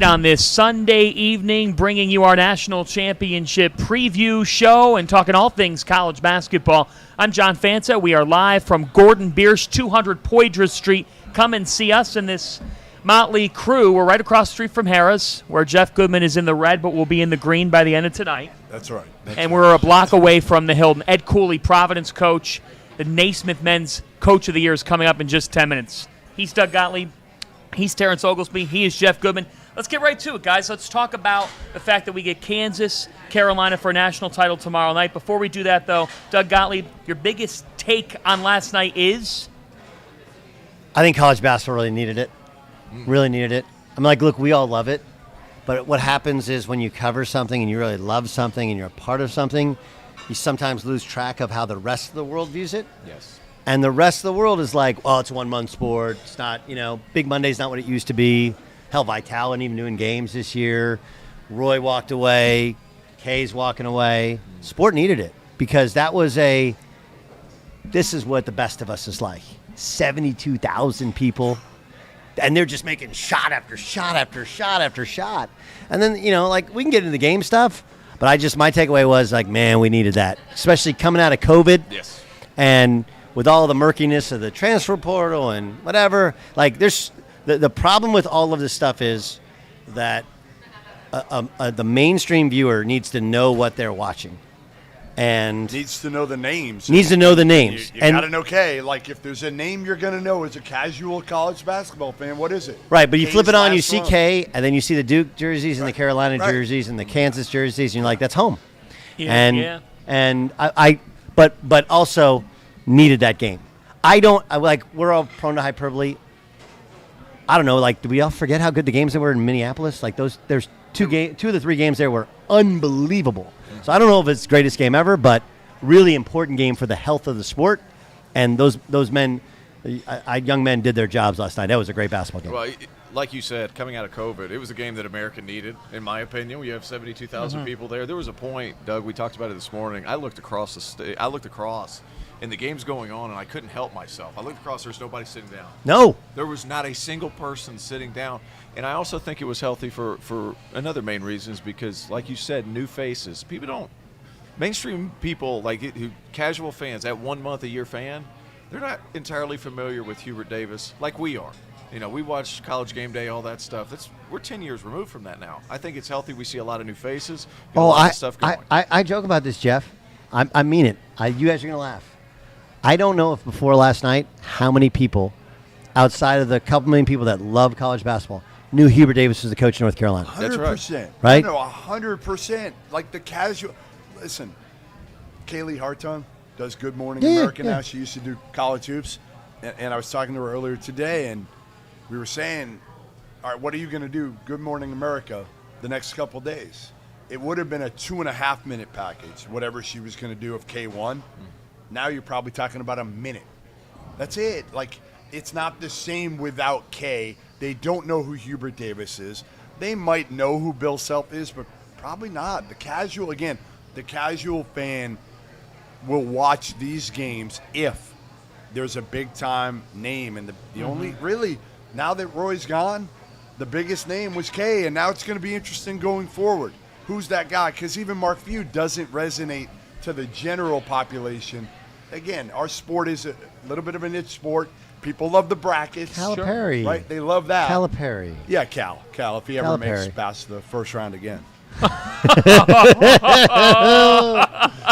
On this Sunday evening, bringing you our national championship preview show and talking all things college basketball. I'm John Fanta. We are live from Gordon Biersch, 200 Poydras Street. Come and see us in this motley crew. We're right across the street from Harrah's, where Jeff Goodman is in the red, but will be in the green by the end of tonight. That's right. We're a block away from the Hilton. Ed Cooley, Providence coach. The Naismith Men's Coach of the Year is coming up in just 10 minutes. He's Doug Gottlieb. He's Terrence Oglesby. He is Jeff Goodman. Let's get right to it, guys. Let's talk about the fact that we get Kansas, Carolina for a national title tomorrow night. Before we do that, though, Doug Gottlieb, your biggest take on last night is? I think college basketball really needed it. Really needed it. I mean, look, we all love it. But what happens is when you cover something and you really love something and you're a part of something, you sometimes lose track of how the rest of the world views it. Yes. And the rest of the world is like, well, it's a one-month sport. It's not, Big Monday's not what it used to be. Hell, Vital isn't even doing games this year. Roy walked away. Kay's walking away. Sport needed it because this is what the best of us is like. 72,000 people. And they're just making shot after shot after shot after shot. And then, we can get into the game stuff. But my takeaway was man, we needed that. Especially coming out of COVID. Yes. And with all the murkiness of the transfer portal and whatever, there's the problem with all of this stuff is that the mainstream viewer needs to know what they're watching. And needs to know the names. You got to know K. If there's a name you're going to know as a casual college basketball fan, what is it? Right, but you flip it on, you see run. K, and then you see the Duke jerseys and the Carolina jerseys and the Kansas jerseys, and you're like, that's home. Yeah, and but also needed that game. We're all prone to hyperbole. I don't know, do we all forget how good the games that were in Minneapolis? There's two of the three games there were unbelievable. So I don't know if it's the greatest game ever, but really important game for the health of the sport. And those men, young men, did their jobs last night. That was a great basketball game. Well, like you said, coming out of COVID, it was a game that America needed, in my opinion. We have 72,000 people there. There was a point, Doug, we talked about it this morning. I looked across the state. I looked across, and the game's going on, and I couldn't help myself. I looked across, there's nobody sitting down. No. There was not a single person sitting down. And I also think it was healthy for another main reason is because, like you said, new faces. People don't – mainstream people, who casual fans, that 1 month a year fan, they're not entirely familiar with Hubert Davis like we are. We watch College Game Day, all that stuff. We're 10 years removed from that now. I think it's healthy. We see a lot of new faces. A lot of stuff going. I joke about this, Jeff. I mean it. You guys are going to laugh. I don't know if before last night how many people, outside of the couple million people that love college basketball, knew Hubert Davis was the coach of North Carolina. 100%. Right? No, 100%. The casual – listen, Kaylee Hartung does Good Morning America now. She used to do college hoops. And I was talking to her earlier today, and we were saying, all right, what are you going to do, Good Morning America, the next couple days? It would have been a 2.5-minute package, whatever she was going to do of K1. Now you're probably talking about a minute. That's it. It's not the same without K. They don't know who Hubert Davis is. They might know who Bill Self is, but probably not. The casual fan will watch these games if there's a big-time name. And the only, really, now that Roy's gone, the biggest name was K, and now it's going to be interesting going forward. Who's that guy? Because even Mark Few doesn't resonate to the general population. Again, our sport is a little bit of a niche sport. People love the brackets. Calipari. Sure. Right? They love that. Calipari. Yeah, Cal, if he ever makes Calipari. past the first round again.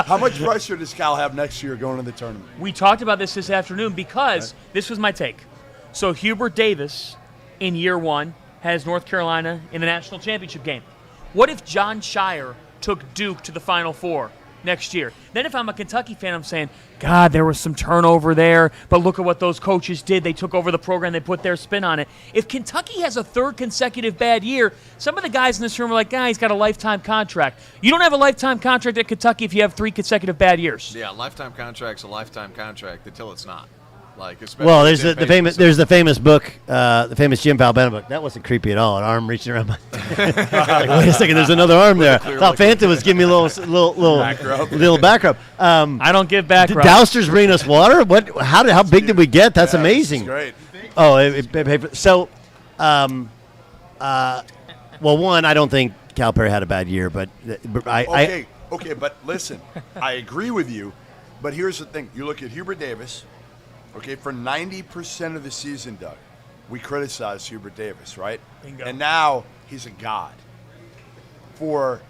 How much pressure does Cal have next year going to the tournament? We talked about this afternoon because this was my take. So Hubert Davis in year one has North Carolina in the national championship game. What if John Shire took Duke to the Final Four next year? Then if I'm a Kentucky fan, I'm saying, God, there was some turnover there, but look at what those coaches did. They took over the program. They put their spin on it. If Kentucky has a third consecutive bad year, some of the guys in this room are like, he's got a lifetime contract. You don't have a lifetime contract at Kentucky if you have 3 consecutive bad years. Yeah, lifetime contract's a lifetime contract until it's not. Well, there's the famous book, the famous Jim Valbena book. That wasn't creepy at all. An arm reaching around my. Wait a second, there's another arm there. I thought Fanta was giving me a little back rub. I don't give back rub. Did Douster's bring us water? What? How big did we get? That's amazing. Great. Oh, so Well, one, I don't think Calipari had a bad year, but Okay, but listen, I agree with you, but here's the thing. You look at Hubert Davis, okay, for 90% of the season, Doug, we criticized Hubert Davis, right? Bingo. And now he's a god. For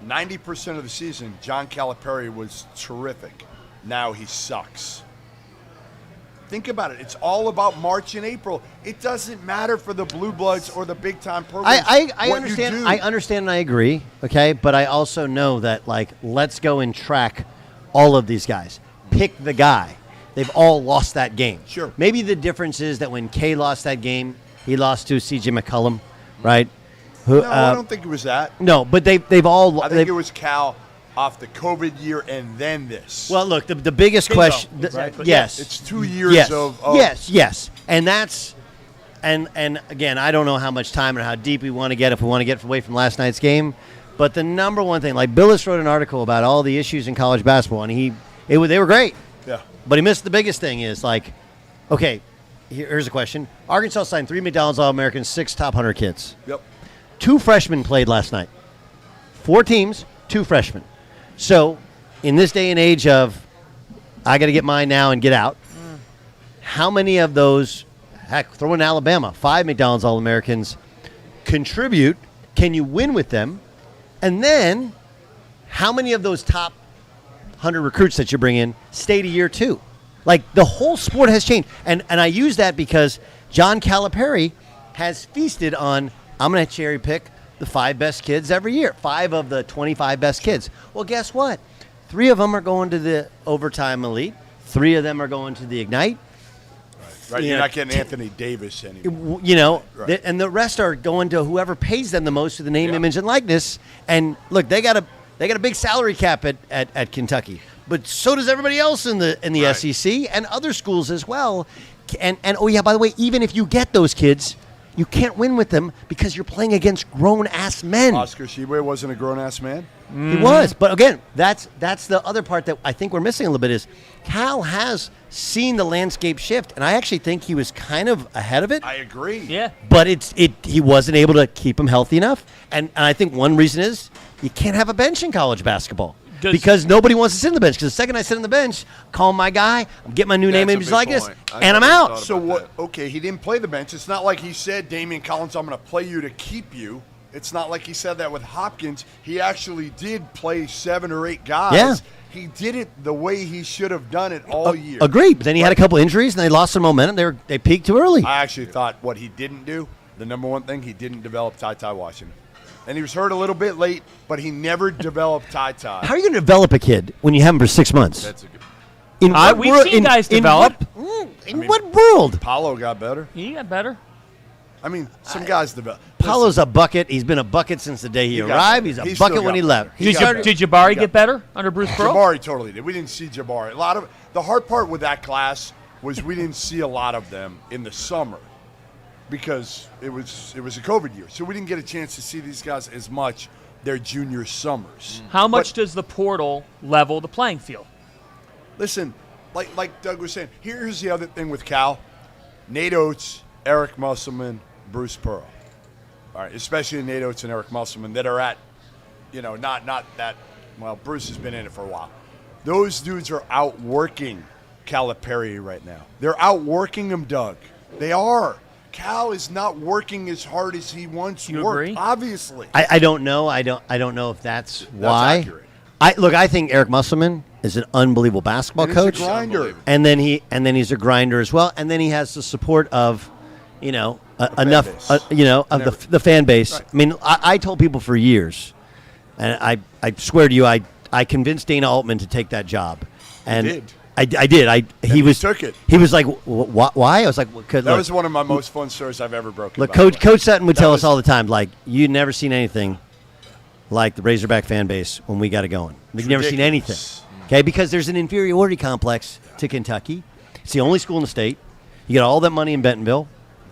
90% of the season, John Calipari was terrific. Now he sucks. Think about it. It's all about March and April. It doesn't matter for the Blue Bloods or the big-time programs. I what understand. you do. I understand and I agree, okay? But I also know that, like, let's go and track all of these guys. Pick the guy. They've all lost that game. Sure. Maybe the difference is that when Kay lost that game, he lost to C.J. McCollum, right? Who, No, I don't think it was that. No, but they've all. I think it was Cal off the COVID year and then this. Well, look, the biggest question. exactly. Yes, It's 2 years yes, of yes, and that's and again, I don't know how much time or how deep we want to get if we want to get away from last night's game, but the number one thing, like Billis wrote an article about all the issues in college basketball, and they were great, Yeah. but he missed the biggest thing is like, okay, here's a question: Arkansas signed 3 McDonald's All-Americans, 6 top 100 kids. Yep. 2 freshmen played last night. 4 teams, 2 freshmen. So, in this day and age of, I got to get mine now and get out, how many of those, heck, throw in Alabama, 5 McDonald's All-Americans, contribute? Can you win with them? And then, how many of those top 100 recruits that you bring in stay to year 2? Like, the whole sport has changed. And I use that because John Calipari has feasted on, I'm going to cherry pick the 5 best kids every year, 5 of the 25 best kids. Well, guess what? 3 of them are going to the overtime elite. 3 of them are going to the Ignite. Right. You You're know, not getting Anthony Davis anymore. You know, Right. and the rest are going to whoever pays them the most to the name, Yeah. image, and likeness. And look, they got a big salary cap at Kentucky, but so does everybody else in the Right. SEC and other schools as well. And oh yeah, by the way, even if you get those kids, you can't win with them because you're playing against grown-ass men. Oscar Tshiebwe wasn't a grown-ass man. He was. But again, that's the other part that I think we're missing a little bit is Cal has seen the landscape shift, and I actually think he was kind of ahead of it. I agree. Yeah. But he wasn't able to keep him healthy enough. And I think one reason is you can't have a bench in college basketball. Because nobody wants to sit on the bench. Because the second I sit on the bench, call my guy, I'm getting my new name, That's a image, big likeness, point. I and I'm never out. thought So about what? that. Okay, he didn't play the bench. It's not like he said, Damian Collins, I'm going to play you to keep you. It's not like he said that with Hopkins. He actually did play 7 or 8 guys. Yeah. He did it the way he should have done it all year. Agreed. But then he had a couple injuries, and they lost some momentum. They peaked too early. I actually thought what he didn't do, the number one thing, he didn't develop Ty Washington. And he was hurt a little bit late, but he never developed Ty. How are you going to develop a kid when you have him for 6 months? That's a good. In what we've world- seen guys develop. In what world? Paulo got better. He got better. I mean, some guys develop. Paulo's a bucket. He's been a bucket since the day he got arrived. better. He's a He bucket still when got he left. better. He got started. better. Did Jabari He got get better under Bruce Pearl? Jabari totally did. We didn't see Jabari. The hard part with that class was we didn't see a lot of them in the summer because it was a COVID year, so we didn't get a chance to see these guys as much their junior summers. How much But does the portal level the playing field? listen, like Doug was saying, here's the other thing with Cal: Nate Oates, Eric Musselman, Bruce Pearl. All right, especially Nate Oates and Eric Musselman that are at, not that. Well, Bruce has been in it for a while. Those dudes are outworking Calipari right now. They're outworking him, Doug. They are. Cal is not working as hard as he once You worked. agree? Obviously, I don't know. I don't know if that's why. accurate. I think Eric Musselman is an unbelievable basketball And he's a coach, grinder. and then he's a grinder as well, and then he has the support of, enough, base. of the fan base. Right. I mean, I told people for years, and I swear to you, I convinced Dana Altman to take that job, and did. I did. he took it. He was like, "Why?" I was like, "Cause That look, was one of my most fun stories I've ever broken. Look, by the way. Coach Sutton would That tell was- us all the time, like, you've never seen anything like the Razorback fan base when we got it going. We've never seen anything. ridiculous. Okay, because there's an inferiority complex to Kentucky. It's the only school in the state. You got all that money in Bentonville.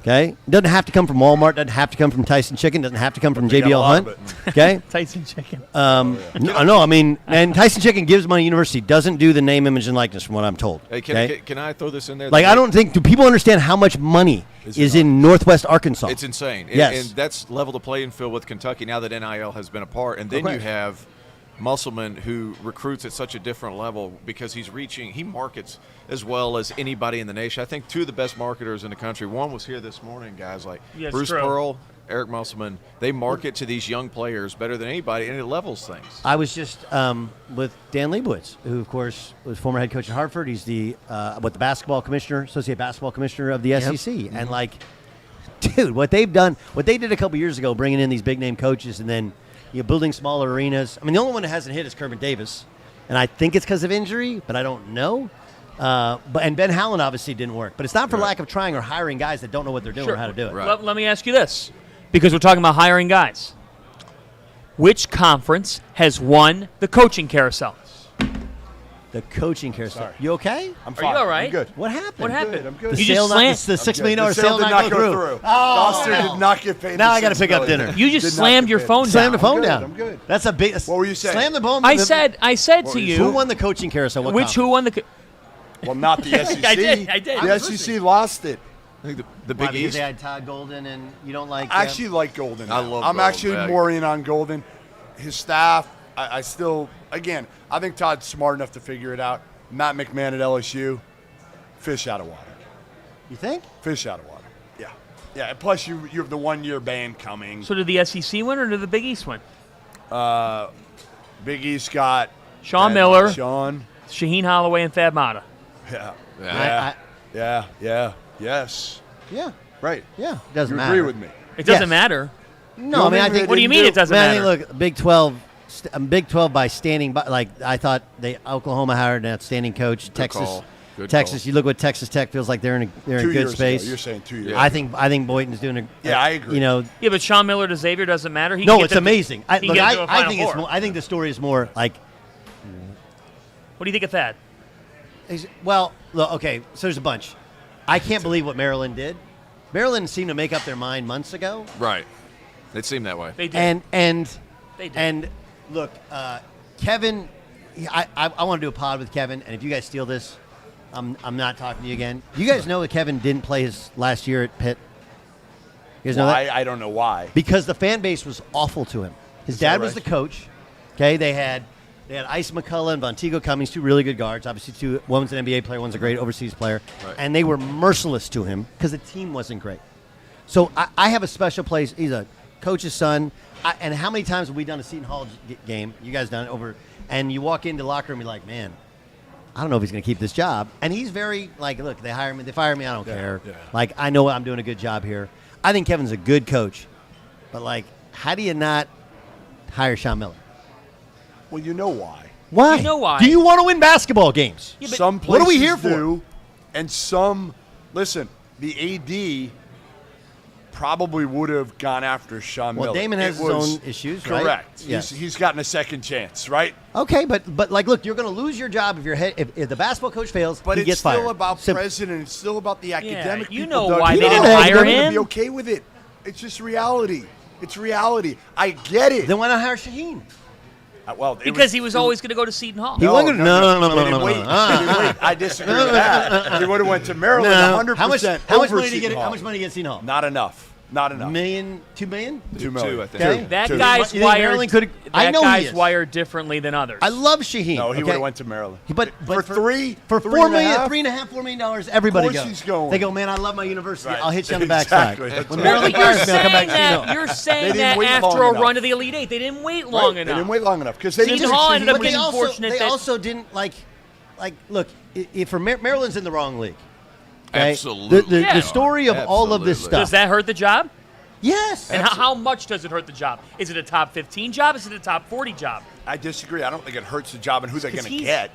Okay, it doesn't have to come from Walmart. Doesn't have to come from Tyson Chicken. Doesn't have to come from They got a JBL lot Hunt. of Okay, Tyson Chicken. no, I mean, and Tyson Chicken gives money. University doesn't do the name, image, and likeness, from what I'm told. Hey, okay? can I throw this in there? Like, I don't think, do people understand how much money is in Northwest Arkansas? It's insane. Yes. And that's level the playing field with Kentucky now that NIL has been a part. And then Okay. you have Musselman, who recruits at such a different level because he markets as well as anybody in the nation. I think two of the best marketers in the country. One was here this morning, guys, like Yes, Bruce true. Pearl, Eric Musselman. They market to these young players better than anybody, and it levels things. I was just with Dan Leibowitz, who, of course, was former head coach at Hartford. He's the basketball commissioner, associate basketball commissioner of the SEC. And, like, dude, what they did a couple years ago, bringing in these big-name coaches and then building smaller arenas. I mean, the only one that hasn't hit is Kermit Davis, and I think it's because of injury, but I don't know. And Ben Howland obviously didn't work. But it's not for lack of trying or hiring guys that don't know what they're doing or how to do it. Right. Let me ask you this, because we're talking about hiring guys. Which conference has won the coaching carousel? The coaching carousel. Sorry. You okay? I'm Are fine. you all right? I'm good. What happened? What happened? I'm good. The You sale just not, slammed. it's the $6 million The sale did not go through. Foster did not get paid. Now the I gotta $6 pick up million. dinner. You just Did not slammed get your paid. phone Slam the down. phone good, down. I'm good. That's a big. What were you saying? Slam the phone. I said to you- you. Who won the coaching carousel? What Which who won the? Well, not the SEC. I did. The SEC lost it. I think the Why, Big because East. they had Todd Golden, and you don't like. I actually like Golden. I now. love I'm Golden, actually yeah. more in on Golden. His staff, I still, again, I think Todd's smart enough to figure it out. Matt McMahon at LSU, fish out of water. You think? Fish out of water. Yeah. Yeah. And plus, you have the 1 year ban coming. So did the SEC win or did the Big East win? Big East got Sean Miller, Sean. Shaheen Holloway, and Thad Matta. Yeah. Yeah. Yes. Yeah. Right. Yeah. Doesn't You matter. agree with me? It doesn't Yes. matter. No, I mean, I think. What do you mean it doesn't I mean, matter? look, Big 12. Big 12 by standing by. Like I thought, Oklahoma hired an outstanding coach. Texas. Good Texas. call. You look what Texas Tech feels like. They're in 2 good years space. ago. You're saying 2 years. Yeah. I think Boynton's doing a. Yeah, I agree. You know, Yeah, but Sean Miller to Xavier doesn't matter. He no, can get it's them to- amazing. he can get them to a I Final think it's Four. more. I think the story is more like. What do you think of Thad? Well, look, okay. So there's a bunch. I can't believe what Maryland did. Maryland seemed to make up their mind months ago. Right. It seemed that way. They did. And They did. and look, Kevin, I want to do a pod with Kevin, and if you guys steal this, I'm not talking to you again. You guys know that Kevin didn't play his last year at Pitt? You guys know that? I don't know why. Because the fan base was awful to him. His dad was the coach. Okay, they had Ice McCullough and Vonteego Cummings, two really good guards. Obviously, one's an NBA player, one's a great overseas player. Right. And they were merciless to him because the team wasn't great. So I have a special place. He's a coach's son. And how many times have we done a Seton Hall game? You guys done it over. And you walk into the locker room, you're like, man, I don't know if he's going to keep this job. And he's very like, look, they hire me, they fire me, I don't care. yeah. Like, I know I'm doing a good job here. I think Kevin's a good coach. But, like, how do you not hire Sean Miller? Well, you know why. Why? You know why. Do you want to win basketball games? Yeah, but- Some places What are we here for? do, and some, listen, the AD probably would have gone after Sean Well, Miller. Damon has It his was own issues, right? Correct. Yes. He's gotten a second chance, right? Okay, but like, look, you're going to lose your job if the basketball coach fails. But he it's gets still fired. about Simple. president. It's still about the academic. you people, know Doug. why You they know didn't they're hire gonna him. Be okay with it. It's just reality. It's reality. I get it. Then why not hire Shaheen? Well, Because he was always going to go to Seton Hall. He wasn't gonna- no. They didn't wait. They didn't wait. I disagree with that. They would have went to Maryland 100%. How much over money did he Seton get? Hall. How much money did Seton Hall? Not enough. Not enough. $2 million? $2 million. I think. Okay. That Two. guy's You think wired. Maryland could've- I That know he guy's is. wired differently than others. I love Shaheen. No, he okay? would have went to Maryland. But for three, for three $4 and a million, half? $3.5, $4 million, everybody Of course goes. he's going. They go, man, I love my university. Right. I'll hit you on the Exactly. backside. That's When right. Maryland But you're fires me, I'll come back saying to Seton that, Hall. you're They saying didn't that wait after long a enough. run to the Elite Eight, they didn't wait long They enough. didn't wait long enough because they Seton didn't. Hall ended up But they getting also, fortunate they that- also didn't like look. If for Maryland's in the wrong league. Okay? Absolutely. Yeah. The story of all of this Absolutely. stuff. Does that hurt the job? Yes. And how much does it hurt the job? Is it a top 15 job? Is it a top 40 job? I disagree. I don't think it hurts the job and who they're going to he's- get.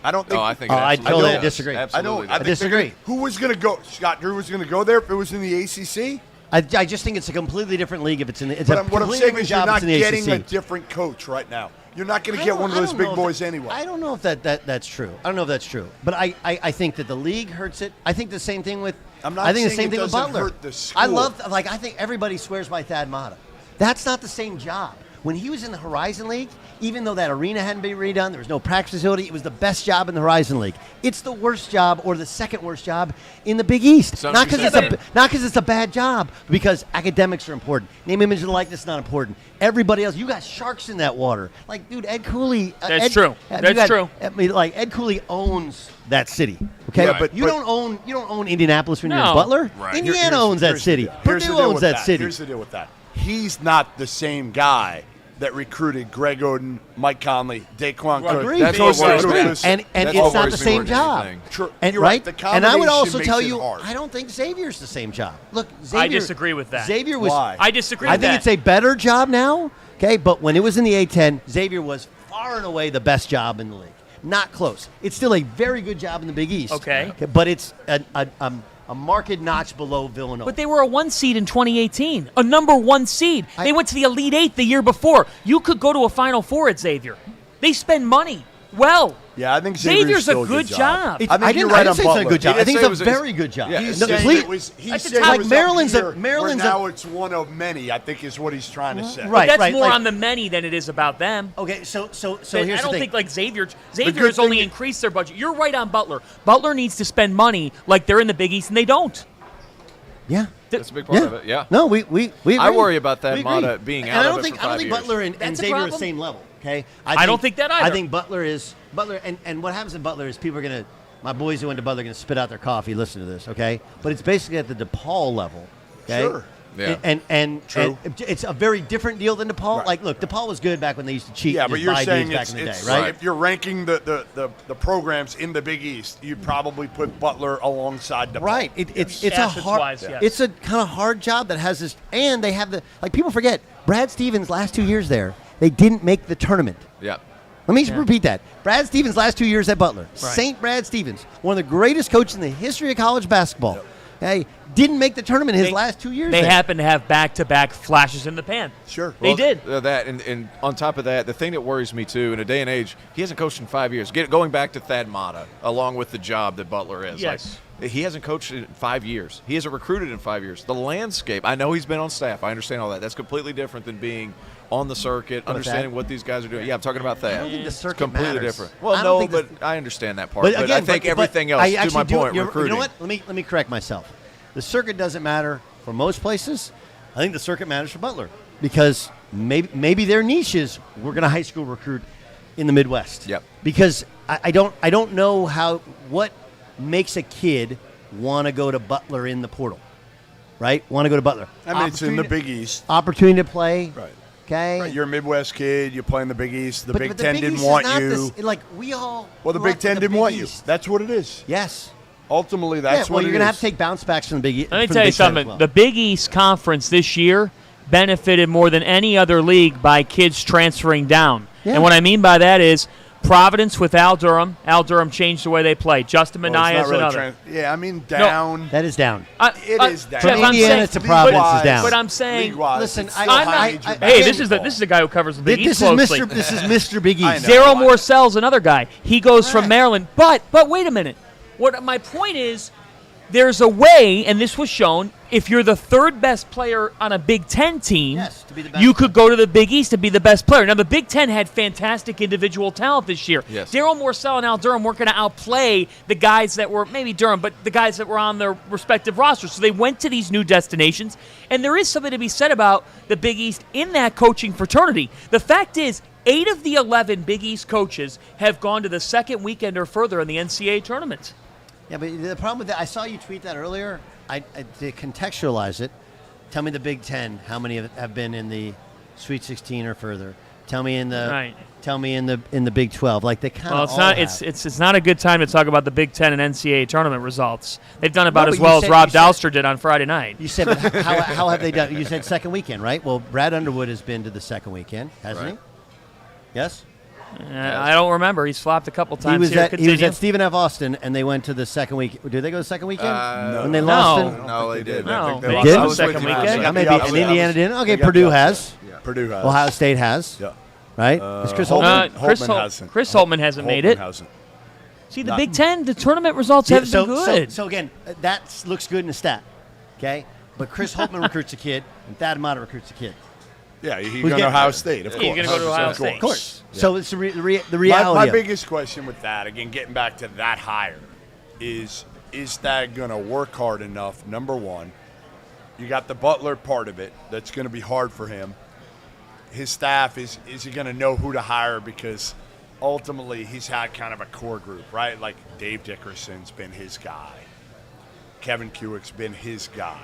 I don't think. Oh, I think. Oh, I absolutely totally does. disagree. I Absolutely. I don't. I disagree. Who was going to go? Scott Drew was going to go there if it was in the ACC. I just think it's a completely different league if it's in the. It's But a what I'm completely saying different is you're job if not it's in the getting a ACC. different coach right now. You're not going to I get don't- one of I those don't big know if boys that- anyway. I don't know if that's true. I don't know if that's true. But I think that the league hurts it. I think the same thing with. I'm not I think the saying same thing with doesn't Butler. hurt the school. I think everybody swears by Thad Matta. That's not the same job. When he was in the Horizon League, even though that arena hadn't been redone, there was no practice facility, it was the best job in the Horizon League. It's the worst job or the second worst job in the Big East. Not because it's a bad job, because academics are important. Name, image, and likeness is not important. Everybody else, you got sharks in that water. Like, dude, Ed Cooley. That's true. That's true. I mean, like, Ed Cooley owns that city. Okay, Yeah, but you don't own Indianapolis when you're No. in Butler. Right. Indiana owns that city. Purdue owns that city. Here's the deal with that. He's not the same guy that recruited Greg Oden, Mike Conley, Daquan Cook. Agreed. That's what worries me. And That's it's what not worries the me more same than job. anything. True. And You're right, right. The and I would combination also makes tell it you, hard. I don't think Xavier's the same job. Look, Xavier, I disagree with that. Xavier was. Why? I disagree I with think that. it's a better job now. Okay, but when it was in the A10, Xavier was far and away the best job in the league. Not close. It's still a very good job in the Big East. Okay. But it's a marked notch below Villanova. But they were a 1 seed in 2018, a number 1 seed. I- They went to the Elite Eight the year before. You could go to a Final Four at Xavier. They spend money. Well, Yeah, I think Xavier's still a good job. It- I think you're I right didn't on say it's not a Butler. good job. He I didn't think say it's it a was very good job. Yeah, He's No, saying please- it was, he That's the said top- it was Maryland's up a- here, Maryland's where a- now it's one of many, I think is what he's trying to say. Right. but that's more like- on the many than it is about them. Okay, so But here's I don't the thing. think like Xavier good has only thing- increased their budget. You're right on Butler. Butler needs to spend money like they're in the Big East, and they don't. yeah. That's a big part of it. Yeah. No, we agree. I worry about that We agree. Matta being And out I of don't it think for I don't 5 think years. Butler and That's a Xavier are the problem. same level. Okay, I don't think that either. I think Butler and what happens in Butler is people are gonna. My boys who went to Butler are gonna spit out their coffee. Listen to this, okay? But it's basically at the DePaul level. Okay? Sure. Yeah. And True. it's a very different deal than DePaul. Right. Like, look, DePaul was good back when they used to cheat. Yeah, and but just you're buy saying dudes it's, back in the it's day, right? if you're ranking the programs in the Big East, you'd probably put Butler alongside DePaul. Right. It's a Assets-wise, hard. yes. It's a kind of hard job that has this, and they have people forget Brad Stevens' last 2 years there. They didn't make the tournament. Yeah. Let me repeat that. Brad Stevens' last 2 years at Butler. Right. St. Brad Stevens, one of the greatest coaches in the history of college basketball. Okay, didn't make the tournament his last 2 years. They there. happen to have back-to-back flashes in the pan. Sure. They did. That and on top of that, the thing that worries me too, in a day and age, he hasn't coached in 5 years. Going back to Thad Matta, along with the job that Butler is. Yes. Like, he hasn't coached in 5 years. He hasn't recruited in 5 years. The landscape, I know he's been on staff. I understand all that. That's completely different than being on the circuit, understanding what these guys are doing. Yeah, I'm talking about that. I don't think the circuit It's completely matters. different. Well, I don't no, think but I understand that part. But But, again, I think but everything else, I to actually my do- point, you're- recruiting. You know what? Let me correct myself. The circuit doesn't matter for most places. I think the circuit matters for Butler because maybe their niche is we're going to high school recruit in the Midwest. Yep. Because I don't know what makes a kid want to go to Butler in the portal, right? Want to go to Butler. I mean, it's in the Big East. Opportunity to play. Right. Okay. Right, you're a Midwest kid. You play in the Big East. The But Big the Ten Big didn't East is want not you. this- like we all. Well, the grew Big up Ten in the didn't Big want you. East. That's what it is. Yes. Ultimately, that's Yeah, what well, you're it going to is. have to take bounce backs from the Big East. Let me tell you something. The Big East Conference this year benefited more than any other league by kids transferring down. Yeah. And what I mean by that is Providence with Al Durham. Al Durham changed the way they play. Justin Well, it's Minaya not is really another. yeah, I mean, down. That is down. It is down. Jeff, From I'm Indiana saying, to Providence is league-wise- down. But I'm saying, league-wise, Listen, it's I- still I'm high not- major I- hey, this basketball. is the guy who covers the Big This East is closely. Mr. This is Mr. Big I East. know. Daryl Morcell's another guy. He goes from Correct. Maryland. But wait a minute. What my point is, there's a way, and this was shown, if you're the third best player on a Big Ten team, Yes, to be the best you could go to the Big East and be the best player. Now, the Big Ten had fantastic individual talent this year. Yes. Daryl Morcell and Al Durham weren't going to outplay the guys that were, maybe Durham, but the guys that were on their respective rosters. So they went to these new destinations, and there is something to be said about the Big East in that coaching fraternity. The fact is, 8 of the 11 Big East coaches have gone to the second weekend or further in the NCAA tournament. Yeah, but the problem with that, I saw you tweet that earlier. To contextualize it, tell me the Big Ten. How many have been in the Sweet 16 or further? Tell me in the. Right. Tell me in the Big 12. Like they kind of. Well, it's not. It's not a good time to talk about the Big Ten and NCAA tournament results. They've done about No, as but well you as said- Rob you said- Dalster did on Friday night. You said, but how have they done? You said second weekend, right? Well, Brad Underwood has been to the second weekend, hasn't Right. he? Yes. I don't remember. He's flopped a couple times He was here. at Continue. Stephen F. Austin, and they went to the second week. Did they go to the second weekend? No. When they No. lost I it? don't No, think they did. No, I think they they did? lost. I was second with you. weekend. They got Maybe the and upset. Indiana didn't. Okay, They got Purdue the has. upset. Purdue has. Ohio State has. Yeah. Right? Is Chris Holtman? Holtman hasn't. Chris Holtman hasn't made it. Hasn't. See, the Big Ten, the tournament results haven't been good. So again, that looks good in the stat, okay? But Chris Holtmann recruits a kid, and Thad Matta recruits a kid. Yeah, he's going to Ohio State, of course. He's going to go to Ohio State. Of course. Yeah. So it's the reality. My biggest question with that, again, getting back to that hire, is Thad going to work hard enough, number one? You got the Butler part of it. That's going to be hard for him. His staff, is he going to know who to hire? Because ultimately he's had kind of a core group, right? Like Dave Dickerson's been his guy. Kevin Kewick's been his guy.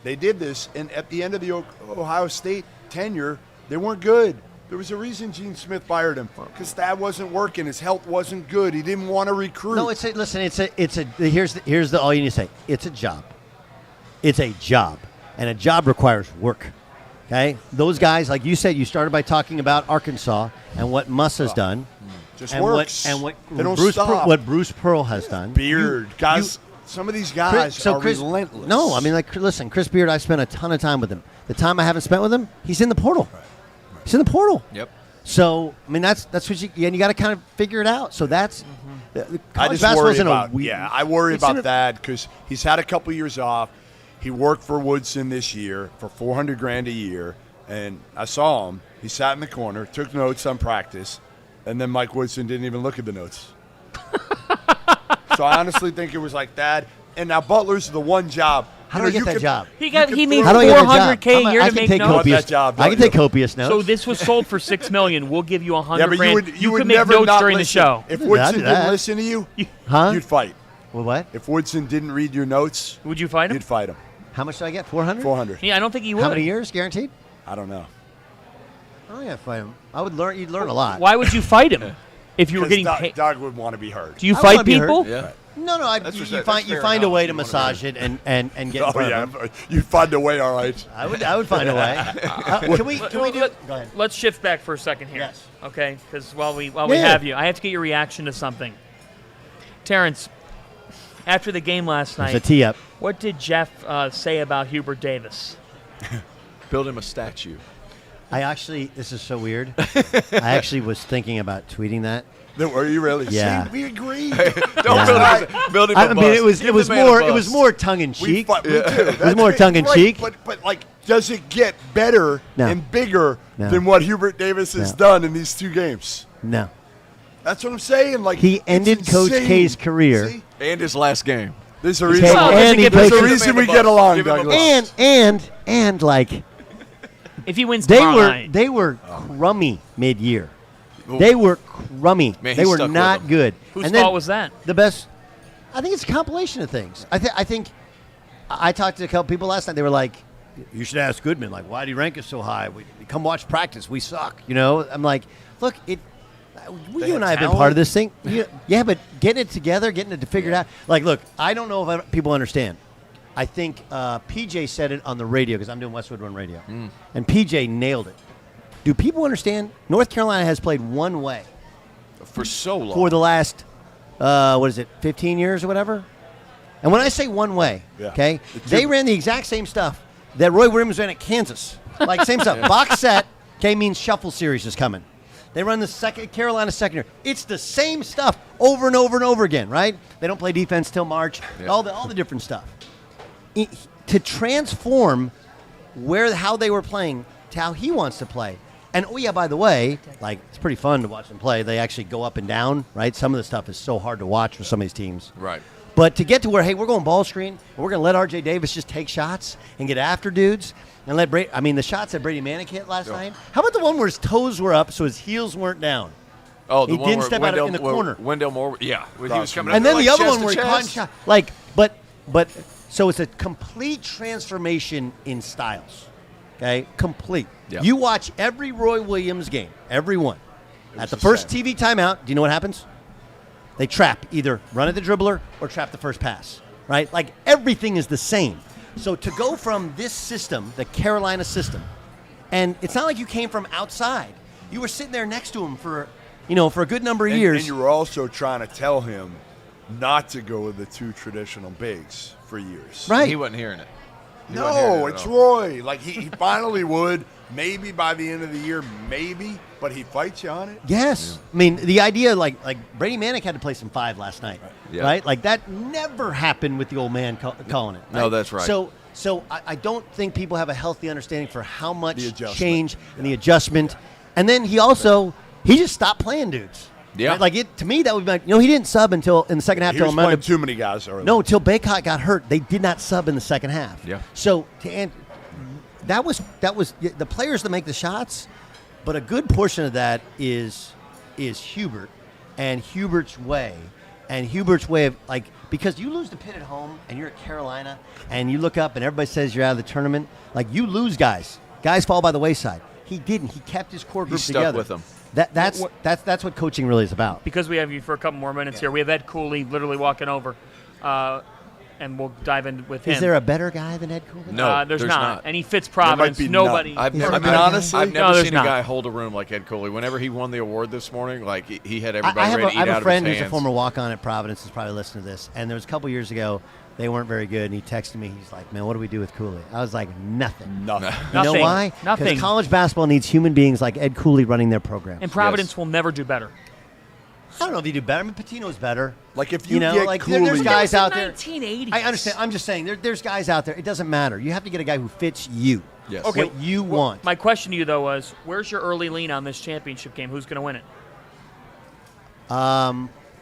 They did this, and at the end of the Ohio State tenure, they weren't good. There was a reason Gene Smith fired him, because Thad wasn't working. His health wasn't good. He didn't want to recruit. No, here's all you need to say. It's a job. It's a job, and a job requires work. Okay, those guys, like you said, you started by talking about Arkansas and what Muss has done, just and works. what they don't Bruce stop. what Bruce Pearl has done. Beard, guys. Some of these guys are relentless. No, I mean, like, listen, Chris Beard, I spent a ton of time with him. The time I haven't spent with him, he's in the portal. Right. He's in the portal. Yep. So, I mean, that's what you got to kind of figure it out. So that's I just worry about I worry about that because he's had a couple years off. He worked for Woodson this year for $400,000 a year, and I saw him. He sat in the corner, took notes on practice, and then Mike Woodson didn't even look at the notes. So I honestly think it was like that. And now Butler's the one job. How do I get that job? He made How do I get that $400K job? a year I to can make take notes. copious. That job, I can take copious notes. So this was sold for $6 million. We'll give you $100,000. Yeah, but you would can make never notes not during listen. the show. If I'd Woodson do that. didn't listen to you, Huh? you'd fight. Well, what? If Woodson didn't read your notes, Would you fight him? you'd fight him. How much do I get? 400? 400. Yeah, I don't think he would. How many years guaranteed? I don't know. Oh yeah, fight him. I would learn. You'd learn a lot. Why would you fight him if you were getting Doug, paid? Doug would want to be heard. Do you I fight wanna be people? heard. Yeah. No. That's You fair find enough. a way to You wanna massage it and get. in Oh front yeah, of him. you'd find a way, all right. I would find a way. Can we do? Go ahead. Let's shift back for a second here. Yes. Okay, because while we Yeah. have you, I have to get your reaction to something. Terrence, after the game last There's night, a tee up. what did Jeff say about Hubert Davis? Build him a statue. I actually, this is so weird. I actually was thinking about tweeting that. Were you really? Yeah. See, we agreed. Don't build him a I mean, it was Give the man a bust. more tongue in We cheek. fought, me too. It was more tongue in cheek. But like, does it get better No. and bigger No. than what Hubert Davis has No. done in these two games? No, That's what I'm saying. Like he it's ended Coach insane. K's career, See? And his last game. There's a Okay, reason. and he There's a coached- reason we Give him a get bust. along, Give him a Douglas. bust. and like If he wins they tomorrow were night, they were crummy mid-year. They were crummy. Man, they he were stuck with not them. good. whose And then fault was that? the best? I think it's a compilation of things. I think I talked to a couple people last night. They were like, "You should ask Goodman. Like, why do you rank us so high? Come watch practice. We suck." You know, I'm like, look, you and I have been part of this thing. Yeah, but getting it together, getting it to figure it out. Like, look, I don't know if people understand. I think PJ said it on the radio because I'm doing Westwood Run Radio, and PJ nailed it. Do people understand? North Carolina has played one way For so long. for the last, 15 years or whatever? And when I say one way, Yeah. okay, they ran the exact same stuff that Roy Williams ran at Kansas. Like, same stuff. Box set, okay, means shuffle series is coming. They run the Carolina secondary. It's the same stuff over and over and over again, right? They don't play defense till March, Yeah. all the different stuff. To transform how they were playing to how he wants to play. And, oh, yeah, by the way, like, it's pretty fun to watch them play. They actually go up and down, right? Some of the stuff is so hard to watch for some of these teams. Right. But to get to where, hey, we're going ball screen, and we're going to let R.J. Davis just take shots and get after dudes and let Brady – I mean, the shots that Brady Manick hit last night. How about the one where his toes were up so his heels weren't down? Oh, the He one didn't where step out in the corner. Wendell Moore, yeah. When he was coming And up then there, the like, other one chest where he to caught chest. shot. Like, but so it's a complete transformation in styles. Okay? Complete. Yep. You watch every Roy Williams game, every one. At was the the first same. TV timeout, do you know what happens? They trap, either run at the dribbler or trap the first pass, right? Like, everything is the same. So to go from this system, the Carolina system, and it's not like you came from outside. You were sitting there next to him for a good number of years. And you were also trying to tell him not to go with the two traditional bigs for years. Right. He wasn't hearing it. No, it's Roy. Like, he finally would. Maybe by the end of the year, maybe. But he fights you on it. Yes. I mean, the idea, like Brady Manick had to play some 5 last night, Yeah. right? Like, that never happened with the old man calling it. Right? No, that's right. So I don't think people have a healthy understanding for how much The adjustment. change and the adjustment. And then he just stopped playing dudes. Yeah. Right? Like, to me, that would be like, he didn't sub until in the second half. He till was Amanda, playing too many guys early. No, till Baycott got hurt. They did not sub in the second half. Yeah. So that was the players that make the shots, but a good portion of that is Hubert and Hubert's way. And Hubert's way of, like, because you lose the Pitt at home and you're at Carolina and you look up and everybody says you're out of the tournament, like, you lose guys. Guys fall by the wayside. He didn't. He kept his core group He stuck together. with them. That's what coaching really is about. Because we have you for a couple more minutes here, we have Ed Cooley literally walking over, and we'll dive in with him. Is there a better guy than Ed Cooley? No, there's there's not. not. And he fits Providence. be Nobody. none. I've never, I mean, honestly, I've never there's seen not. a guy hold a room like Ed Cooley. Whenever he won the award this morning, like he had everybody I have ready to eat a out friend of his who's a hands. former walk-on at Providence who's probably listening to this, and there was a couple years ago, they weren't very good, and he texted me. He's like, "Man, what do we do with Cooley?" I was like, "Nothing." Nothing. You know Nothing. why? Nothing. Because college basketball needs human beings like Ed Cooley running their program. And Providence Yes. will never do better. I don't know if you do better. I mean, Patino's better. Like, if you know, get like Cooley, there's guys out there. 1980s. I understand. I'm just saying, there's guys out there. It doesn't matter. You have to get a guy who fits you. Yes. Okay. What you want. My question to you, though, was where's your early lean on this championship game? Who's going to win it?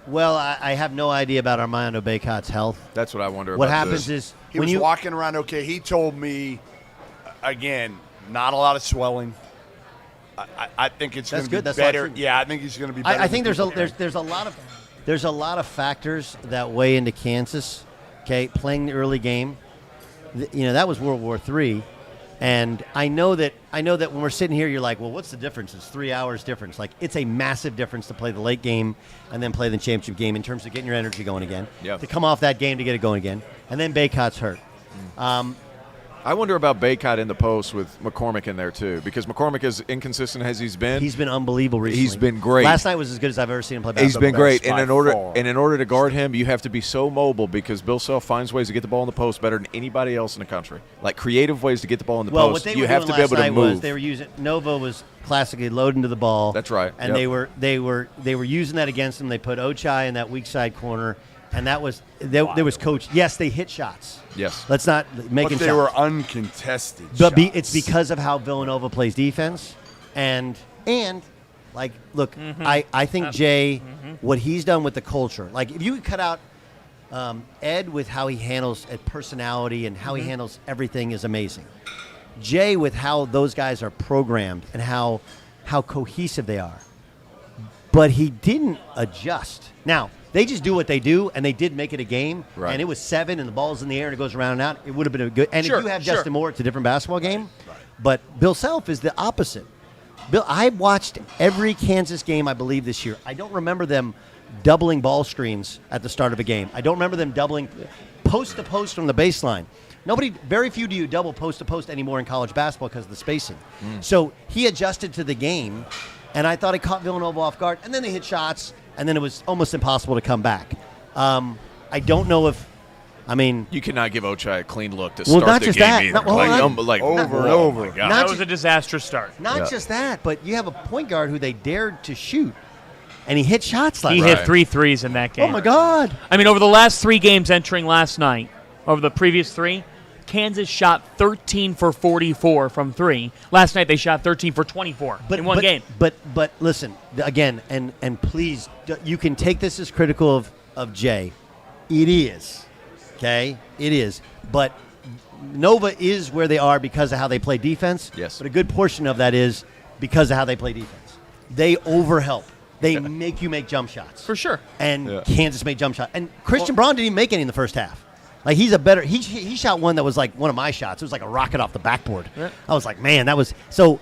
Well, I have no idea about Armando Baycott's health. That's what I wonder. What about happens this. is he when was you walking around okay. He told me, again, not a lot of swelling. I think it's going That's to be good. That's what I better. think. Yeah, I think he's going to be better. I think than there's people a lot of factors that weigh into Kansas. Okay, playing the early game, that was World War III, and I know that when we're sitting here, you're like, well, what's the difference? It's 3 hours difference. Like, it's a massive difference to play the late game and then play the championship game in terms of getting your energy going again. Yeah. To come off that game to get it going again, and then Baycott's hurt. I wonder about Baycott in the post with McCormick in there too, because McCormick, as inconsistent as he's been unbelievable recently. He's been great. Last night was as good as I've ever seen him play He's basketball. been great, best and by in order to guard him, you have to be so mobile because Bill Self finds ways to get the ball in the post better than anybody else in the country. Like creative ways to get the ball in the Well, what post. they You were have doing to be last able to night move. was they were using Nova was classically loading to the ball. That's right. And Yep. they were using that against him. They put Ochai in that weak side corner, and that was there was coach. Yes, they hit shots. Yes. Let's not make But them they were shots. uncontested. But shots. it's because of how Villanova plays defense, and like, look, I think Jay, what he's done with the culture, like if you could cut out Ed with how he handles personality and how he handles everything is amazing. Jay with how those guys are programmed and how cohesive they are. But he didn't adjust. Now, they just do what they do, and they did make it a game, Right. and it was 7, and the ball's in the air, and it goes around and out. It would have been a good – and Sure, if you have sure. Justin Moore, it's a different basketball game. But Bill Self is the opposite. I watched every Kansas game, I believe, this year. I don't remember them doubling ball screens at the start of a game. I don't remember them doubling post to post from the baseline. Very few do you double post to post anymore in college basketball because of the spacing. So he adjusted to the game, and I thought he caught Villanova off guard. And then they hit shots, and then it was almost impossible to come back. I don't know if, You cannot give Ochai a clean look to Well, start not the just game that. either. No, hold on. Over and oh over. my God. Not That ju- was a disastrous start. not Yeah. just that, but you have a point guard who they dared to shoot, and he hit shots like He that. hit 3 threes in that game. Oh, my God. I mean, over the last 3 games entering last night, over the previous 3, Kansas shot 13 for 44 from 3. Last night they shot 13 for 24 in one game. But listen, again, and please, you can take this as critical of Jay. It is, okay? It is. But Nova is where they are because of how they play defense. Yes. But a good portion of that is because of how they play defense. They overhelp. They make you make jump shots. For sure. And Kansas made jump shots. And Christian Braun didn't even make any in the first half. Like, he's a better – he shot one that was like one of my shots. It was like a rocket off the backboard. Yeah. I was like, man, that was – so,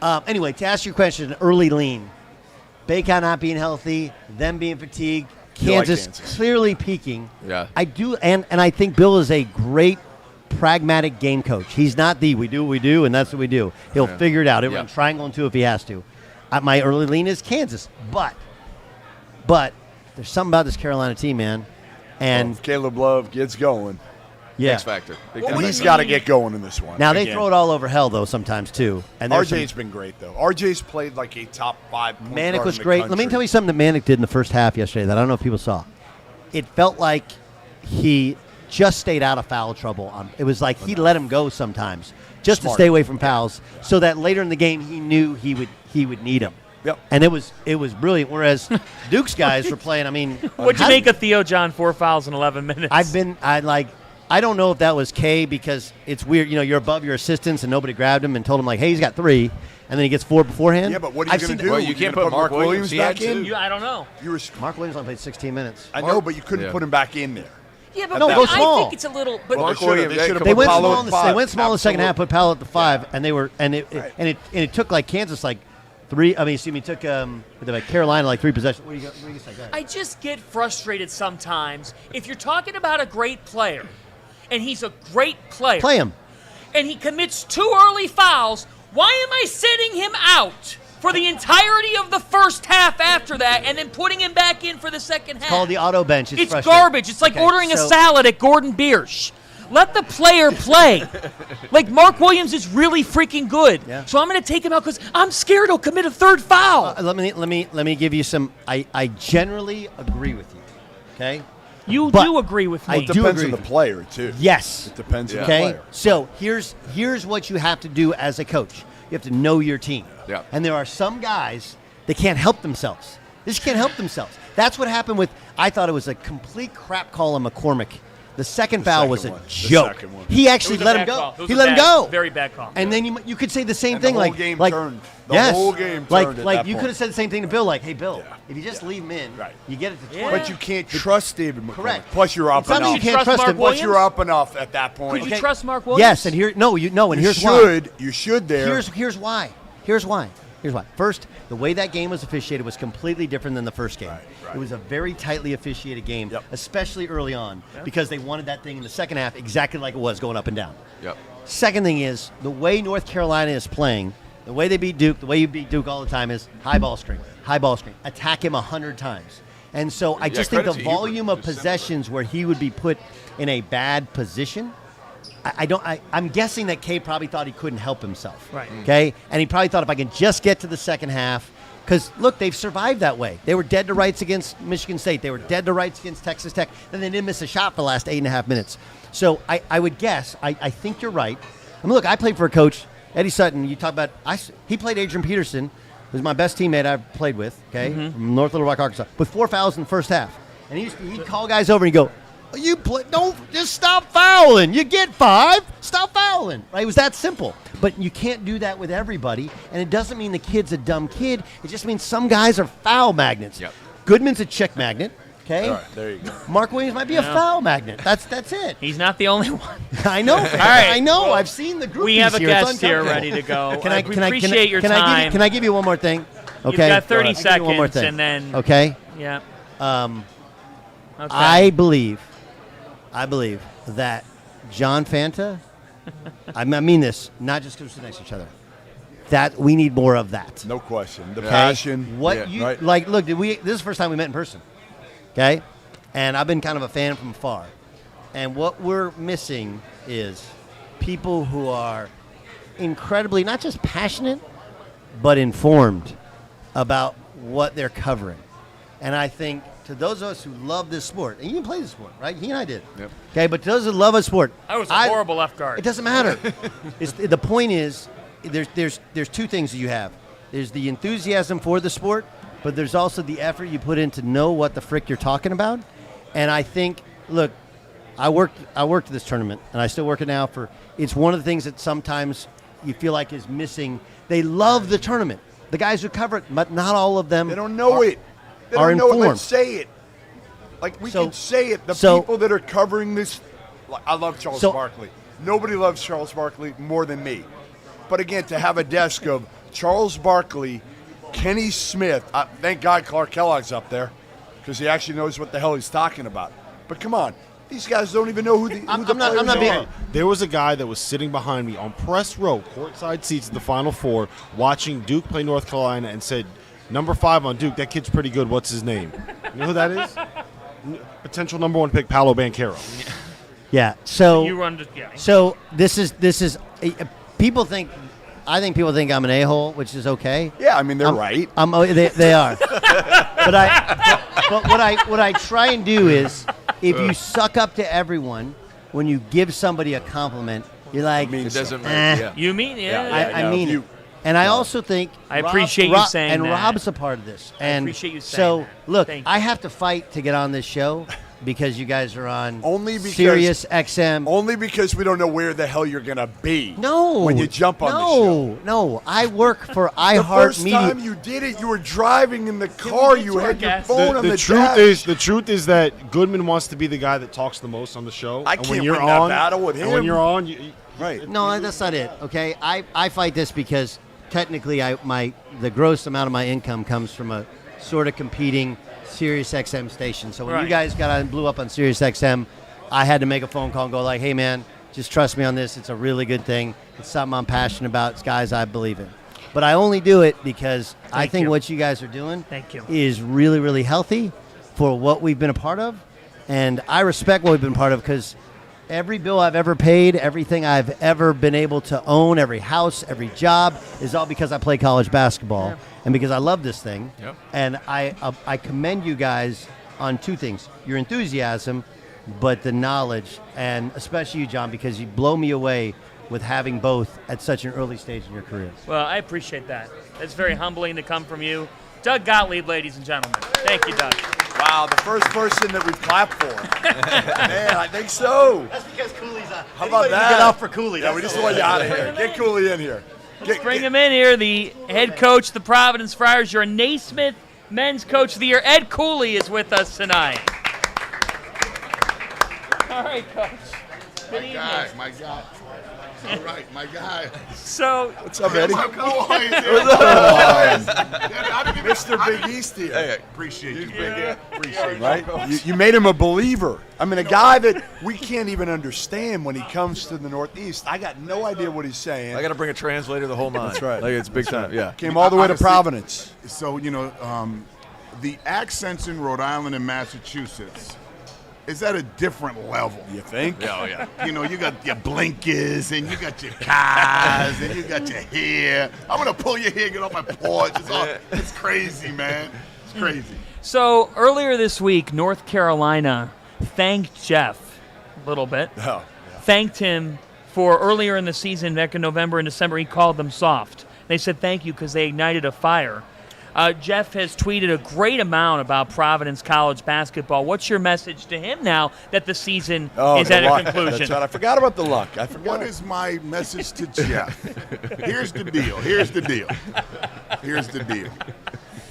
anyway, to ask your question, an early lean, Baycott not being healthy, them being fatigued, You like Kansas Kansas. clearly peaking. Yeah. I do – and I think Bill is a great pragmatic game coach. He's not the we do what we do, and that's what we do. He'll figure it out. He'll run triangle and 2 if he has to. My early lean is Kansas. But there's something about this Carolina team, man. And If Caleb Love gets going, Yeah. X factor. Big What time would X He's it factor. got to get going in this one. Now they again. throw it all over hell though sometimes too. And there's RJ's some- been great though. RJ's played like a top 5 point Manic guard was in the great. Let me country. tell you something that Manic did in the first half yesterday that I don't know if people saw. It felt like he just stayed out of foul trouble. It was like he let him go sometimes just Smart. to stay away from fouls, so that later in the game he knew he would need him. Yep. And it was brilliant. Whereas Duke's guys were playing. I mean, What'd you how- make of Theo John 4 fouls in 11 minutes? I don't know if that was K because it's weird. You know, you're above your assistants and nobody grabbed him and told him like, hey, he's got 3, and then he gets 4 beforehand. Yeah, but what are you going to do? Well, you You're can't gonna put Mark Williams. He back had in? to. I don't know. You were, Mark Williams only played 16 minutes. I know, but you couldn't Yeah. put him back in there. Yeah, but No, go I small. think it's a little. But Well, Mark they should've- Williams, they should've They put went Paolo small. at In the, five. they went small in the second half. Put Powell at the 5, and they were and it took like Kansas like 3. I mean, excuse me, it took Carolina like 3 possessions. What do you gonna say? Go ahead. I just get frustrated sometimes. If you're talking about a great player, and he's a great player, Play him. and he commits 2 early fouls, why am I sitting him out for the entirety of the first half after that, and then putting him back in for the second half? Called the auto bench. It's frustrating. garbage. It's like Okay, ordering a so- salad at Gordon Biersch. Let the player play. Like, Mark Williams is really freaking good. Yeah. So I'm going to take him out because I'm scared he'll commit a 3rd foul. Let me give you some. I generally agree with you. Okay. You but do agree with me. I It do depends agree on the with you. player too. Yes. It depends on the Okay. player. So here's what you have to do as a coach. You have to know your team. Yeah. And there are some guys that can't help themselves. They just can't help themselves. That's what happened with. I thought it was a complete crap call on McCormick. The second foul was a second one. The joke. second one. He It actually was a let him bad go. call. It was He a let him bad- go. Very bad call. And then you could say the same And the thing, whole like game like turned. The yes, whole game like turned at like that you point. could have said the same thing to Bill, like, hey Bill, Yeah. if you just leave him in, Right. you get it to 20. Yeah. But you can't trust David McCormick. Correct. Plus, you're up It's not that enough. you can't Trust trust Mark him. Williams? Plus, you're up enough at that point. Could you trust Mark Williams? Yes, and and here's why. You should there. Here's why. First, the way that game was officiated was completely different than the first game. Right. It was a very tightly officiated game, Yep. especially early on, because they wanted that thing in the second half exactly like it was going up and down. Yep. Second thing is the way North Carolina is playing, the way they beat Duke, the way you beat Duke all the time is high ball screen, attack him 100 times. And so I Yeah, just think the credit to Hubert. volume of Just simple. possessions where he would be put in a bad position, I'm guessing that Kay probably thought he couldn't help himself. Right. Okay? And he probably thought if I can just get to the second half, because look, they've survived that way. They were dead to rights against Michigan State. They were dead to rights against Texas Tech. Then they didn't miss a shot for the last 8.5 minutes. So I would guess, I think you're right. I mean, look, I played for a coach, Eddie Sutton. You talk about, he played Adrian Peterson, who's my best teammate I've played with, okay, from North Little Rock, Arkansas, with 4 fouls in the first half. And he'd call guys over and he'd go, don't just stop fouling. You get 5. Stop fouling. Right? It was that simple. But you can't do that with everybody. And it doesn't mean the kid's a dumb kid. It just means some guys are foul magnets. Yep. Goodman's a chick magnet. Okay. All right, there you go. Mark Williams might be a foul magnet. That's it. He's not the only one. I know. right. I know. Well, I've seen the group. We have a here. It's guest here uncomfortable. ready to go. Can I appreciate your can time. Can I give you one more thing? Okay. You've got 30 I'll give you one more seconds, thing. and then Okay. yeah. Okay. I believe that John Fanta, I mean this, not just because we're sitting next to each other, that we need more of that. No question. The Okay? passion. What Yeah, you right. like? Look, this is the first time we met in person. Okay, and I've been kind of a fan from afar. And what we're missing is people who are incredibly not just passionate, but informed about what they're covering. And I think to those of us who love this sport, and you can play this sport, right? He and I did. Yep. Okay, but to those who love a sport, I was a horrible left guard. It doesn't matter. The point is, there's 2 things that you have. There's the enthusiasm for the sport, but there's also the effort you put in to know what the frick you're talking about. And I think, look, I worked this tournament, and I still work it now. It's one of the things that sometimes you feel like is missing. They love the tournament. The guys who cover it, but not all of them. They don't know it. They are don't know it. informed. Let's say it. Like we So- can say it. The so- people that are covering this, like, I love Charles So- Barkley. Nobody loves Charles Barkley more than me. But again, to have a desk of Charles Barkley, Kenny Smith. Thank God Clark Kellogg's up there because he actually knows what the hell he's talking about. But come on, these guys don't even know who the I'm players not being- are. There was a guy that was sitting behind me on press row, courtside seats at the Final Four, watching Duke play North Carolina, and said, "Number 5 on Duke, that kid's pretty good. What's his name?" You know who that is? Potential number 1 pick, Paolo Banchero. Yeah. So You run to So this is people think. I think people think I'm an a-hole, which is okay. Yeah, I mean they're right. They are. but what I try and do is, if you suck up to everyone, when you give somebody a compliment, you're like, It doesn't eh. matter. Yeah. You mean I mean it. And I also think I appreciate you saying and that. Rob's a part of this. And appreciate you saying so, that. look, Thank I you. have to fight to get on this show because you guys are on Only because- Sirius XM. Only because we don't know where the hell you're gonna be. No. When you jump on the show. No. I work for The first iHeartMedia. time you did it, you were driving in the car. get You to our had your guest? phone on The the truth dash. the truth is that Goodman wants to be the guy that talks the most on the show. I and can't when you're win that on, battle with And when him. you're on, Right. No, that's not it. Okay, I fight this because technically the gross amount of my income comes from a sort of competing Sirius XM station. So when you Right. guys got on, blew up on Sirius XM, I had to make a phone call and go like, "Hey man, just trust me on this. It's a really good thing. It's something I'm passionate about. It's guys I believe in." But I only do it because I Thank think you. what you guys are doing Thank you. is really, really healthy for what we've been a part of. And I respect what we've been part of because every bill I've ever paid, everything I've ever been able to own, every house, every job is all because I play college basketball and because I love this thing. Yep. And I commend you guys on two things: your enthusiasm, but the knowledge, and especially you, John, because you blow me away with having both at such an early stage in your career. Well, I appreciate that. It's very humbling to come from you. Doug Gottlieb, ladies and gentlemen. Thank you, Doug. Wow, the first person that we've clapped for. Man, I think so. That's because Cooley's on. How about that? Get off for Cooley. Yeah, we just want you out of here. Get Cooley in here. Bring him in here, the head coach of the Providence Friars, your Naismith Men's Coach of the Year. Ed Cooley is with us tonight. All right, Coach. Good evening. My guy. All right, my guy. So, What's up, Eddie? What's up, Mr. Big East here. Hey, appreciate you, Big Ed. Appreciate you. Right? You made him a believer. I mean, a guy that we can't even understand when he comes to the Northeast. I got no idea what he's saying. I got to bring a translator the whole night. That's right. Like, it's big time. Yeah. Came all the way to Honestly, Providence. So, the accents in Rhode Island and Massachusetts is at a different level. You think? Yeah, oh, yeah. You got your blinkers and you got your cars and you got your hair. I'm gonna pull your hair, get off my porch. It's crazy, man. It's crazy. so earlier this week, North Carolina thanked Jeff a little bit. Oh, Thanked him for earlier in the season, back in November and December, he called them soft. They said thank you because they ignited a fire. Jeff has tweeted a great amount about Providence college basketball. What's your message to him now that the season is the at luck. a conclusion? That's right. I forgot about the luck. I forgot. What is my message to Jeff? Here's the deal.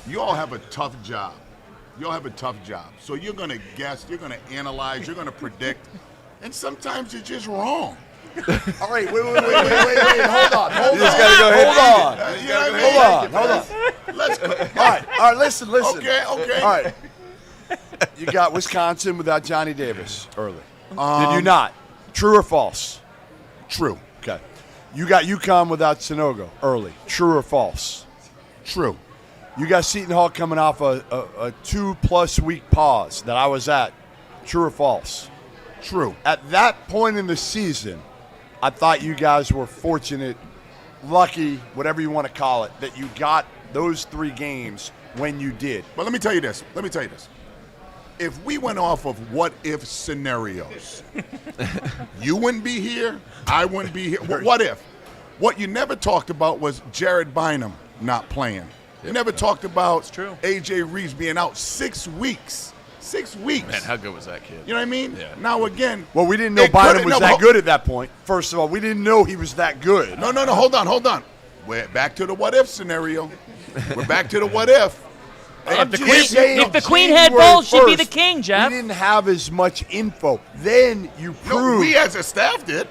You all have a tough job. So you're going to guess, you're going to analyze, you're going to predict, and sometimes you're just wrong. All right, wait. Hold on. You just got to go ahead. Hold on. Let's go. All right, listen. Okay. All right. You got Wisconsin without Johnny Davis early. Did you not? True or false? True. Okay. You got UConn without Sonogo early. True or false? True. You got Seton Hall coming off a 2+ week pause that I was at. True or false? True. At that point in the season, I thought you guys were fortunate, lucky, whatever you want to call it, that you got those 3 games when you did. But let me tell you this. If we went off of what-if scenarios, you wouldn't be here, I wouldn't be here. What if? What you never talked about was Jared Bynum not playing. You never talked about A.J. Reeves being out 6 weeks. 6 weeks. Man, how good was that kid? You know what I mean? Yeah. Now, again. Well, we didn't know Bynum was that good at that point. First of all, we didn't know he was that good. No. Hold on. We're back to the what-if scenario. We're back to the what-if. If the queen had balls, she'd be the king, Jeff. We didn't have as much info. Then you proved. No, we as a staff did.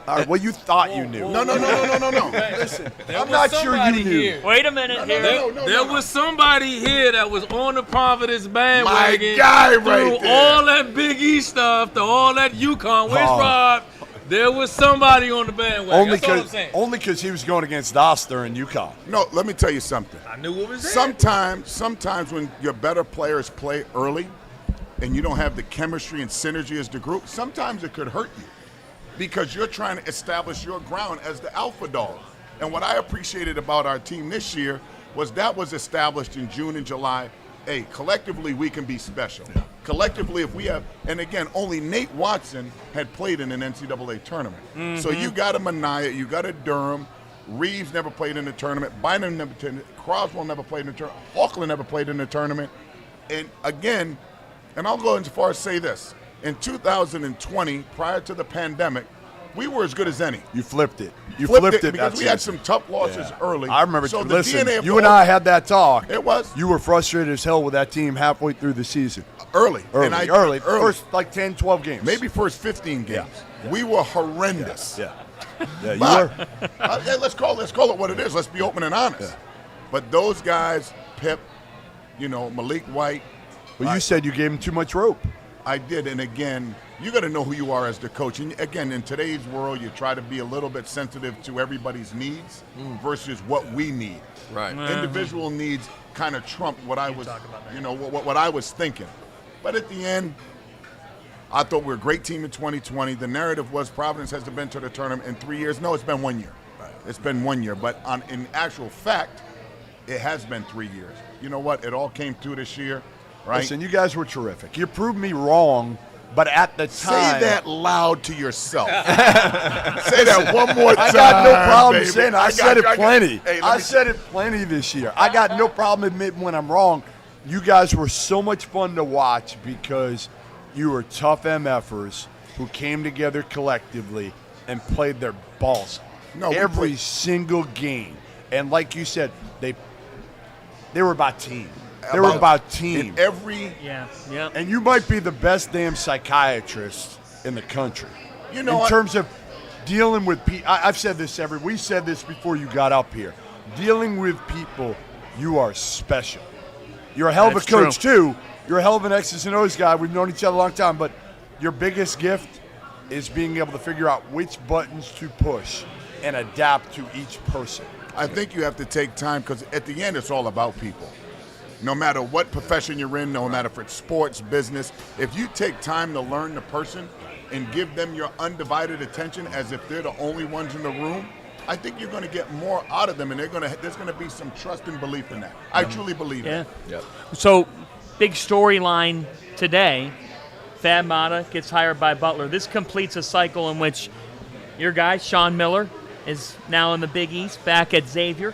All right, well, you thought you knew. No. Listen, I'm not sure you knew. Wait a minute here. There was somebody here that was on the Providence bandwagon. My guy right through there. all that Big E stuff, to all that UConn. Where's Rob? There was somebody on the bandwagon. That's all I'm saying. Only because he was going against Oster and UConn. No, let me tell you something. I knew what was there. Sometimes when your better players play early, and you don't have the chemistry and synergy as the group, sometimes it could hurt you because you're trying to establish your ground as the alpha dog. And what I appreciated about our team this year was that was established in June and July. Hey, collectively we can be special. Yeah. Collectively, if we have, and again, only Nate Watson had played in an NCAA tournament. Mm-hmm. So you got a Minaya, you got a Durham, Reeves never played in the tournament, Bynum never played, Croswell never played in the tournament, Hawkland never played in the tournament. And again, and I'll go as far as say this, in 2020, prior to the pandemic, we were as good as any. You flipped it. You flipped it because we had some tough losses early. I remember. So listen, you and I had that talk. It was. You were frustrated as hell with that team halfway through the season. Early. First like 10, 12 games. Maybe first 15 games. Yeah. We were horrendous. Yeah. You but, were. Let's call it what it is. Let's be open and honest. Yeah. But those guys, Pip, Malik White. Well, you said you gave him too much rope. I did, and again, you got to know who you are as the coach. And again, in today's world, you try to be a little bit sensitive to everybody's needs versus what we need. Right. Individual needs kind of trump what I was, what I was thinking. But at the end, I thought we were a great team in 2020. The narrative was Providence hasn't been to the tournament in 3 years. No, it's been 1 year. Right. It's been 1 year. But in actual fact, it has been 3 years. You know what? It all came through this year. Right? Listen, you guys were terrific. You proved me wrong, but at the time... Say that loud to yourself. Say that one more time, I got no problem baby. saying it. I said it plenty. I said it plenty this year. I got no problem admitting when I'm wrong. You guys were so much fun to watch because you were tough MFers who came together collectively and played their balls off. Every single game. And like you said, they were about team. They were about team. And you might be the best damn psychiatrist in the country. In terms of dealing with people. I've said this we said this before you got up here. Dealing with people, you are special. You're a hell of a coach too. You're a hell of an X's and O's guy. We've known each other a long time, but your biggest gift is being able to figure out which buttons to push and adapt to each person. I think you have to take time because at the end it's all about people. No matter what profession you're in, no matter if it's sports, business, if you take time to learn the person and give them your undivided attention as if they're the only ones in the room, I think you're going to get more out of them, and there's going to be some trust and belief in that. I truly believe that. Yep. So, big storyline today, Thad Matta gets hired by Butler. This completes a cycle in which your guy, Sean Miller, is now in the Big East, back at Xavier.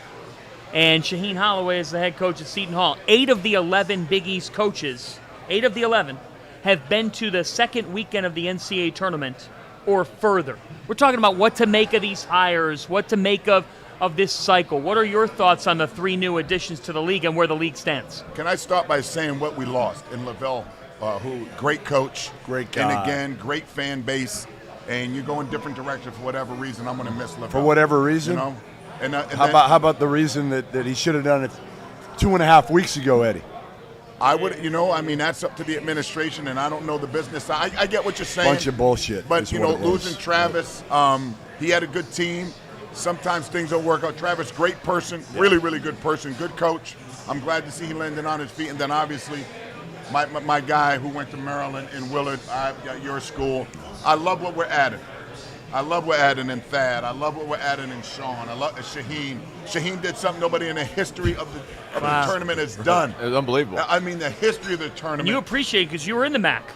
And Shaheen Holloway is the head coach at Seton Hall. 8 of the 11 Big East coaches, 8 of the 11, have been to the second weekend of the NCAA tournament or further. We're talking about what to make of these hires, what to make of this cycle. What are your thoughts on the 3 new additions to the league and where the league stands? Can I start by saying what we lost in Lavelle, who great coach, great guy, and again, great fan base, and you go in different directions for whatever reason. I'm going to miss Lavelle. For whatever reason? And how about the reason that he should have done it 2.5 weeks ago, Eddie? I would, that's up to the administration, and I don't know the business. I get what you're saying. Bunch of bullshit. But, losing Travis, he had a good team. Sometimes things don't work out. Travis, great person, really, really good person, good coach. I'm glad to see he landed on his feet. And then, obviously, my guy who went to Maryland in Willard, at your school. I love what we're adding. I love what we're adding in Thad. I love what we're adding in Sean. I love Shaheen. Shaheen did something nobody in the history of the tournament has done. It was unbelievable. I mean, the history of the tournament. And you appreciate it because you were in the MAC.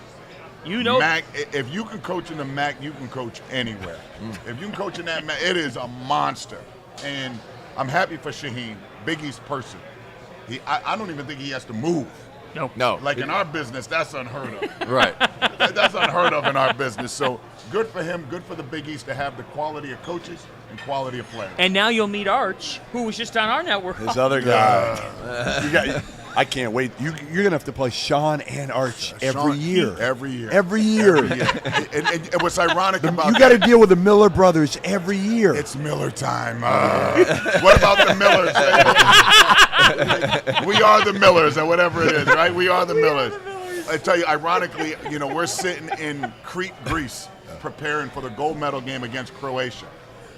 MAC, if you can coach in the MAC, you can coach anywhere. If you can coach in that MAC, it is a monster. And I'm happy for Shaheen, Big East person. I don't even think he has to move. No. Like in our business, that's unheard of. Right. That's unheard of in our business. So good for him, good for the Big East to have the quality of coaches and quality of players. And now you'll meet Arch, who was just on our network. His other guy. I can't wait. You're going to have to play Sean and Arch every year. Every year. And what's ironic about you got to deal with the Miller brothers every year. It's Miller time. What about the Millers? We are the Millers, or whatever it is, right? We are the Millers. I tell you, ironically, we're sitting in Crete, Greece, preparing for the gold medal game against Croatia.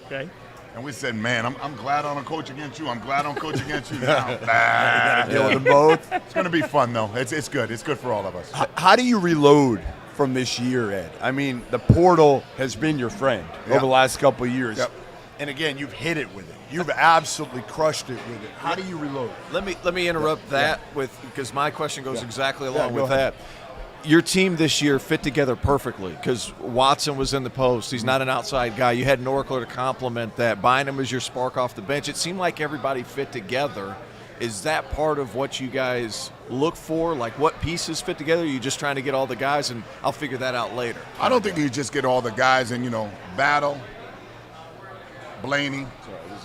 Okay. And we said, man, I'm glad I don't coach against you. I'm glad I don't coach against you now. You got to deal with them both. It's going to be fun, though. It's good. It's good for all of us. How do you reload from this year, Ed? I mean, the portal has been your friend over the last couple of years. Yep. And again, you've hit it with it. You've absolutely crushed it with it. How do you reload? Let me interrupt that because my question goes exactly along with ahead. that. Your team this year fit together perfectly because Watson was in the post. He's not an outside guy. You had Norkler to complement that. Bynum was your spark off the bench. It seemed like everybody fit together. Is that part of what you guys look for? Like what pieces fit together? Are you just trying to get all the guys, and I'll figure that out later? I don't think you just get all the guys and, Battle, Blaney,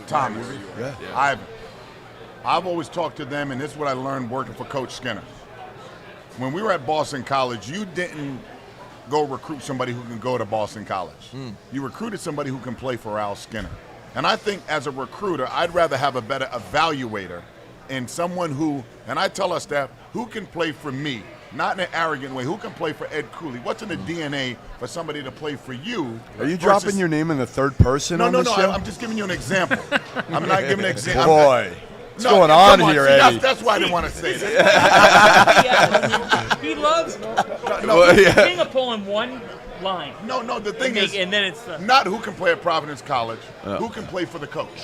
Thomas. I've always talked to them, and this is what I learned working for Coach Skinner. When we were at Boston College, you didn't go recruit somebody who can go to Boston College. You recruited somebody who can play for Al Skinner. And I think as a recruiter, I'd rather have a better evaluator and someone who, and I tell our staff, who can play for me, not in an arrogant way, who can play for Ed Cooley? What's in the DNA for somebody to play for you? Are you dropping your name in the third person on the show? No, I'm just giving you an example. I'm not giving an example. Boy. What's going on here, Eddie? That's why I didn't want to say that. He loves being a pull in one line. No, the thing is, and then it's not who can play at Providence College, who can play for the coach.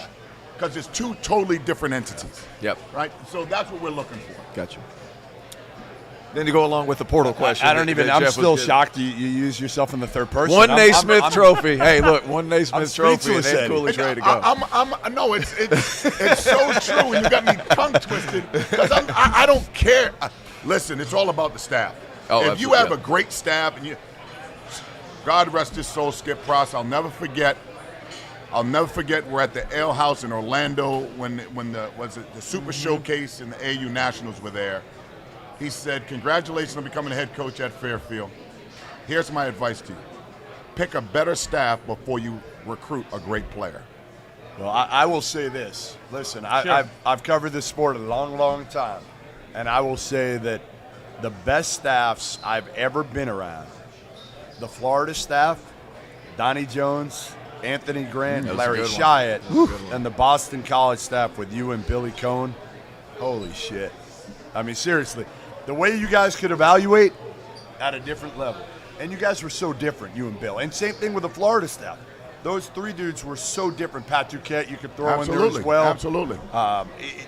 Because it's two totally different entities. Yep. Right? So that's what we're looking for. Gotcha. Then to go along with the portal question. I'm still shocked you use yourself in the third person. One Naismith Trophy. Hey, look, one Naismith Trophy, and Ed Cooley's ready to go. No, it's so true, and you got me tongue twisted because I don't care. Listen, it's all about the staff. If you have a great staff, and God rest his soul, Skip Pross, I'll never forget. We're at the Ale House in Orlando when the Super Showcase and the AU Nationals were there. He said, congratulations on becoming a head coach at Fairfield. Here's my advice to you. Pick a better staff before you recruit a great player. Well, I will say this. Listen, I've covered this sport a long, long time, and I will say that the best staffs I've ever been around, the Florida staff, Donnie Jones, Anthony Grant, Larry Shiat, and the Boston College staff with you and Billy Cohn, holy shit. I mean, seriously, the way you guys could evaluate at a different level. And you guys were so different, you and Bill. And same thing with the Florida staff. Those three dudes were so different. Pat Duquette, you could throw in there as well. Absolutely.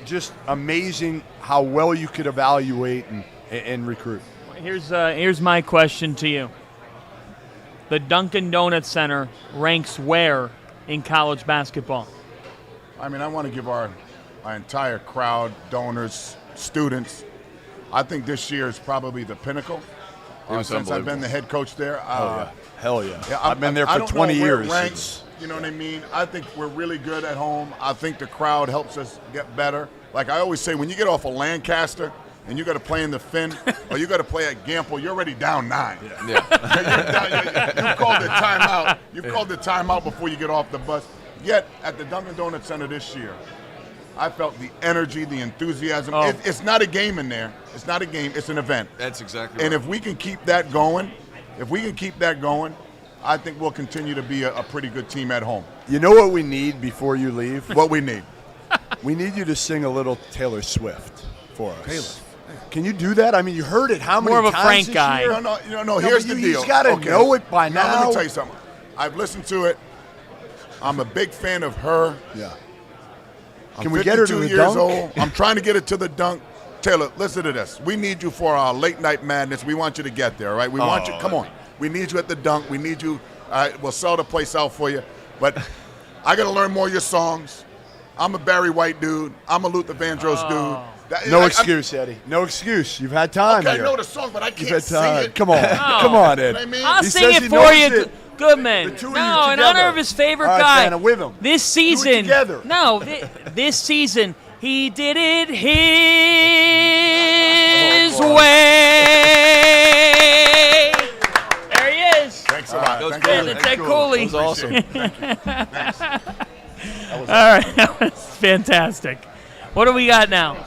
Just amazing how well you could evaluate and recruit. Here's my question to you. The Dunkin' Donuts Center ranks where in college basketball? I mean, I want to give our entire crowd, donors, students, I think this year is probably the pinnacle. Since I've been the head coach there. Hell yeah. I've been there for 20 years. Ranks, you know what I mean? I think we're really good at home. I think the crowd helps us get better. Like I always say, when you get off of Lancaster and you got to play in the Finn or you got to play at Gamble, you're already down 9. Yeah. You called the timeout. You called the timeout before you get off the bus. Yet at the Dunkin' Donuts Center this year, I felt the energy, the enthusiasm. It's not a game in there. It's not a game. It's an event. That's exactly right. And if we can keep that going, I think we'll continue to be a pretty good team at home. You know what we need before you leave? What we need? We need you to sing a little Taylor Swift for us. Taylor. Can you do that? I mean, you heard it how many times? More of a Frank guy. No, here's the deal. He's got to know it by now. Let me tell you something. I've listened to it. I'm a big fan of her. Yeah. Can we get her to the dunk? Old. I'm trying to get her to the dunk. Taylor, listen to this. We need you for our late night madness. We want you to get there, all right? We want you. Come on. We need you at the dunk. We need you. All right, we'll sell the place out for you. But I got to learn more of your songs. I'm a Barry White dude. I'm a Luther Vandross dude. No excuse, Eddie. No excuse. You've had time here. Okay, I know the song, but I can't sing it. Come on. Come on, Ed. You know I'll sing it for you. Goodman. No, in honor of his favorite guy. Santa, with him. This season. Do it together. No, this season he did it his way. There he is. Thanks a lot. It's Ed Cooley. That was awesome. Thanks. All right, that was fantastic. What do we got now?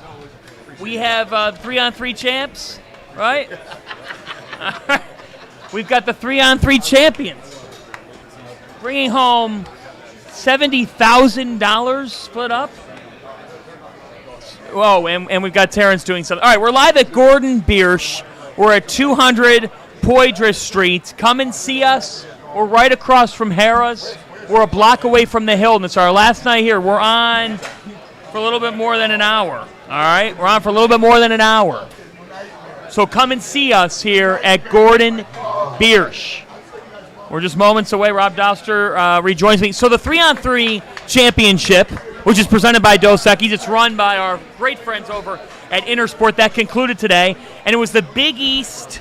We have 3-on-3 champs, right? All right. We've got the 3-on-3 champions, bringing home $70,000 split up. Whoa, and we've got Terrence doing something. All right, we're live at Gordon Biersch. We're at 200 Poydras Street. Come and see us. We're right across from Harrah's. We're a block away from the Hill, and it's our last night here. We're on for a little bit more than an hour. All right, we're on for a little bit more than an hour. So come and see us here at Gordon Biersch. We're just moments away. Rob Doster rejoins me. So the 3-on-3 championship, which is presented by Dos Equis, it's run by our great friends over at Intersport, that concluded today. And it was the Big East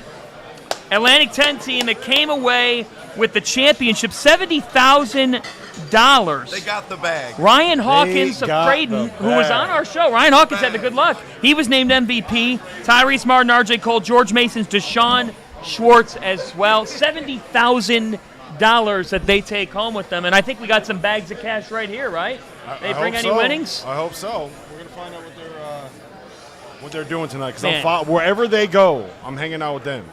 Atlantic 10 team that came away with the championship, $70,000. They got the bag. Ryan Hawkins of Creighton, who was on our show. Ryan Hawkins had the good luck. He was named MVP. Tyrese Martin, RJ Cole, George Masons, Deshaun Schwartz as well. $70,000 that they take home with them. And I think we got some bags of cash right here, right? They bring any winnings? I hope so. We're going to find out what they're doing tonight. Because wherever they go, I'm hanging out with them.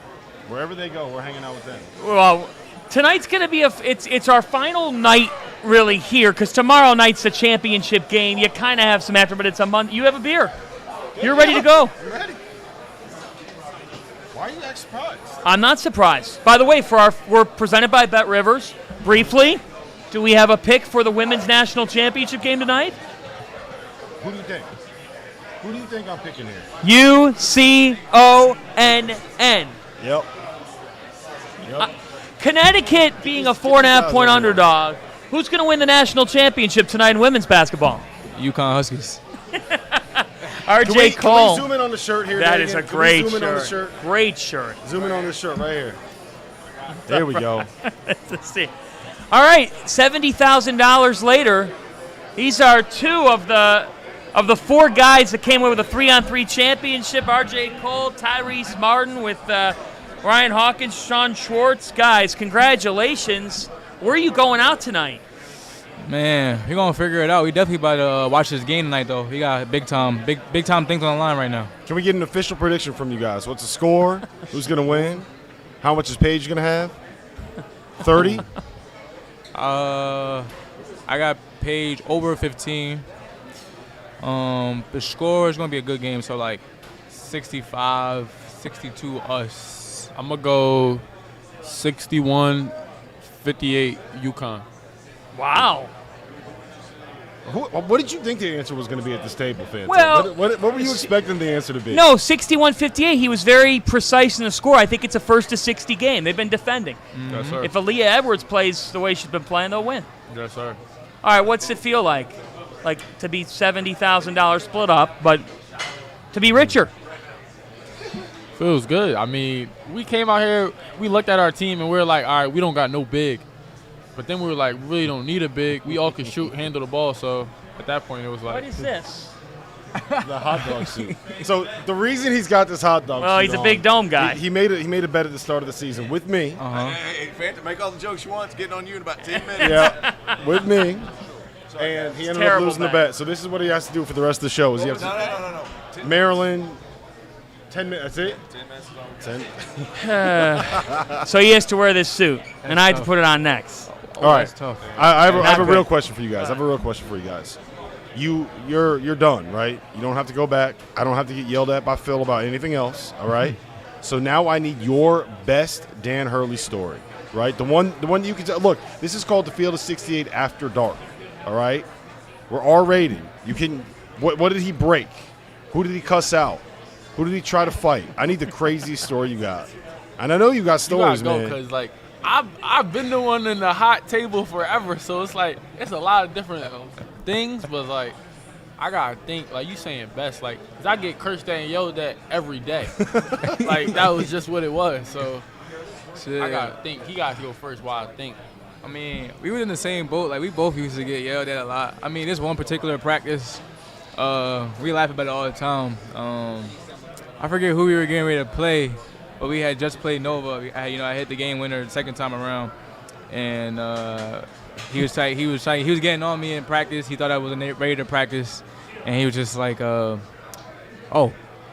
Wherever they go, we're hanging out with them. Well, tonight's going to be it's our final night really here, because tomorrow night's the championship game. You kind of have some after, but it's a month. You have a beer. You're ready to go. I'm ready. Why are you that surprised? I'm not surprised. By the way, we're presented by Bet Rivers. Briefly, do we have a pick for the women's national championship game tonight? Who do you think? Who do you think I'm picking here? UCONN. Yep. Connecticut being a 4.5-point underdog. Who's going to win the national championship tonight in women's basketball? UConn Huskies. RJ Cole. Can we zoom in on the shirt here? That is a great zoom in on the shirt. Great shirt. Zoom in on this shirt right here. There we go. Let's see. All right, $70,000 later. These are two of the four guys that came away with a 3-on-3 championship. RJ Cole, Tyrese Martin with Ryan Hawkins, Sean Schwartz. Guys, congratulations. Where are you going out tonight? Man, we're going to figure it out. We definitely about to watch this game tonight, though. We got big time things on the line right now. Can we get an official prediction from you guys? What's the score? Who's going to win? How much is Paige going to have? 30? I got Paige over 15. The score is going to be a good game, so like 65, 62 us. I'm going to go 61-58 UConn. Wow. What did you think the answer was going to be at this table, fans? Well, what were you expecting the answer to be? No, 61-58. He was very precise in the score. I think it's a 1-60 game. They've been defending. Yes, sir. If Aaliyah Edwards plays the way she's been playing, they'll win. Yes, sir. All right, what's it feel like? Like to be $70,000 split up, but to be richer? Feels good. I mean, we came out here, we looked at our team, and we were like, all right, we don't got no big. But then we were like, really don't need a big. We all can shoot, handle the ball. So at that point, it was like. What is this? The hot dog suit. So the reason he's got this hot dog well, suit he's a big dome guy. He made a bet at the start of the season with me. Hey, Phantom, make all the jokes you want. It's getting on you in about 10 minutes. Yeah, with me. And he ended up losing the bet. So this is what he has to do for the rest of the show. Is he has No. Maryland, 10 minutes. That's it? 10 minutes. So he has to wear this suit, and I have to put it on next. All right. That's tough. I have a Not real good. question for you guys. You're done, right? You don't have to go back. I don't have to get yelled at by Phil about anything else, all right? So now I need your best Dan Hurley story, right? The one you can tell. Look, this is called the Field of 68 After Dark, all right? We're R-rated. You can. What did he break? Who did he cuss out? Who did he try to fight? I need the craziest story you got. And I know you got stories, you gotta man. go, because, like, I've been the one in the hot table forever, so it's like it's a lot of different things, but like I gotta think, like you saying best, like 'cause I get cursed at and yelled at every day, like that was just what it was. So I gotta think. He gotta go first while I think. I mean, we were in the same boat. Like, we both used to get yelled at a lot. I mean, this one particular practice, we laugh about it all the time. I forget who we were getting ready to play, but we had just played Nova. I hit the game winner the second time around, and he was getting on me in practice. He thought I wasn't ready to practice, and he was just like, "Oh,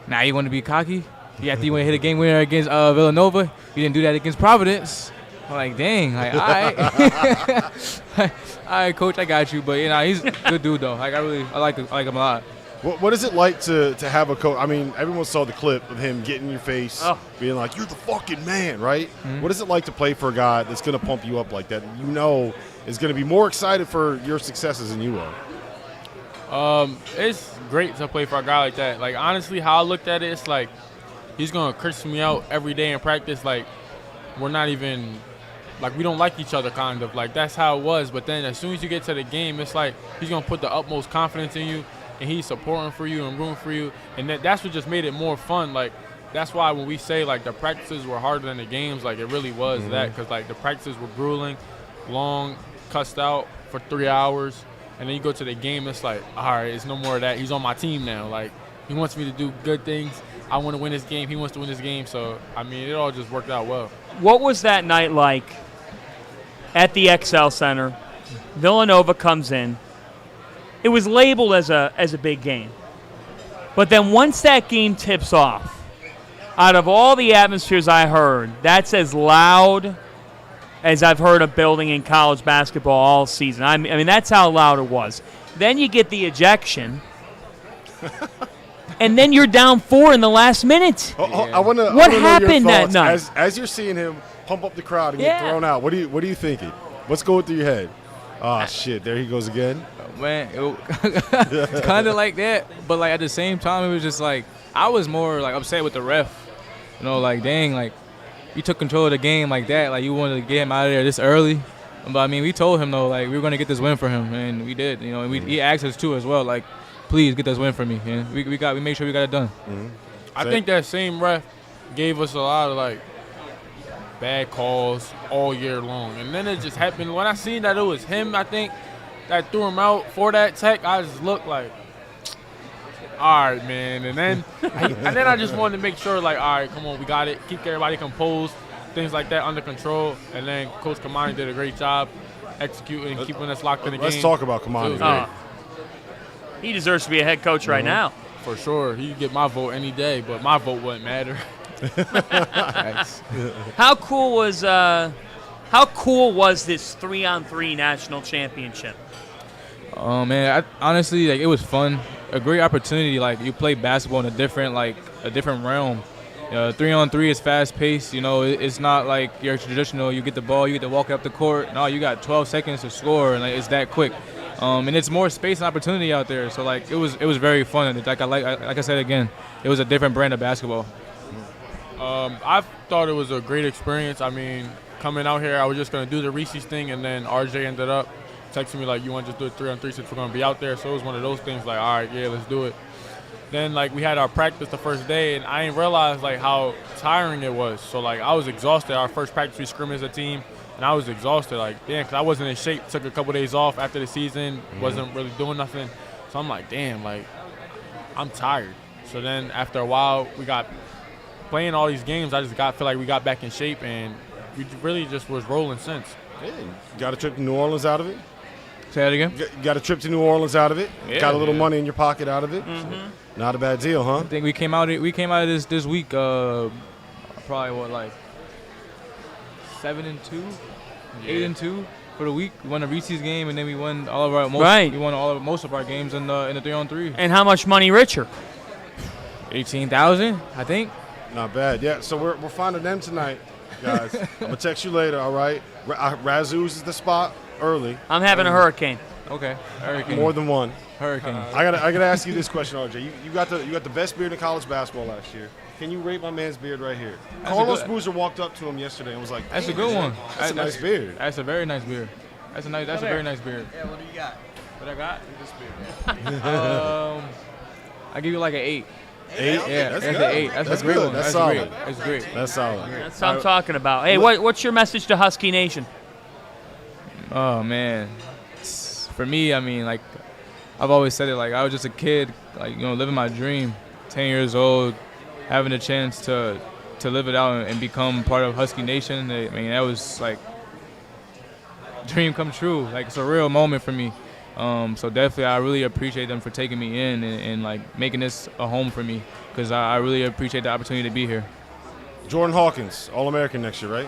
now you want to be cocky? Yeah, after you want to hit a game winner against Villanova, you didn't do that against Providence." I'm like, dang, like, all right. All right, coach, I got you. But, he's a good dude, though. Like, I like him a lot. What is it like to have a coach? I mean, everyone saw the clip of him getting in your face, being like, "You're the fucking man," right? Mm-hmm. What is it like to play for a guy that's going to pump you up like that? Is going to be more excited for your successes than you are. It's great to play for a guy like that. Like, honestly, how I looked at it, it's like he's going to curse me out every day in practice. Like, we're not even – like, we don't like each other kind of. Like, that's how it was. But then as soon as you get to the game, it's like he's going to put the utmost confidence in you, and he's supporting for you and rooting for you. And that's what just made it more fun. Like, that's why when we say, like, the practices were harder than the games, like, it really was that. Because, like, the practices were grueling, long, cussed out for 3 hours. And then you go to the game, it's like, all right, it's no more of that. He's on my team now. Like, he wants me to do good things. I want to win this game. He wants to win this game. So, I mean, it all just worked out well. What was that night like at the XL Center? Villanova comes in. It was labeled as a big game. But then once that game tips off, out of all the atmospheres I heard, that's as loud as I've heard a building in college basketball all season. I mean, that's how loud it was. Then you get the ejection, and then you're down 4 in the last minute. What happened that night? As you're seeing him pump up the crowd and get thrown out, what are you thinking? What's going through your head? Oh, shit, there he goes again. Man, it's kind of like that. But, like, at the same time, it was just like I was more, like, upset with the ref. Like, dang, like, you took control of the game like that. Like, you wanted to get him out of there this early. But, I mean, we told him, though, like, we were going to get this win for him. And we did, and he asked us, too, as well, like, please get this win for me. And we made sure we got it done. Mm-hmm. I think that same ref gave us a lot of, like, bad calls all year long. And then it just happened. When I seen that it was him, I think, that threw him out for that tech, I just looked like, all right, man. And then I just wanted to make sure, like, all right, come on, we got it. Keep everybody composed, things like that under control. And then Coach Kamani did a great job executing, keeping us locked in the game. Let's talk about Kamani. He deserves to be a head coach right now. For sure. He could get my vote any day, but my vote wouldn't matter. How cool was this 3-on-3 national championship? Oh, man, honestly, like, it was fun. A great opportunity. Like, you play basketball in a different realm. 3-on-3 is fast-paced. It's not like your traditional, you get the ball, you get to walk up the court. No, you got 12 seconds to score, and, like, it's that quick. And it's more space and opportunity out there. So, like, it was very fun. And, like I said again, it was a different brand of basketball. I thought it was a great experience. I mean, coming out here, I was just going to do the Reese's thing, and then RJ ended up texting me, like, you want to just do a 3-on-3 since we're going to be out there? So it was one of those things, like, all right, yeah, let's do it. Then, like, we had our practice the first day, and I didn't realize, like, how tiring it was. So, like, I was exhausted. Our first practice, we scrimmaged as a team, and I was exhausted. Like, damn, because I wasn't in shape. Took a couple days off after the season, wasn't really doing nothing. So I'm like, damn, like, I'm tired. So then after a while, we got playing all these games, I just feel like we got back in shape, and we really just was rolling since. Yeah, you got a trip to New Orleans out of it? Say that again? You got a trip to New Orleans out of it? Yeah, got a little money in your pocket out of it? Mm-hmm. So not a bad deal, huh? I think we came out of this week probably like 7-2, 8-2 for the week. We won a Reese's game, and then we won most of our games in the 3-on-3. And how much money richer? 18,000, I think. Not bad. Yeah, so we're finding them tonight, guys. I'm going to text you later, all right? Razoo's is the spot early. I'm having a hurricane. Okay. Hurricane. More than one. Hurricane. I gotta ask you this question, RJ. You got the best beard in college basketball last year. Can you rate my man's beard right here? Carlos Boozer walked up to him yesterday and was like, "That's a good one. That's a nice beard. That's a very nice beard. That's a very nice beard." Yeah, what do you got? What I got? This beard. I give you like an 8. 8? Yeah, that's an good. 8. That's a great good. one. That's solid. That's great. That's solid. That's what I'm talking about. Hey, what's your message to Husky Nation? Oh, man. For me, I mean, like, I've always said it, like, I was just a kid, like, living my dream, 10 years old, having a chance to live it out and become part of Husky Nation. I mean, that was, like, dream come true. Like, it's a real moment for me. So definitely, I really appreciate them for taking me in and like, making this a home for me, because I really appreciate the opportunity to be here. Jordan Hawkins, All-American next year, right?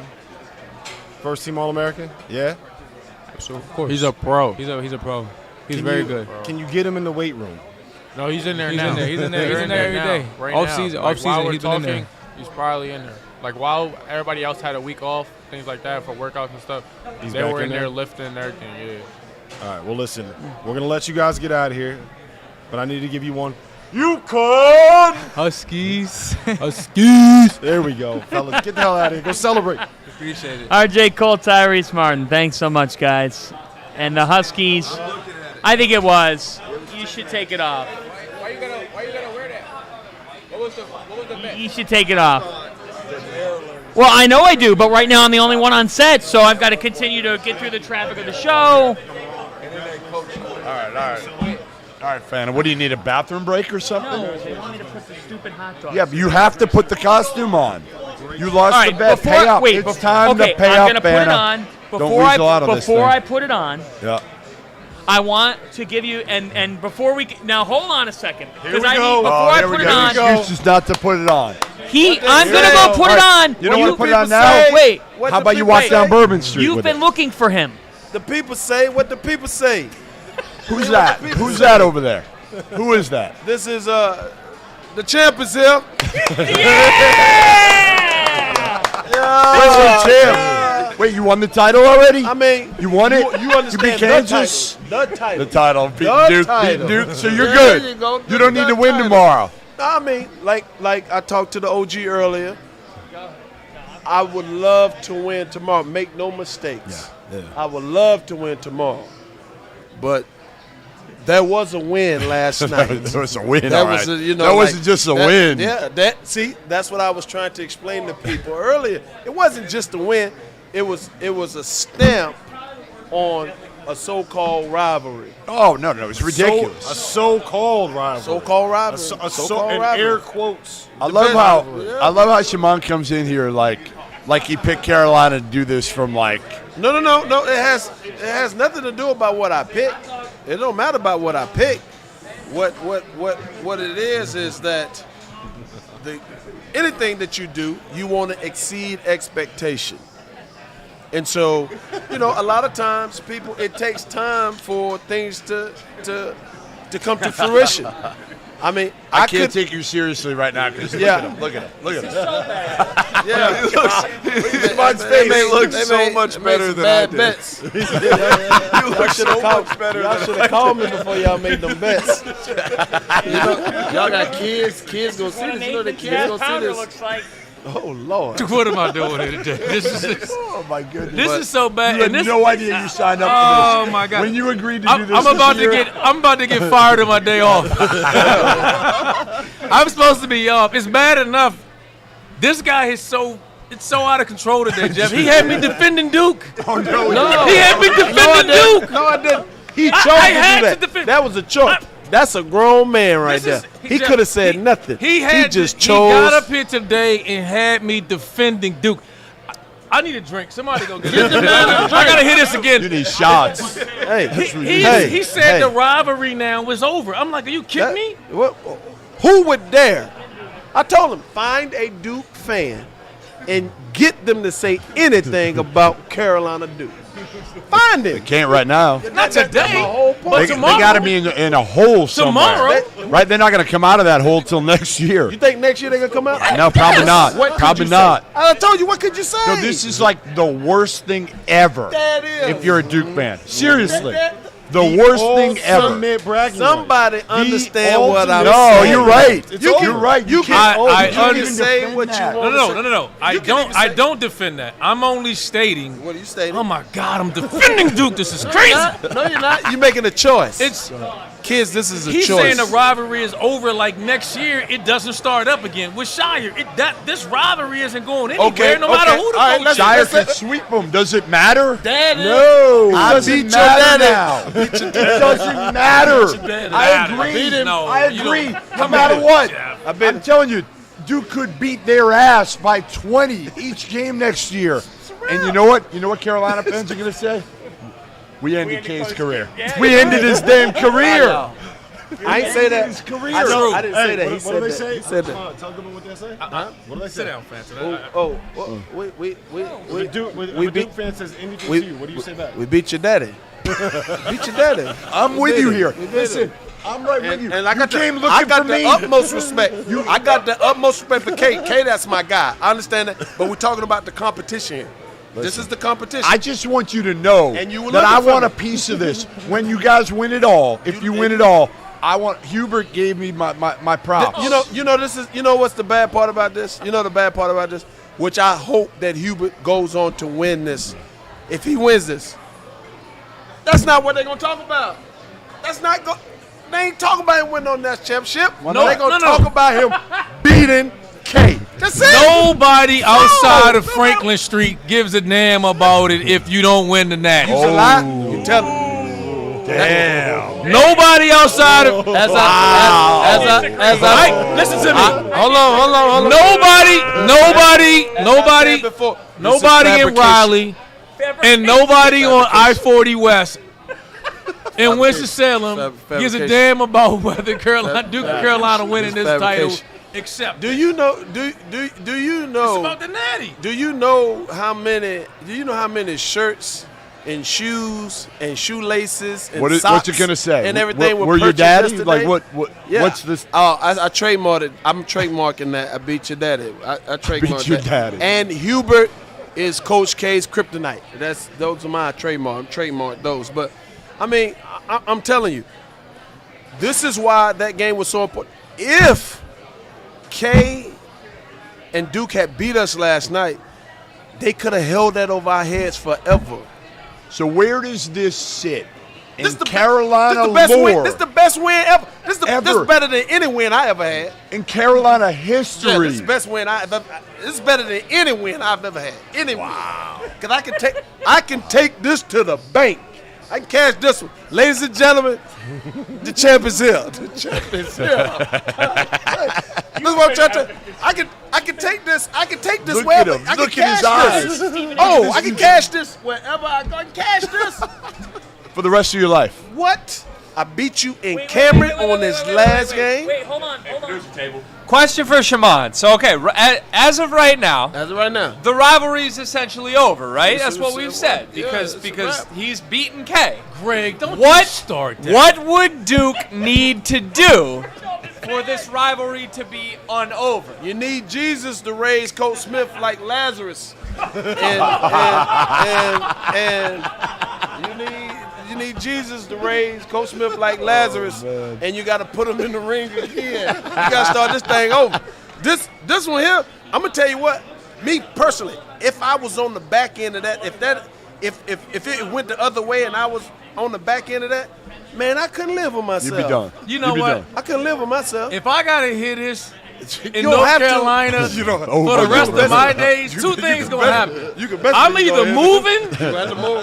First team All-American? Yeah. So of course He's a pro. He's a pro. He's very good. Can you get him in the weight room? No, he's in there He's now. in there. He's in there. He's in there every day. Right Off now. season. Like, Off while season. we're He's been in there. talking, he's probably in there. Like while everybody else had a week off, things like that for workouts and stuff, He's they back were in in there? there lifting and everything. Yeah. All right, well, listen. We're going to let you guys get out of here, but I need to give you one. UConn! Huskies. Huskies! There we go, fellas. Get the hell out of here. Go celebrate. Appreciate it. RJ Cole, Tyrese Martin. Thanks so much, guys. And the Huskies, I think it was. You should take it off. Why you gonna wear that? What was the bet? You should take it off. Well, I know I do, but right now I'm the only one on set, so I've got to continue to get through the traffic of the show. All right, Fana. What do you need, a bathroom break or something? No, they want me to put the stupid hot dog. Yeah, but you have to put the costume on. You lost All right, the bet. Pay up. It's time to pay I'm up, gonna put it Fana. on. Don't weasel out of this Before thing. I put it on, Yeah. I want to give you and before we now hold on a second Here we because go. before I Here we put it go. on, Excuses not to put it on. I'm gonna go put it on. You don't want to put it on say? now? Wait. How about you walk down Bourbon Street You've with been it? looking for him. The people say what the people say. Who's that? Who's that over there? Who is that? This is the champ is here. Where's the champ? Wait, you won the title already? I mean, You won it? You understand You beat the Kansas? title. The title. The title. Beat The Duke. title. Beat Duke. So you're There good. you go. You don't need The to win title. tomorrow. I mean, like I talked to the OG earlier. I would love to win tomorrow. Make no mistakes. Yeah. I would love to win tomorrow. But there was a win last night. There was a win. That all was, right. you know, that like, wasn't just a win. Yeah, that's what I was trying to explain to people earlier. It wasn't just a win. It was a stamp on a so-called rivalry. Oh no, it's ridiculous. A so-called rivalry. So-called rivalry. So-called in rivalry. air quotes. I love how Shimon comes in here like he picked Carolina to do this from like. No. It has nothing to do about what I picked. It don't matter about what I picked. What it is that anything that you do, you want to exceed expectation. And so, a lot of times it takes time for things to come to fruition. I mean, I can't take you seriously right now because look at him. Look at him. Yeah, Shimon's face looks so much better than I did. bets. You look so much better Y'all than should have called me before y'all made them bets. Y'all got kids. Kids gonna see this. The kids gonna see this. Looks like. Oh Lord. What am I doing here today? This is Oh my goodness. this is so bad. You had And this, no idea you signed up for this. Oh my God! When you agreed to do this, I'm about this year, I'm about to get fired on my day off. I'm supposed to be off. It's bad enough. This guy is so out of control today, Jeff. He had me defending Duke. Oh no, He had me defending Duke. No, I didn't. He chose I to had do that. to defend- That was a choice. That's a grown man right there. He could have said nothing. He just He chose. got up here today and had me defending Duke. I need a drink. Somebody go get it. I gotta hear this you again. need shots. Hey, He said the rivalry now was over. I'm like, are you kidding me? Who would dare? I told him, find a Duke fan and get them to say anything about Carolina Duke. Find him. Can't right now. Not today, but They tomorrow. got to be in a hole somewhere. Tomorrow. Right? They're not going to come out of that hole till next year. You think next year they're going to come out? No, probably not. What could Probably you not. say? I told you, what could you say? No, this is like the worst thing ever. That is. If you're a Duke fan, seriously, the worst thing ever. Somebody understand what I'm No, saying. you're right. It's You're over. right. You can't. I You can understand. say what you want to say. No. I don't defend that. I'm only stating. What are you stating? Oh my God, I'm defending Duke. This is crazy. No, you're not. You're making a choice. It's Kids, this is a he's choice. saying the rivalry is over. Like next year, it doesn't start up again with Shire. This rivalry isn't going anywhere, no matter who the coach Shire is. could sweep them. Does it matter? Dad, No, I it doesn't beat your matter daddy. now. It doesn't matter. daddy. I Nah, agree. no, I you agree. don't- No come matter here, what, Jeff. I'm telling you, Duke could beat their ass by 20 each game next year. And you know what? You know what Carolina fans are going to say? We ended K's career. We ended his damn career. I ain't say that. His career. I know. I didn't say Hey, that. He what said do they that. say? He said that. Tell them what they say. Huh? What do they say? Sit down, Fancy. When a Duke fan says anything we- to you, what do you say back? We beat your daddy. Beat your daddy. I'm with you here. We did Listen, it. I'm right with you. And I got you came the, looking I got for the me. utmost respect. I got the utmost respect for K. K, that's my guy. I understand that, but we're talking about the competition here. This is the competition. I just want you to know And you were that looking I for want a me. piece of this. When you guys win it all, if you win it all, I want. Hubert gave me my props. You know this is. You know what's the bad part about this? You know the bad part about this, which I hope that Hubert goes on to win this. If he wins this, that's not what they're gonna talk about. That's not go. They ain't talking about him winning on that championship. They're gonna talk about him beating K. That's it. Nobody outside of Franklin Street gives a damn about it if you don't win the Natty. You a lie? You tell him. Damn. Nobody outside of Listen to me. hold on. Nobody in Raleigh and nobody on I-40 West in Winston-Salem gives a damn about whether Duke and Carolina winning this title. Except Do you know? Do you know? it's about the Natty. Do you know how many? Do you know how many shirts and shoes and shoelaces and What socks you gonna say? and everything Were were your purchased daddy? yesterday? Like what? Yeah. What's this? Oh, I trademarked it. I'm trademarking that. I beat your daddy. I trademarked Beat your that. daddy. And Hubert is Coach K's kryptonite. Those are my trademark. I'm trademarked those. But I mean, I'm telling you, this is why that game was so important. If K and Duke had beat us last night, they could have held that over our heads forever. So where does this sit in This the Carolina best lore? win. This is the best win ever. This Ever. is better than any win I ever had. in Carolina Yeah, history. this is the best win I've ever. This is better than any win I've ever had. Any win. Because I can take this to the bank. I can cash this one. Ladies and gentlemen, the champ is here. The champ is here. This is what I'm trying to. I can take this. I can take this Look wherever. at him. I can Look in his cash this. eyes. Oh, I can cash this wherever I go. I can cash this. For the rest of your life. What? I beat you in Cameron on this last game. Wait, hold on. Question for Shimon. So, okay, as of right now, As of right now. the rivalry is essentially over, right? That's what it's- we've said yeah, because it's a because wrap. he's beaten K. Greg, don't What start that. What would Duke need to do for this rivalry to be unover? You need Jesus to raise Coach Smith like Lazarus, and you need Jesus to raise Coach Smith like Lazarus, and you got to put him in the ring again. You got to start this thing over. This one here, I'm gonna tell you what. Me personally, if I was on the back end of that, if it went the other way and I was on the back end of that, man, I couldn't live with myself. You'd be done. You know You'd be what? done. I couldn't live with myself. If I gotta hear this You in don't North have to. Carolina You don't- for the rest of my days, two things gonna happen. I'm either moving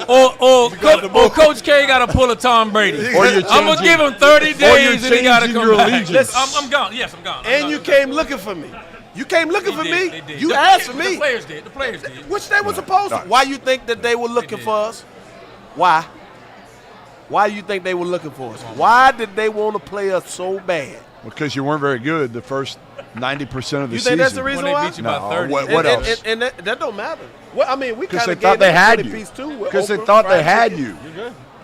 or Coach K gotta pull a Tom Brady. Or you're I'm gonna changing- give him 30 or you're days and he gotta changing come your back. allegiance. I'm gone. Yes, I'm gone. And you came looking for me. You came looking for They me. did. You The- asked for The me, players did. The players did. which they were supposed to. Why you think that they were looking did. for us? Why? Why do you think they were looking for us? Why did they want to play us so bad? Because you weren't very good the first 90% of the You season. think that's the reason When they why? beat you by No, 30. what and, else? And that don't matter. Well, I mean, we Because kind they of thought they had you. piece too. with Because they Oprah, thought they fried had chicken.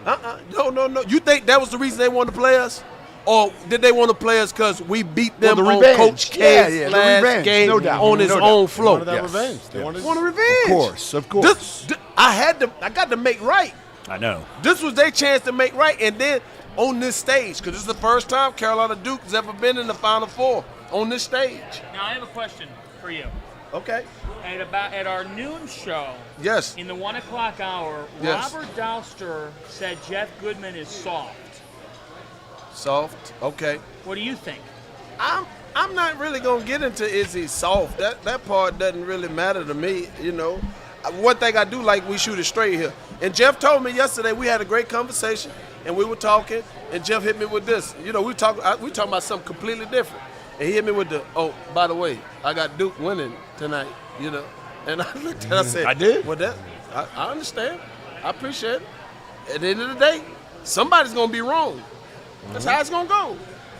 you. No. You think that was the reason they wanted to play us? Or did they want to play us because we beat them the on revenge. Coach K's Yeah, the last revenge. game No doubt. on his No doubt. own They floor? wanted that Yes. revenge. They Yes. wanted Want a revenge? Of course. I got to make right. I know. This was their chance to make right, and then on this stage, because this is the first time Carolina Duke has ever been in the Final Four on this stage. Now I have a question for you. Okay. At our noon show, Yes. in the 1 o'clock hour, Yes. Robert Douster said Jeff Goodman is soft. Soft. Okay. What do you think? I'm not really gonna get into is he soft. That part doesn't really matter to me. You know, one thing I do like, we shoot it straight here. And Jeff told me yesterday we had a great conversation, and we were talking, and Jeff hit me with this. You know, we talking about something completely different, and he hit me with the, oh, by the way, I got Duke winning tonight. You know, and I looked at, I said, I did? Well, I understand. I appreciate it. At the end of the day, somebody's gonna be wrong. That's how it's gonna go.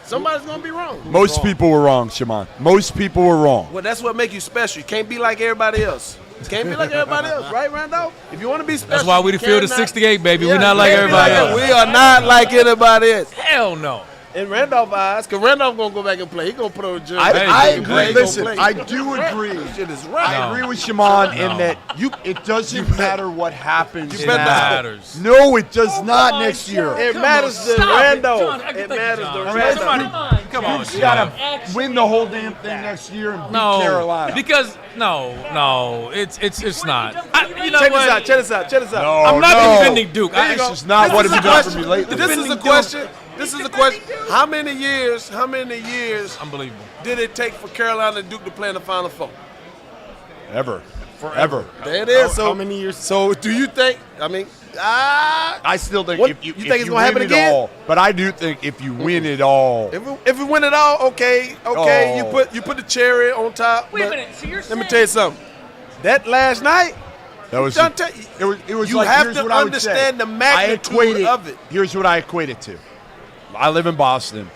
Somebody's gonna be wrong. Most people were wrong, Shimon. Most people were wrong. Well, that's what makes you special. You can't be like everybody else. You can't be like everybody else, right, Randolph? If you want to be special, That's why we the field of 68, baby. We're not like can't be everybody else. We are not like anybody else. Hell no. In Randolph's eyes, because Randolph going to go back and play. He going to put on a jersey. I He agree. gonna Listen, play. I do agree. Shit is right. I agree with Shimon in that it doesn't matter what happens You now. bet matters. No, it does not next year. It matters to Stop it, Randolph. John. It matters to Come Randolph. on. Come on, You John. gotta win the whole damn thing next year and beat Carolina. Because no, it's not. You know Check what? this out. No, I'm not no. defending Duke. This is not what have you done for me lately. This is a question. This is a question. How many years Unbelievable. did it take for Carolina and Duke to play in the Final Four? Ever. Forever. There it is. How many years? So do you think, I still think What, if you you think it's win gonna happen it again? all, but I do think if you win it all, if we win it all, okay, Oh. you put the cherry on top. Wait a but minute. So you're let saying me tell you something. That last night, that was Dante, it was you like, have here's to what I would say. understand the magnitude I equate of it. Here's what I equate it to. I live in Boston.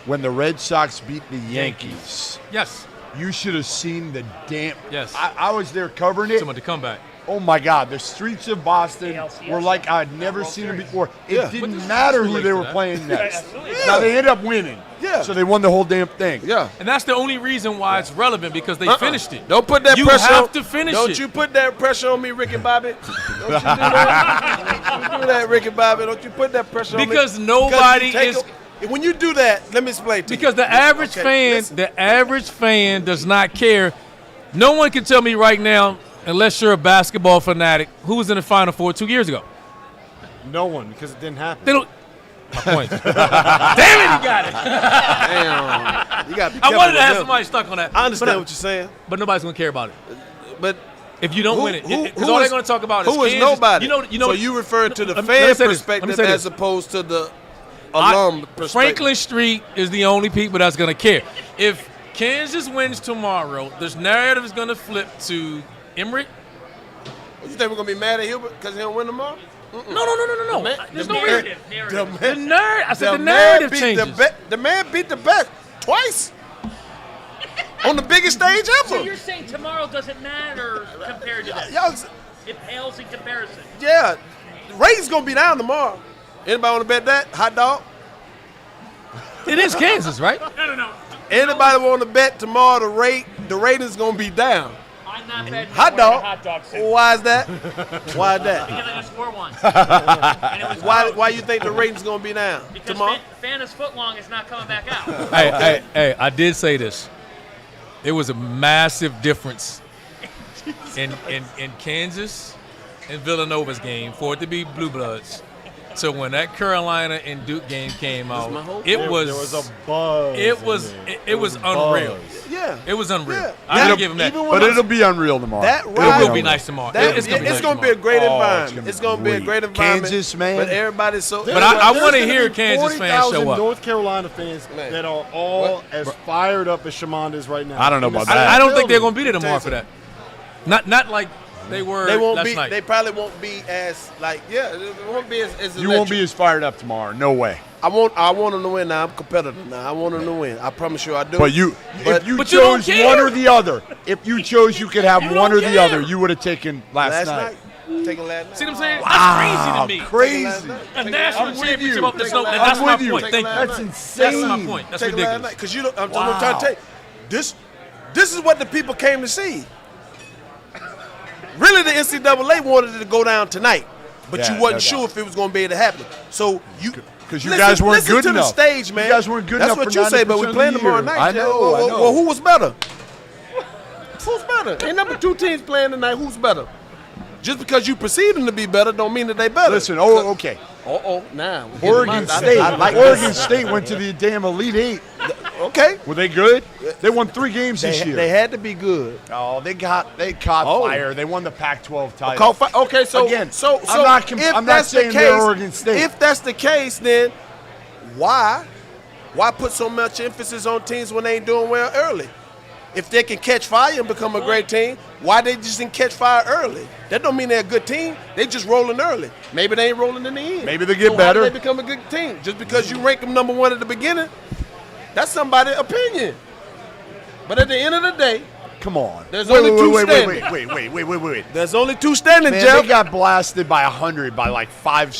When the Red Sox beat the Yankees, Yes. you should have seen the damn. Yes. I was there covering it. Someone to come back. Oh my God, the streets of Boston were like I'd never seen them before. It Yeah. didn't matter who they were playing next. Now they ended up winning. Yeah. So they won the whole damn thing. Yeah. And that's the only reason why it's relevant, because they finished it. Don't put that You pressure have on, to finish Don't it. you put that pressure on me, Ricky Bobby. Don't you do that. Don't you do that, Ricky Bobby. Don't you put that pressure on me. Because nobody you take is- when you do that, let me explain to you. Because the average fan does not care. No one can tell me right now, unless you're a basketball fanatic, who was in the Final Four 2 years ago. No one, because it didn't happen. They don't. My point. Damn it, you got it. Damn. You got to be I careful wanted to with have them. somebody stuck on that. I understand but, what you're saying. but nobody's gonna care about it But if you don't who- win it. who- Because who all they're is- gonna talk about is who is Kansas. nobody? You know. So you refer to the let me fan say this. Let me perspective say as this. opposed to the alum perspective. Franklin Street is the only people that's gonna care. If Kansas wins tomorrow, this narrative is gonna flip to Emory. You think we're gonna be mad at Hilbert because he don't win tomorrow? No. There's no reason. I said the man narrative beat changes. the man beat the best twice on the biggest stage So ever. you're saying tomorrow doesn't matter compared to that? Y'all, It pales in comparison. yeah, the ratings gonna be down tomorrow. Anybody want to bet that? Hot dog? It is Kansas, right? No. Anybody want to bet tomorrow the ratings gonna be down? I'm not betting Hot more than dog? hot dog soup. Why is that? Why is that? Because I just swore once. And it was Why you think the ratings gonna be down Because tomorrow? Fanta's footlong is not coming back out. Hey, I did say this. It was a massive difference in Kansas and Villanova's game for it to be Blue Bloods. So when that Carolina and Duke game came out, it There was was a buzz. it was unreal. Yeah. It was unreal. Yeah. I gotta give him that. But it'll be unreal tomorrow. That It'll ride- It will be nice tomorrow. That, It's gonna be nice gonna be a tomorrow. great Oh, environment. it's It's gonna gonna be be a great. great environment. Kansas, man. But everybody's so. But I There's wanna gonna hear be Kansas fans 40,000 show up. North Carolina fans Man. that are all as fired up as Shimon is right now. I don't know In the about same that. I don't think they're building. gonna be there tomorrow for that. Not like they were They won't last be. night. They probably won't be as like. Yeah, it won't be as. You won't be as fired up tomorrow. No way. I want them to win. Now I'm competitive. Now I want them to win. I promise you, I do. But if you But you don't chose care. one or the other, if you chose you could have You one don't or the care. other, you would have taken last night. Taking last night. See what I'm saying? Wow, That's crazy to me. crazy. A national I'm with championship you. up the snow, and I'm that's my with you. point. Thank That's you. insane. That's my point. That's Taking last ridiculous. night because you don't. I'm trying to tell you, this is what the people came to see. Really, the NCAA wanted it to go down tonight, but Yeah, you wasn't no sure doubt. if it was going to be able to happen. So you. Because you guys weren't listen good to enough. the stage, man. You guys weren't good That's enough what for you say, but 90% we're of playing the tomorrow year. night. I Jeff. know, I know. Well, who was better? Who's better? Ain't number two teams playing tonight. Who's better? Just because you perceive them to be better, don't mean that they better. Listen, okay. Now Oregon State. Oregon State went to the damn Elite Eight. Okay. Were they good? They won 3 games this year. They had to be good. Oh, they caught fire. They won the Pac-12 title. Okay, so Again, so I'm not if I'm not that's the saying they're case- Oregon State. If that's the case, then why put so much emphasis on teams when they ain't doing well early? If they can catch fire and become a great team, why they just didn't catch fire early? That don't mean they're a good team. They just rolling early. Maybe they ain't rolling in the end. Maybe they get so better. How do they become a good team? Just because you rank them number 1 at the beginning? That's somebody's opinion. But at the end of the day, Come on. There's only two standing. Wait. there's only two standing, Man, Jeff. they got blasted by 100 by like five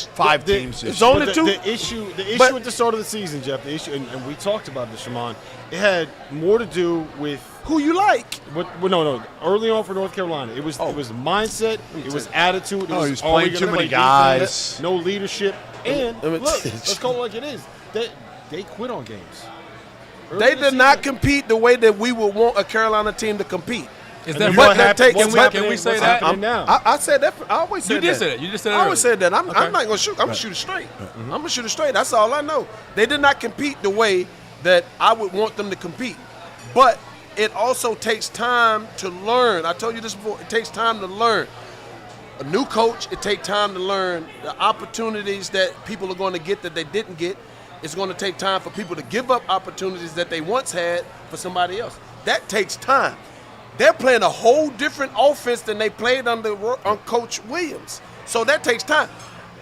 teams. It's only But two. The issue at the start of the season, Jeff, the issue, and we talked about this, Shimon, it had more to do with Who you like? no. Early on for North Carolina, it was mindset, it was attitude. It Oh, was, he was are we playing gonna too many play defense? guys. No leadership. And Let me- look, let's call it like it is. They quit on games. Early They in the did not season. compete the way that we would want a Carolina team to compete. Is And that what what happened- what's can we say what's that? happening now? I said that. I always said You that. did say that. You just said that I always earlier. said that. I'm Okay. not going to shoot. I'm going to shoot it straight. I'm going to shoot it straight. That's all I know. They did not compete the way that I would want them to compete. But it also takes time to learn. I told you this before. It takes time to learn. A new coach, it takes time to learn the opportunities that people are going to get that they didn't get. It's going to take time for people to give up opportunities that they once had for somebody else. That takes time. They're playing a whole different offense than they played under Coach Williams. So that takes time.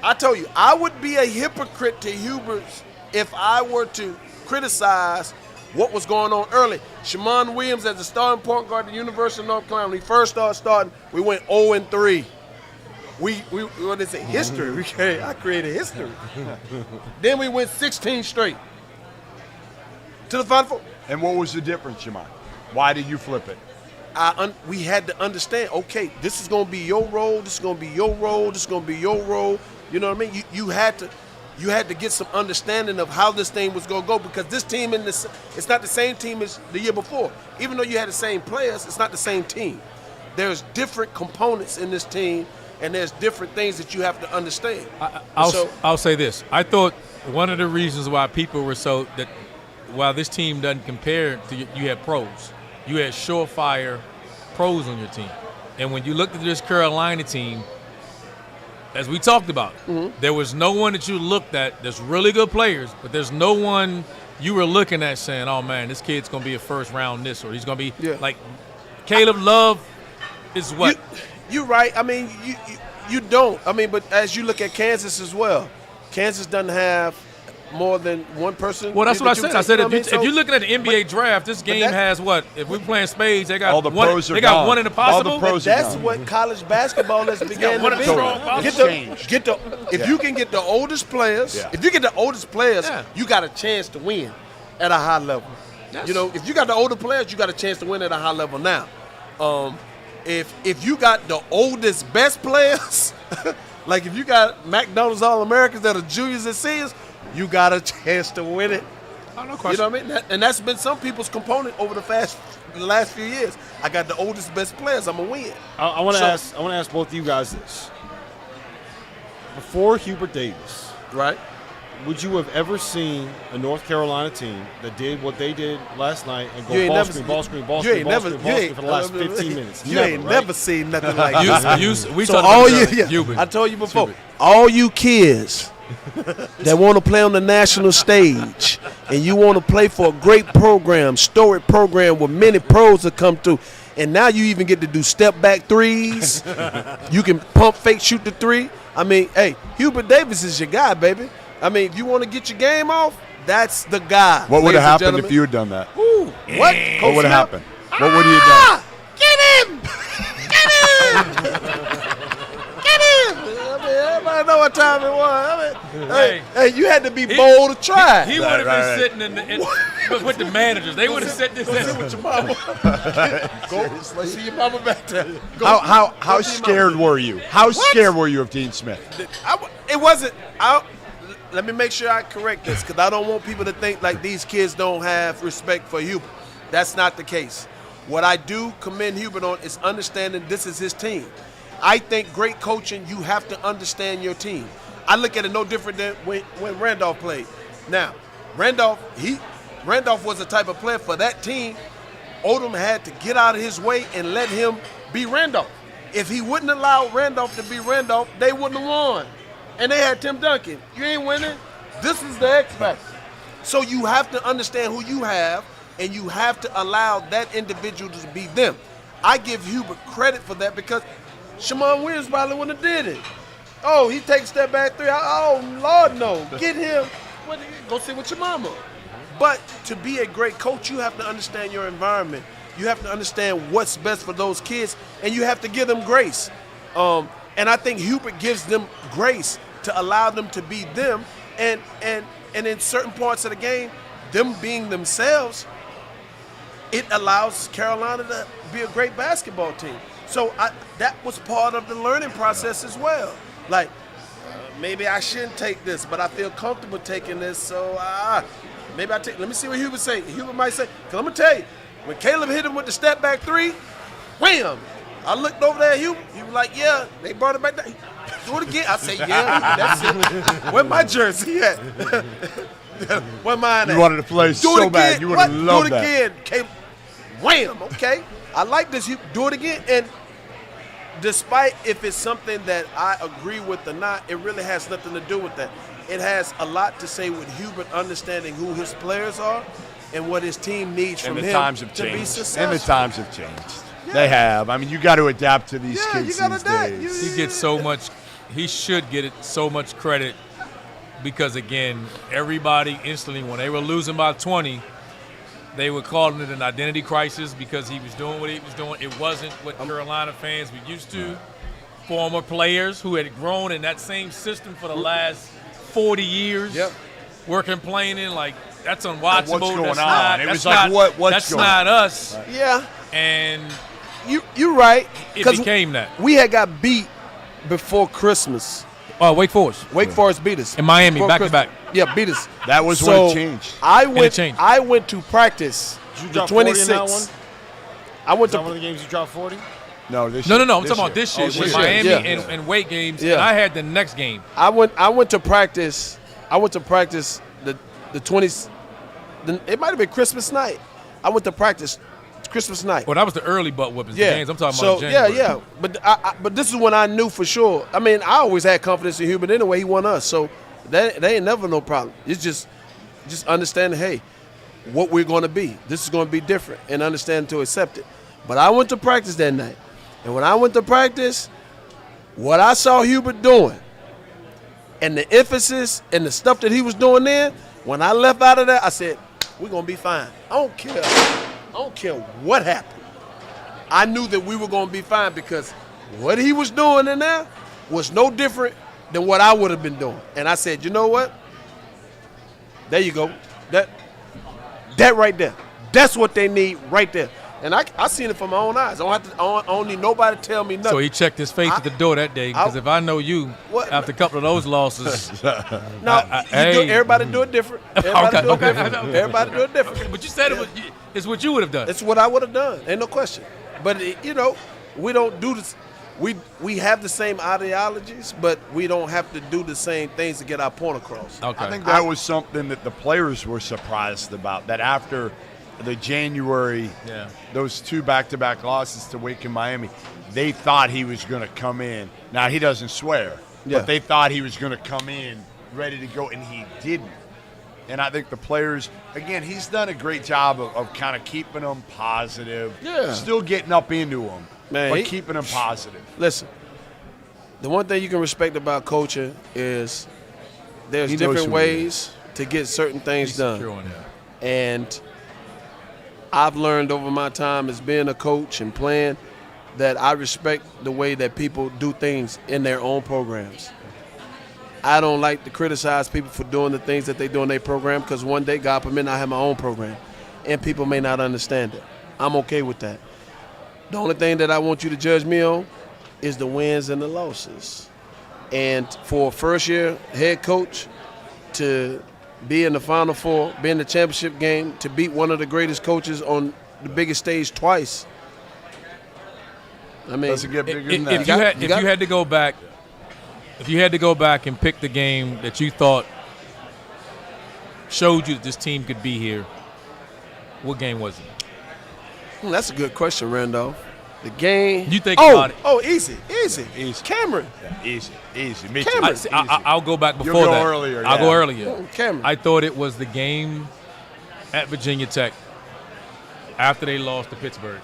I told you, I would be a hypocrite to Hubert if I were to criticize what was going on early. Shimon Williams as the starting point guard at the University of North Carolina, when he first started starting, we went 0-3. We what is it? History. I created history. Then we went 16 straight to the Final Four. And what was the difference, Shimon? Why did you flip it? We had to understand, okay, this is going to be your role, this is going to be your role, this is going to be your role. You know what I mean? You had to get some understanding of how this thing was going to go, because this team it's not the same team as the year before. Even though you had the same players, it's not the same team. There's different components in this team, and there's different things that you have to understand. I'll say this. I thought one of the reasons why people were so that while this team doesn't compare to you had pros. You had surefire pros on your team. And when you looked at this Carolina team, as we talked about, there was no one that you looked at. There's really good players, but there's no one you were looking at saying, oh, man, this kid's going to be a first-round this, or he's going to be like Caleb Love is what? You're right. I mean, you don't. I mean, but as you look at Kansas as well, Kansas doesn't have more than one person. Well, that's what I said. I said if you're looking at the NBA but, draft, this game has what? If we're playing spades, they got all the one. pros are they got gone. one in the possible. All the pros That's are gone. what college basketball has began one to of be. the strong possibles. If you can get the oldest players, if you get the oldest players, you got a chance to win at a high level. You know, if you got the older players, you got a chance to win at a high level now. If you got the oldest, best players, like if you got McDonald's All-Americans that are juniors and seniors, you got a chance to win it. Oh, no You question. know what I mean? And that's been some people's component over the last few years. I got the oldest, best players. I'm gonna win. I want to ask both of you guys this. Before Hubert Davis, Right? would you have ever seen a North Carolina team that did what they did last night and You go ain't ball never- screen you- ball screen you ain't never- for the last 15 minutes? You ain't never seen nothing like this. We So talked all about you, Hubert. I told you before, all you kids that want to play on the national stage and you want to play for a great program, storied program with many pros that come through, and now you even get to do step back threes. You can pump fake, shoot the three. I mean, hey, Hubert Davis is your guy, baby. I mean, if you want to get your game off, that's the guy. What would ladies have and happened if gentlemen. you had done that? Ooh, what? What would have happened? What would you have done? Get him! Get him! Get him! I mean, everybody know what time it was. I mean, hey, you had to be bold to try. He would have been sitting with the managers. They would have set this in. with your mama. Go see your mama back there. How scared were you? How scared were you of Dean Smith? It wasn't. Let me make sure I correct this, because I don't want people to think like these kids don't have respect for Hubert. That's not the case. What I do commend Hubert on is understanding this is his team. I think great coaching, you have to understand your team. I look at it no different than when Randolph played. Now, Randolph was the type of player for that team. Odom had to get out of his way and let him be Randolph. If he wouldn't allow Randolph to be Randolph, they wouldn't have won. And they had Tim Duncan. You ain't winning. This is the X factor. So you have to understand who you have, and you have to allow that individual to be them. I give Hubert credit for that, because Shimon Williams probably wouldn't have did it. Oh, he takes step back three. Oh, Lord, no. Get him. Go sit with your mama. But to be a great coach, you have to understand your environment. You have to understand what's best for those kids, and you have to give them grace. And I think Hubert gives them grace to allow them to be them, and in certain parts of the game, them being themselves, it allows Carolina to be a great basketball team. So that was part of the learning process as well. Like, maybe I shouldn't take this, but I feel comfortable taking this, so maybe I take. Let me see what Hubert say. Hubert might say, because I'm going to tell you, when Caleb hit him with the step back three, wham! I looked over there at Hubert. He was like, yeah, they brought it back down. Do it again. I said, yeah, that's it. Where my jersey at? Where mine at? You wanted to play so bad. You would have loved that. Do it again. Caleb. Wham! Okay. I like this. Do it again. And despite if it's something that I agree with or not, it really has nothing to do with that. It has a lot to say with Hubert understanding who his players are and what his team needs from him to be successful. And the times have changed. Yeah. They have. I mean, you got to adapt to these kids these days. He gets so much. He should get so much credit because, again, everybody instantly, when they were losing by 20, they were calling it an identity crisis because he was doing what he was doing. It wasn't what Carolina fans were used to. Former players who had grown in that same system for the last 40 years were complaining like, that's unwatchable. What's going that's on? Not, it was not, like, what's that's going not on? us. Right. Yeah. And you're right. It became that. We had got beat before Christmas. Wake Forest. Wake Forest beat us. In Miami, back to back. Yeah, beat us. That was when it changed. I went to practice. Did you drop 40 in that one? I went to one of the games you dropped 40? No, this year. No. I'm talking about this year with Miami and Wake games. Yeah. And I had the next game. I went to practice. I went to practice the 20s. It might have been Christmas night. I went to practice Christmas night. Well, that was the early butt whippings. Yeah. The games I'm talking about. Yeah. But this is when I knew for sure. I mean, I always had confidence in Hubert anyway. He won us, so that ain't never no problem. It's just understanding, hey, what we're going to be. This is going to be different, and understand to accept it. But I went to practice that night, and when I went to practice, what I saw Hubert doing, and the emphasis and the stuff that he was doing then, when I left out of there, I said, we're going to be fine. I don't care what happened. I knew that we were going to be fine because what he was doing in there was no different than what I would have been doing. And I said, you know what? There you go. That right there. That's what they need right there. And I seen it from my own eyes. I don't need nobody to tell me nothing. So he checked his faith at the door that day because if I know you, after a couple of those losses. Everybody do it different. Everybody do it different. Okay, but you said it's what you would have done. It's what I would have done. Ain't no question. But, we don't do this. We have the same ideologies, but we don't have to do the same things to get our point across. Okay. I think that was something that the players were surprised about, that after the January, those two back-to-back losses to Wake and Miami, they thought he was going to come in. Now, he doesn't swear, but they thought he was going to come in ready to go, and he didn't. And I think the players, again, he's done a great job of kind of keeping them positive, still getting up into them, but keeping them positive. Listen, the one thing you can respect about coaching is there's different ways to get certain things done. And I've learned over my time as being a coach and playing that I respect the way that people do things in their own programs. I don't like to criticize people for doing the things that they do in their program because one day, God permit, I have my own program, and people may not understand it. I'm okay with that. The only thing that I want you to judge me on is the wins and the losses. And for a first-year head coach to be in the Final Four, be in the championship game, to beat one of the greatest coaches on the biggest stage twice, I mean, doesn't get bigger than that. If you had to go back. If you had to go back and pick the game that you thought showed you that this team could be here, what game was it? That's a good question, Randolph. The game. You think about it. Oh, easy. Cameron. Yeah, easy. Me Cameron. too. I'll go back before You'll go that. Earlier, I'll go earlier. Cameron. I thought it was the game at Virginia Tech after they lost to Pittsburgh.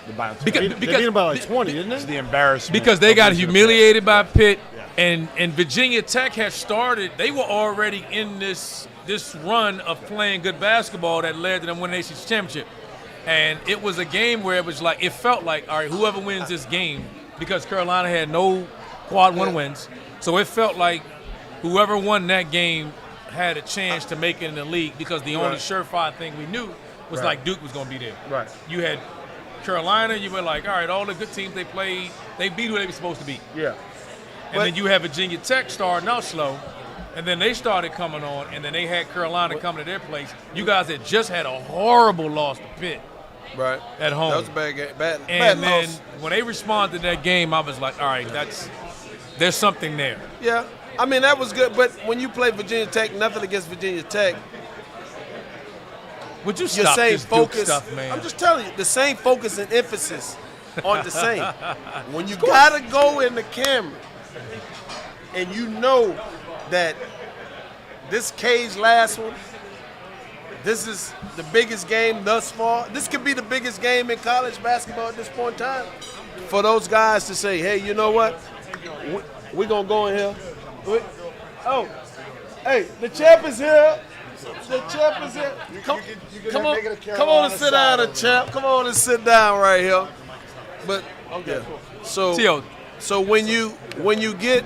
They beat them by like 20, didn't they? It's the embarrassment. Because they got humiliated by Pitt, and Virginia Tech had started. They were already in this this run of playing good basketball that led to them winning the ACC championship. And it was a game where it was like, it felt like, all right, whoever wins this game, because Carolina had no quad one wins, so it felt like whoever won that game had a chance to make it in the league, because the only surefire thing we knew was like Duke was going to be there. Right. You had Carolina, you were like, all right, all the good teams they played, they beat who they were supposed to beat. Yeah. And then you have Virginia Tech starting out slow, and then they started coming on, and then they had Carolina coming to their place. You guys had just had a horrible loss to Pitt. Right. At home. That was a bad game. Bad then loss. when they responded to that game, I was like, all right, there's something there. Yeah. I mean, that was good. But when you play Virginia Tech, nothing against Virginia Tech, would you your stop same this focus. Duke stuff, man? I'm just telling you, the same focus and emphasis on the same. When you got to go in the camera and you know that this K's last one, this is the biggest game thus far. This could be the biggest game in college basketball at this point in time. For those guys to say, hey, you know what? We're going to go in here. Hey, the champ is here. The champ is here. Come on and sit down, the champ. Come on and sit down right here. But okay, so when you get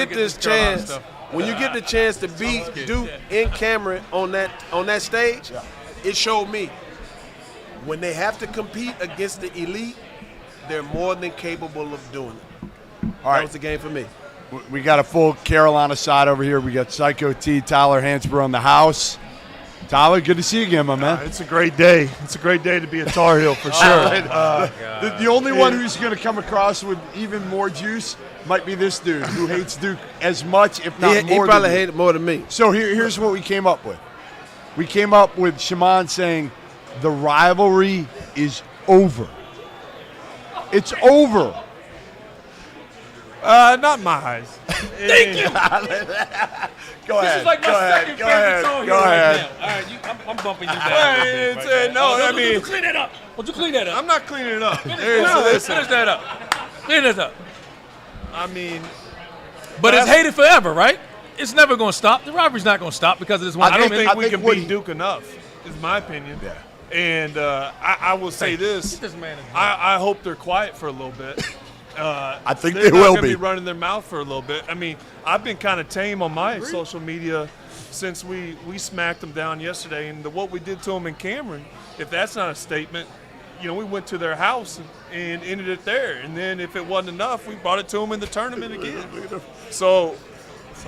this chance, when you get the chance to beat Duke in camera on that stage, it showed me when they have to compete against the elite, they're more than capable of doing it. All right. That was the game for me. We got a full Carolina side over here. We got Psycho T, Tyler Hansbrough in the house. Tyler, good to see you again, my man. It's a great day. It's a great day to be a Tar Heel for sure. The only one who's going to come across with even more juice might be this dude who hates Duke as much, if not more. He probably hated more than me. So here's what we came up with. We came up with Shaman saying the rivalry is over. It's over. Not my eyes. Thank you. Go ahead. This is like my second favorite song here right now. All right, I'm bumping you down. No, Would you clean that up? Would you clean that up? I'm not cleaning it up. Finish that up. Clean this up. I mean, but it's hated forever, right? It's never going to stop. The rivalry's not going to stop because of this one. I don't think we can beat Duke enough, is my opinion. Yeah. And I will say this. I hope they're quiet for a little bit. I think they're they will not be running their mouth for a little bit. I mean, I've been kind of tame on my social media since we smacked them down yesterday, and what we did to them in Cameron. If that's not a statement, we went to their house and ended it there. And then if it wasn't enough, we brought it to them in the tournament again. So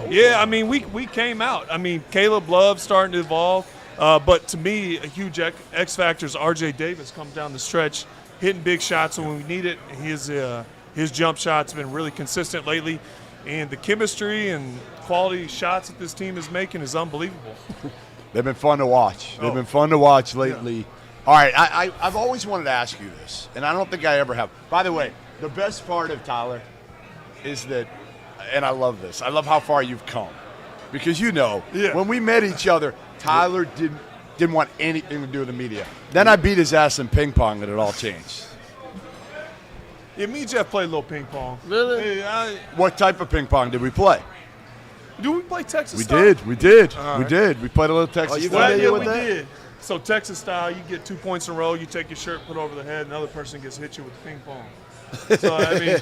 yeah, I mean, we came out. I mean, Caleb Love's starting to evolve, but to me, a huge X factor is R.J. Davis comes down the stretch, hitting big shots when we need it. His jump shot's been really consistent lately, and the chemistry and quality shots that this team is making is unbelievable. They've been fun to watch. They've been fun to watch lately. Yeah. All right, I've always wanted to ask you this, and I don't think I ever have. By the way, the best part of Tyler is that, and I love this, I love how far you've come. Because when we met each other, Tyler didn't want anything to do with the media. Then I beat his ass in ping pong, and it all changed. Yeah, me and Jeff played a little ping pong. Really? What type of ping pong did we play? Do we play Texas We style? did. All We right. did. We played a little Texas style. Well, yeah, we did. So Texas style, you get 2 points in a row, you take your shirt, put over the head, another person gets hit you with ping pong. So, I mean,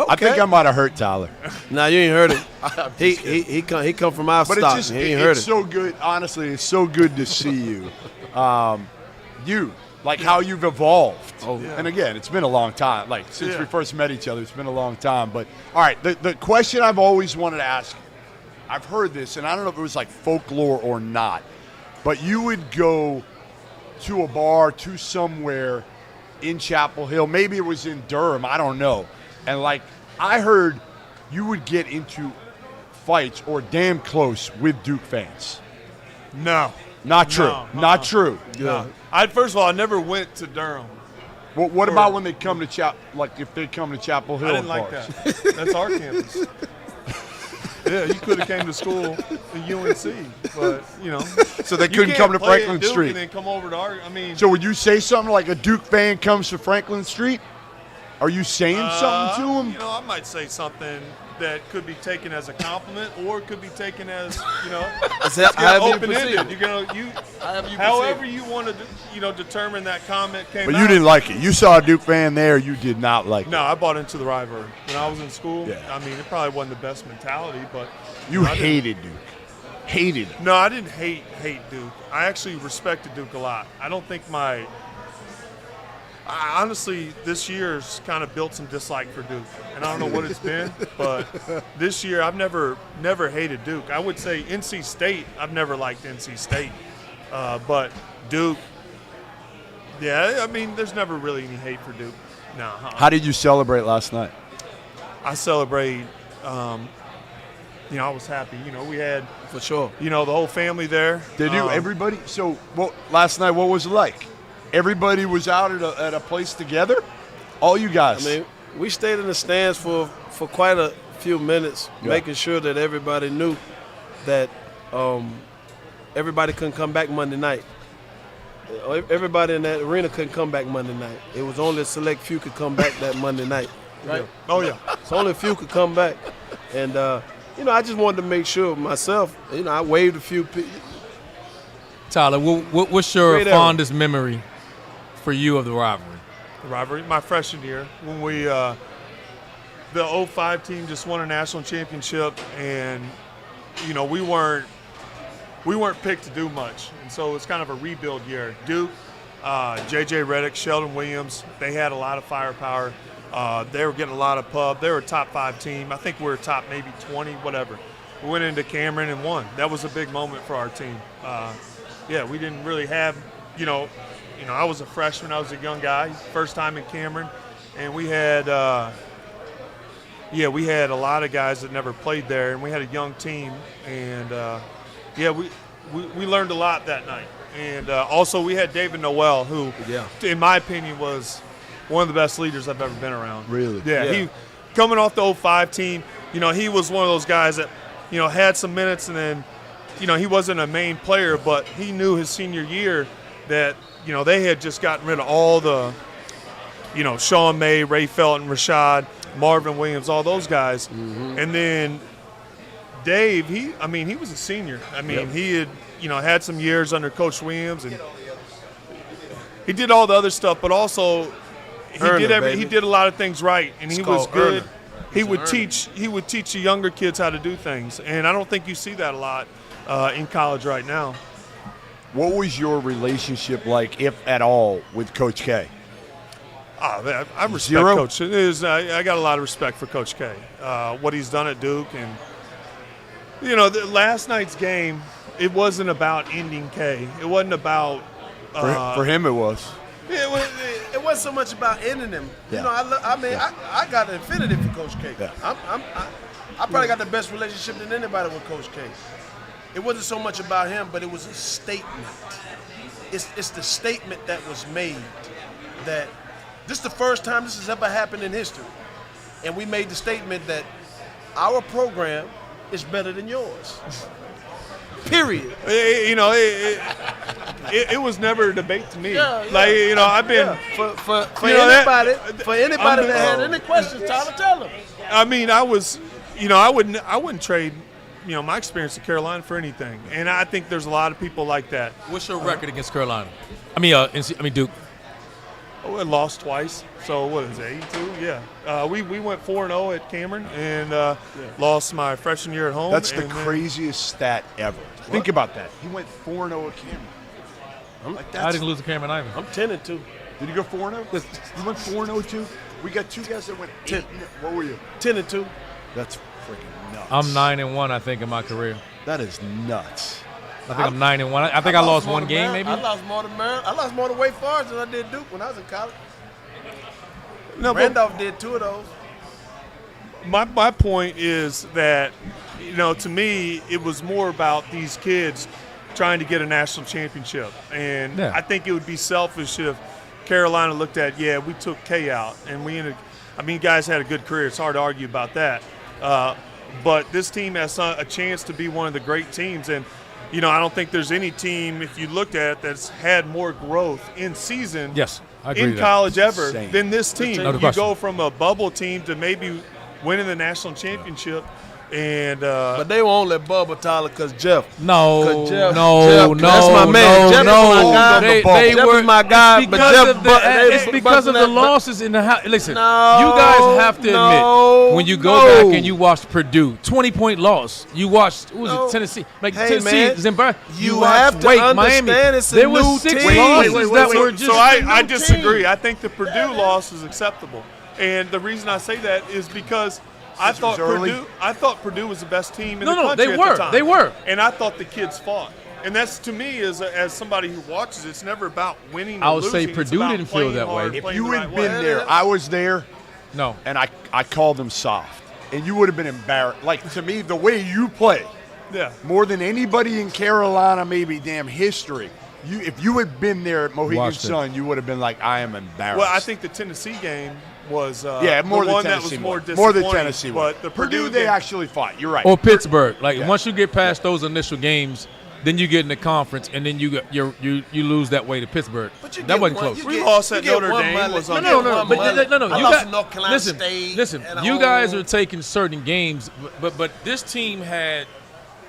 I think I might have hurt Tyler. No, you ain't hurt him. He come from our stock. He ain't hurt it's so good. Honestly, it's so good to see you. How you've evolved. And again, it's been a long time. Since we first met each other, it's been a long time. But all right, the question I've always wanted to ask you, I've heard this, and I don't know if it was like folklore or not, but you would go to a bar, to somewhere in Chapel Hill, maybe it was in Durham, I don't know, and I heard you would get into fights or damn close with Duke fans. No. Not true. No, Not true. No. First of all, I never went to Durham. Well, what about when they come to if they come to Chapel Hill? I didn't like bars? that. That's our campus. Yeah, you could have came to school at UNC, but So they couldn't come to Franklin Duke Street. And then come over to our. I mean. So would you say something like a Duke fan comes to Franklin Street? Are you saying something to him? You know, I might say something that could be taken as a compliment, or it could be taken as, you know, open-ended. However you want to, you know, determine that comment came out. But you didn't like it. You saw a Duke fan there. You did not like it. No, I bought into the rivalry when I was in school. Yeah. I mean, it probably wasn't the best mentality, but you hated Duke. Hated it. No, I didn't hate Duke. I actually respected Duke a lot. I don't think honestly, this year's kind of built some dislike for Duke, and I don't know what it's been, but this year I've never hated Duke. I would say NC State, I've never liked NC State, but Duke, yeah, I mean, there's never really any hate for Duke. No. How did you celebrate last night? I celebrated. You know, I was happy. You know, we had for sure. You know, the whole family there. Did you? Everybody. So, last night, what was it like? Everybody was out at a place together? All you guys? I mean, we stayed in the stands for quite a few minutes, making sure that everybody knew that everybody couldn't come back Monday night. Everybody in that arena couldn't come back Monday night. It was only a select few could come back that Monday night. Right? Yeah. Oh, yeah. So only a few could come back. And, you know, I just wanted to make sure myself, you know, I waved a few people. Tyler, what's your fondest memory for you of the rivalry? The rivalry, my freshman year, when we the 05 team just won a national championship, and you know we weren't picked to do much, and so it's kind of a rebuild year. Duke, J.J. Redick, Sheldon Williams, they had a lot of firepower. They were getting a lot of pub. They were a top 5 team. I think we were top maybe 20, whatever. We went into Cameron and won. That was a big moment for our team. Yeah, we didn't really have, you know, I was a freshman. I was a young guy, first time in Cameron, and we had, we had a lot of guys that never played there, and we had a young team, and we learned a lot that night. And also we had David Noel, who, in my opinion, was one of the best leaders I've ever been around. Really? Yeah. He coming off the 05 team, you know, he was one of those guys that, you know, had some minutes, and then, you know, he wasn't a main player, but he knew his senior year that, you know, they had just gotten rid of all the, you know, Sean May, Ray Felton, Rashad, Marvin Williams, all those guys. Mm-hmm. And then Dave, he was a senior. I mean, he had, you know, had some years under Coach Williams, and he did all the other stuff, but also he did a lot of things right, and he was good. He would teach the younger kids how to do things, and I don't think you see that a lot in college right now. What was your relationship like, if at all, with Coach K? I respect Coach. I got a lot of respect for Coach K. What he's done at Duke, and you know, last night's game, it wasn't about ending K. It wasn't about for him. It was. It wasn't so much about ending him. Yeah. You know, I got an affinity for Coach K. Yeah. I probably got the best relationship than anybody with Coach K. It wasn't so much about him, but it was a statement. It's the statement that was made that this is the first time this has ever happened in history. And we made the statement that our program is better than yours. Period. You know, it was never a debate to me. Yeah. Like, you know, I've been for anybody that had any questions, Tyler, tell them. I mean, I wouldn't trade, you know, my experience at Carolina for anything, and I think there's a lot of people like that. What's your record against Carolina? Duke. Oh, I lost twice. So what is it, 82? Yeah. We went 4-0 at Cameron, and lost my freshman year at home. That's the craziest stat ever. Think about that. He went 4-0 at Cameron. I didn't lose to Cameron either. I'm 10-2. Did you go 4-0? You went 4-0 too? We got two guys that went 8. What were you? 10-2. That's freaking nuts. I'm 9-1, I think, in my career. That is nuts. I think I'm 9-1. I think I lost one game, maybe. I lost more than Maryland. I lost more to Wake Forest than I did Duke when I was in college. No, Randolph did 2 of those. My point is that, you know, to me, it was more about these kids trying to get a national championship. And I think it would be selfish if Carolina looked at, we took K out. And guys had a good career. It's hard to argue about that. But this team has a chance to be one of the great teams. And, I don't think there's any team, if you looked at it, that's had more growth in season Yes, I agree in with that. college ever Same. than this team. No You question. go from a bubble team to maybe winning the national championship. And But they were only bubble, Tyler, because Jeff. No, 'Cause Jeff- no, that's my man. Jeff is my guy. They Jeff were is my guy, it's but because Jeff of bu- the, they it's was because of the busting that- losses in the house. Listen, No, you guys have to no, admit when you go no. back and you watched Purdue, 20-point loss. You watched who was No. it? Tennessee, like Hey, Tennessee, man, Zimbabwe. you watched have to Wake, understand Miami. it's a There were new 6 team. losses that were just. so I new disagree. team. I think the Purdue loss is acceptable. And the reason I say that is because I thought early? Purdue was the best team in No, the no, country they at were. the time. They were. And I thought the kids fought. And that's, to me, as somebody who watches, it's never about winning or I would say losing. It's Purdue about didn't feel playing that way. hard, If playing you the had right been way. there, I was there, No, and I called them soft, and you would have been embarrassed. Like, to me, the way you play, Yeah. more than anybody in Carolina, maybe damn history. If you had been there at Mohegan Watched it. Sun, you would have been like, I am embarrassed. Well, I think the Tennessee game was more the than one that Tennessee was more one. disappointing. More than Tennessee one. But the Purdue, Purdue they game, actually fought. You're right. or Pittsburgh. Like Yeah. once you get past those initial games, then you get in the conference, and then you lose that way to Pittsburgh. But you That get wasn't one- close. you We get- lost you at get Notre one Dame money- was you on- get No, one no, but money. no, I you lost got to North Carolina listen, State. listen. and You all- guys are taking certain games, but this team had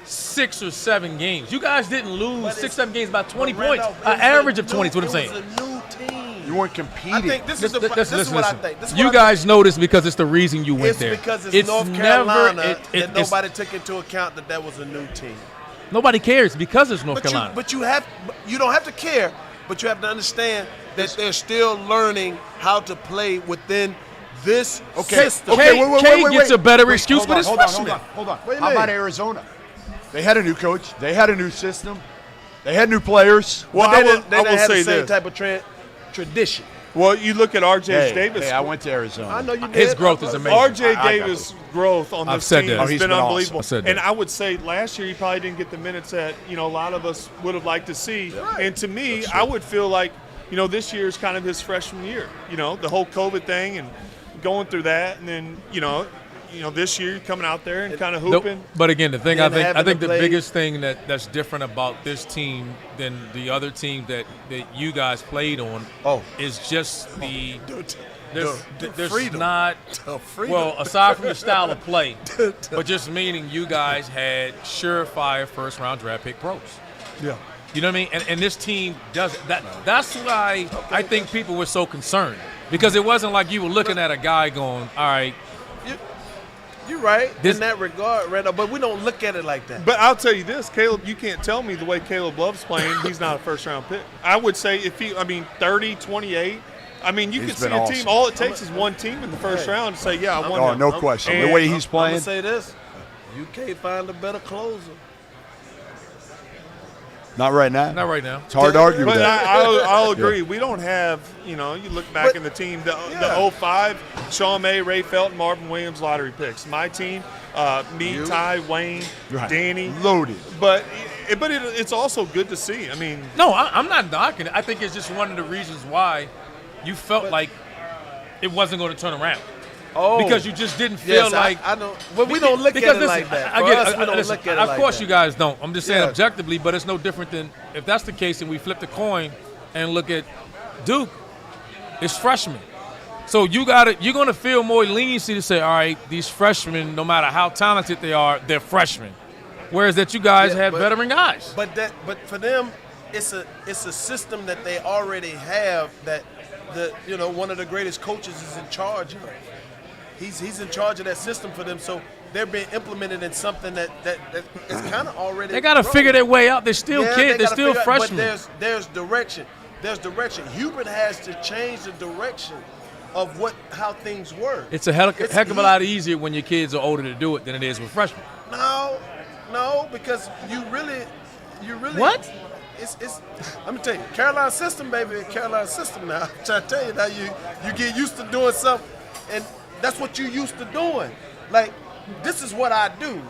6 or 7 games. You guys didn't lose But 6, 7 games by 20 But points, Randolph, an average of 20. Is what I'm saying. It was a new team. you weren't I competing. think this is the pro- Listen, this is what listen. I think. This is You what I guys know this because it's the reason you went It's there. because it's North never- Carolina that it's- nobody took into account that was a new team. Nobody cares because it's North But Carolina. you don't have to care, but you have to understand that they're still learning how to play within this system. K gets a better excuse Hold with on, his hold on, freshman. Hold on. Wait a How about minute. Arizona? They had a new coach. They had a new system. They had new players. Well, But I they will didn't have say the same this. type of tradition. Well, you look at R.J. Davis. Hey, I went to Arizona. I know you did. His growth is amazing. R.J. I got Davis' growth on I've this said team that. has Oh, he's been been awesome. unbelievable. I've said And that. I would say last year he probably didn't get the minutes that a lot of us would have liked to see. Right. And to me, I would feel like this year is kind of his freshman year. The whole COVID thing and going through that, and then this year coming out there and kind of hooping. But again, the thing And I having think to the play- biggest thing that's different about this team than the other team that you guys played on is just there's freedom. not freedom. well aside from the style of play, but just meaning you guys had surefire first round draft pick pros. Yeah. You know what I mean? And this team does that. That's why I think people were so concerned because it wasn't like you were looking at a guy going, all right. You're right This- in that regard, Randall, but we don't look at it like that. But I'll tell you this, Caleb, you can't tell me the way Caleb Love's playing, he's not a first-round pick. I would say 30, 28. I mean, you He's could see been a awesome. team. All it takes is one team in the first round to say, yeah, I won Oh, that. no question. The And way he's I'm playing. gonna say this: you can't find a better closer. Not right now. Not right now. It's hard to argue with But that. I'll agree. We don't have, you look back But- in the team, the 05, Sean May, Ray Felton, Marvin Williams lottery picks. My team, me, Ty, Wayne, Right. Danny. Loaded. But it's also good to see. I mean, No, I'm not knocking it. I think it's just one of the reasons why you felt like it wasn't going to turn around. Oh, Because you just didn't feel yes, like I don't. But we don't look because at it listen, like that. I For get us, it. we don't Listen, look at it of like course, that. you guys don't. I'm just saying Yeah. objectively, but it's no different than if that's the case and we flip the coin and look at Duke. It's freshmen, so you're going to feel more leniency to say, all right, these freshmen, no matter how talented they are, they're freshmen. Whereas that you guys Yeah, had but- veteran guys. But for them, it's a system that they already have that one of the greatest coaches is in charge of. He's in charge of that system for them, so they're being implemented in something that is kind of already. They got to grown. figure their way out. They're still Yeah, kids. they They're gotta still figure out- freshmen. But there's direction. There's direction. Hubert has to change the direction of how things work. It's a heck of a he- lot easier when your kids are older to do it than it is with freshmen. No, because you really. What? It's. Let me tell you, Carolina system, baby, Carolina system. Now, I'm trying to tell you now, you get used to doing something, and that's what you're used to doing. Like, this is what I do.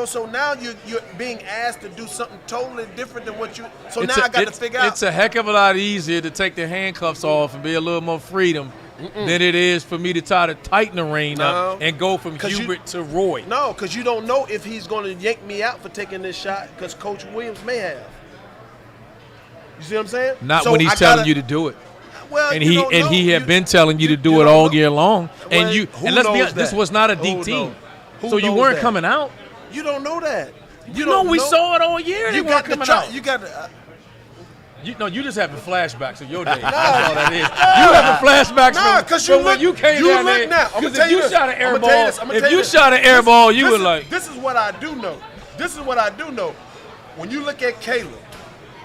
So now you're being asked to do something totally different than what you. So now I got to figure out. It's a heck of a lot easier to take the handcuffs off and be a little more freedom than it is for me to try to tighten the rein up and go from 'Cause Hubert to Roy. No, because you don't know if he's going to yank me out for taking this shot because Coach Williams may have. You see what I'm saying? Not So when he's I telling gotta- you to do it. Well, And you don't know. he had You- been telling you to do you it don't all know. year long. Well, And you who and let's be knows honest, this that? was not a deep Who team. knows? Who So you knows weren't that? coming out. You don't know that. You know, we saw it all year. They You weren't got to coming try. out. You got to. You just having flashbacks of your days. That's all that is. You having flashbacks Nah, from, 'cause from you when look- you came you down look there. now. I'ma Because tell if you you this. shot an air I'ma tell you ball, this. I'ma if tell you you this. shot an air ball, you were like, This is what I do know. This is what I do know. When you look at Caleb,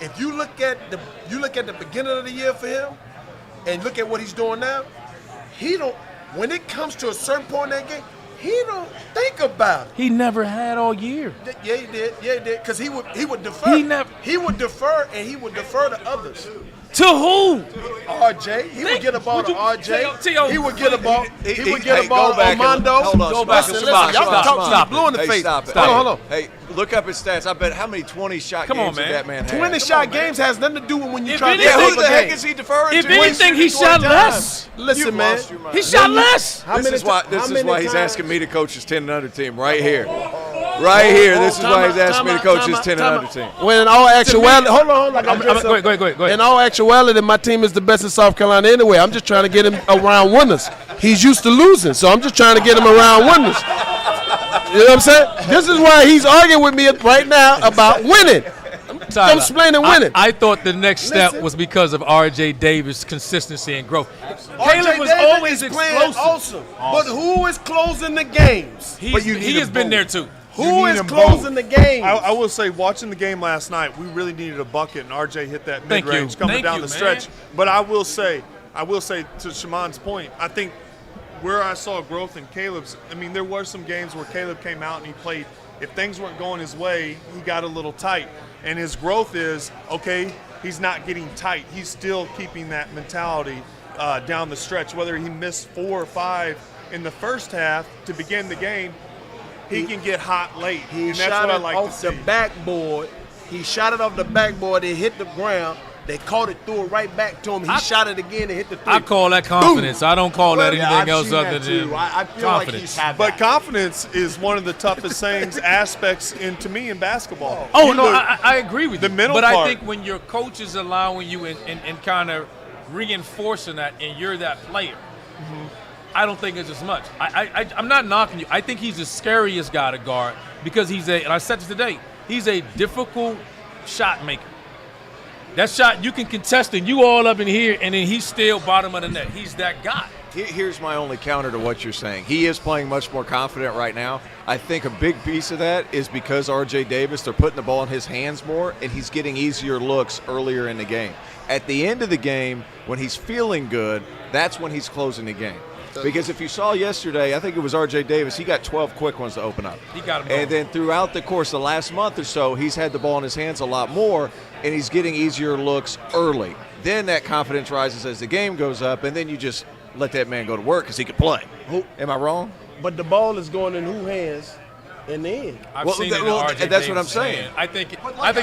if you look at the beginning of the year for him, and look at what he's doing now, he don't. When it comes to a certain point in that game, he don't think about it. he never had all year. Yeah, he did. Yeah, he did. Because he would defer. He would defer, and he would defer to others. To who? RJ. He would get a ball to RJ. He would get a ball. He would get Hey, a ball go to back and- Armando. hold on, Go stop back. it, Listen, stop it, y'all stop talk it, to stop me blue in the it. face. Hey, stop it. Hold on. Hey, look up his stats. I bet how many 20-shot Come on, games did man. that man have? 20 shot games has nothing to do with when you If try to anything- Yeah, take who a the heck game. is he deferring If to? anything, he Wasted 20 shot times. less. Listen, You've man. lost your mind. He shot less. How This many is why ti- how he's many asking times- me to coach his 10 and under team right here. Right here. This is why he's asking me to coach his 10 and under team. When in all actuality, hold on. Go ahead. In all actuality, my team is the best in South Carolina anyway. I'm just trying to get him around winners. He's used to losing, so I'm just trying to get him around winners. You know what I'm saying? This is why he's arguing with me right now about winning. I'm explaining winning. I thought the next step Listen. was because of R.J. Davis' consistency and growth. R.J. Caleb was Davis always is playing explosive. awesome. But who is closing the games? He But you need has them been both. there too. Who need is them closing the games? I will say, watching the game last night, we really needed a bucket, and RJ hit that Thank you. mid-range coming Thank down you, the man. stretch. But I will say to Shaman's point, I think where I saw growth in Caleb's, I mean, there were some games where Caleb came out and he played. If things weren't going his way, he got a little tight. And his growth is, okay, he's not getting tight. He's still keeping that mentality down the stretch. Whether he missed 4 or 5 in the first half to begin the game, he can get hot late. He and that's shot what I it like to off see. the backboard. He shot it off the backboard. It hit the ground. They caught it, threw it right back to him. He shot it again and hit the three. I call that confidence. I don't call that Yeah, anything I've else seen other that too. than I feel like confidence. he's had But that. confidence is one of the toughest things, aspects to me in basketball. Oh, You no, look- I agree with the you. middle but part- I think when your coach is allowing you and kind of reinforcing that and you're that player, I don't think it's as much. I'm not knocking you. I think he's the scariest guy to guard because and I said this today, he's a difficult shot maker. That shot you can contest and you all up in here and then he's still bottom of the net. He's that guy. Here's my only counter to what you're saying. He is playing much more confident right now. I think a big piece of that is because R.J. Davis, they're putting the ball in his hands more, and he's getting easier looks earlier in the game. At the end of the game, when he's feeling good, that's when he's closing the game. Because if you saw yesterday, I think it was R.J. Davis, he got 12 quick ones to open up. He got them going. And then throughout the course of the last month or so, he's had the ball in his hands a lot more, and he's getting easier looks early. Then that confidence rises as the game goes up, and then you just let that man go to work because he could play. Am I wrong? But the ball is going in whose hands in the end? I've seen it in R.J. that's what I'm Davis' saying. hand. I think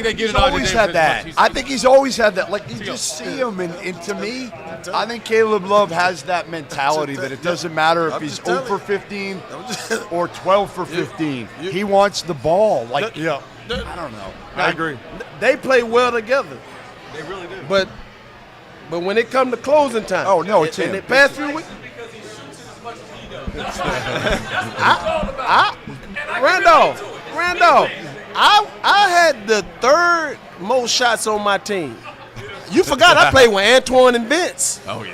they get He's it R.J. always Davis had as that. much. I think he's always had that. Like, you just see him, and to me, I think Caleb Love has that mentality that it doesn't matter if he's 0 for 15 or 12 for 15. He wants the ball. Like, Yeah, I don't know. I agree. They play well together. They really do. But when it comes to closing time, Oh, no, it's in him. the past few weeks, Randolph, I had the third most shots on my team. You forgot I played with Antoine and Vince. Oh, yeah.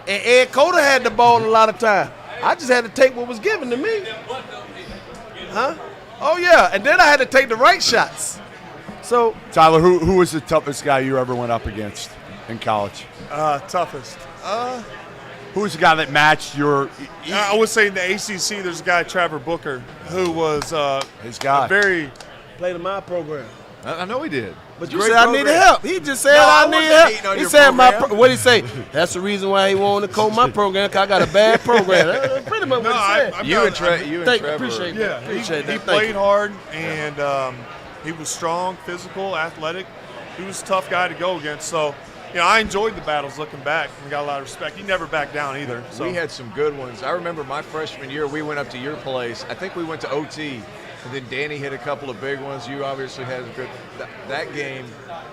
And Ed Cota had the ball a lot of time. I just had to take what was given to me. Huh? Oh, yeah. And then I had to take the right shots. So, Tyler, who was the toughest guy you ever went up against in college? Toughest. Who was the guy that matched your I would say in the ACC, there's a guy, Trevor Booker, who was his guy? very. played in my program. I know he did. But you Great said I program. needed help. He just said No, I I needed wasn't hating on help. He your said program. what did he say? That's the reason why he wanted to coach my program, because I got a bad program. That's pretty much what he said. You and Trevor. Appreciate that. Yeah, Appreciate he that. Thank played you. hard, and he was strong, physical, athletic. He was a tough guy to go against. So I enjoyed the battles looking back and got a lot of respect. You never back down either. So. We had some good ones. I remember my freshman year, we went up to your place. I think we went to OT, and then Danny hit a couple of big ones. You obviously had a good that game.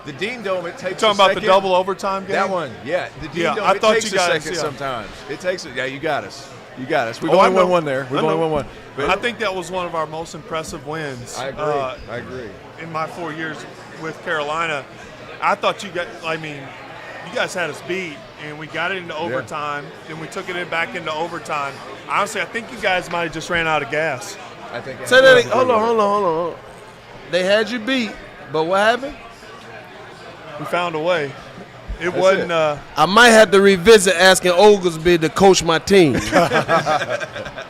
The Dean Dome, it takes You're talking about the double overtime game? That one, yeah. The Dean Dome, I thought takes you guys, a second sometimes. It takes it. Yeah, you got us. We've only won one there. We've only won one. But I think that was one of our most impressive wins. I agree. In my 4 years with Carolina, I thought you guys had us beat, and we got it into overtime. Then we took it back into overtime. Honestly, I think you guys might have just ran out of gas. I think. Say that. Hold on. They had you beat, but what happened? We found a way. It wasn't. I might have to revisit asking Oglesby to coach my team.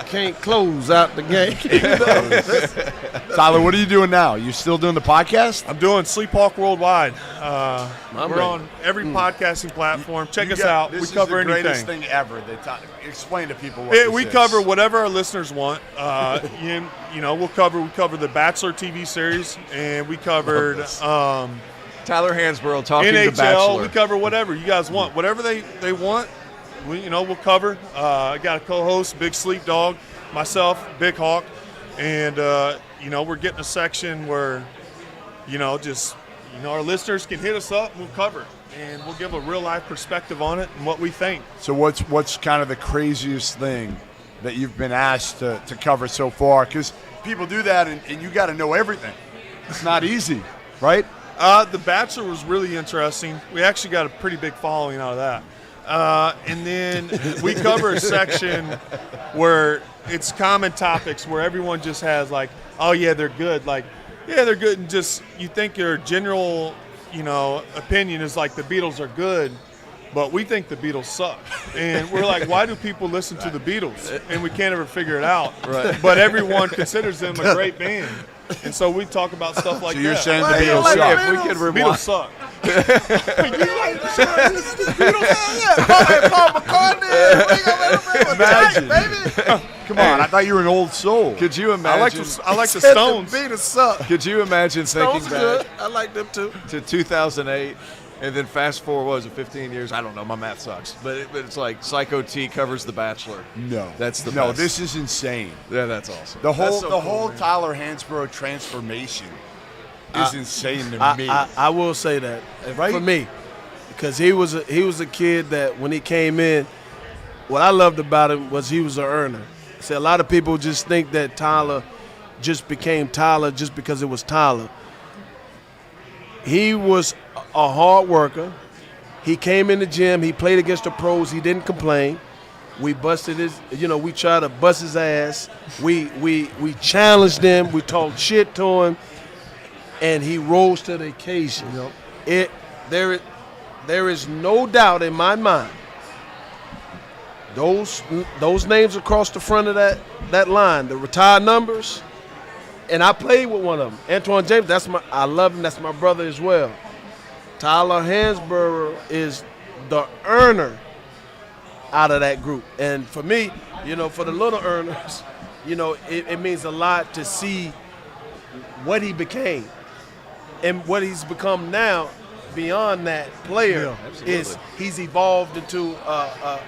Can't close out the game. Tyler, what are you doing now? You still doing the podcast? I'm doing Sleephawk Worldwide. We're on every podcasting platform. Check us out. We cover anything. This is the greatest thing ever. Explain to people what this we is. cover whatever our listeners want. We cover the Bachelor TV series, and we covered Tyler Hansbrough talking NHL. to Bachelor. We cover whatever you guys want. Whatever they want, we'll cover. I got a co-host, Big Sleep Dog, myself, Big Hawk, and we're getting a section where our listeners can hit us up and we'll cover it. And we'll give a real life perspective on it and what we think. So what's kind of the craziest thing that you've been asked to cover so far? Because people do that and you got to know everything. It's not easy, right? The Bachelor was really interesting. We actually got a pretty big following out of that. And then we cover a section where it's common topics where everyone just has like, oh, yeah, they're good. Like, yeah, they're good. And just you think your general, opinion is like the Beatles are good, but we think the Beatles suck. And we're like, why do people listen to the Beatles? And we can't ever figure it out. Right. But everyone considers them a great band. And so we talk about stuff like that. So you're saying the Beatles suck? If we could rewind. Beatles suck. Paul McCartney. Imagine. Baby. Come on, I thought you were an old soul. Could you imagine? I like the Stones. The Beatles suck. Could you imagine thinking Stones back good. I like them too. to 2008 and then fast forward, what was it, 15 years? I don't know. My math sucks. But it's like Psycho T covers The Bachelor. No. That's the No, best. this is insane. Yeah, that's awesome. The whole That's so cool, whole man. Tyler Hansbrough transformation is insane to me. I will say that Right? for me, because he was a kid that when he came in, what I loved about him was he was an earner. See, a lot of people just think that Tyler just became Tyler just because it was Tyler. He was a hard worker. He came in the gym. He played against the pros. He didn't complain. We busted his, we tried to bust his ass. We challenged him. We talked shit to him, and he rose to the occasion. There is no doubt in my mind. Those names across the front of that line, the retired numbers, and I played with one of them. Antoine James, I love him. That's my brother as well. Tyler Hansbrough is the earner out of that group. And for me, for the little earners, it means a lot to see what he became and what he's become now. Beyond that player is he's evolved into a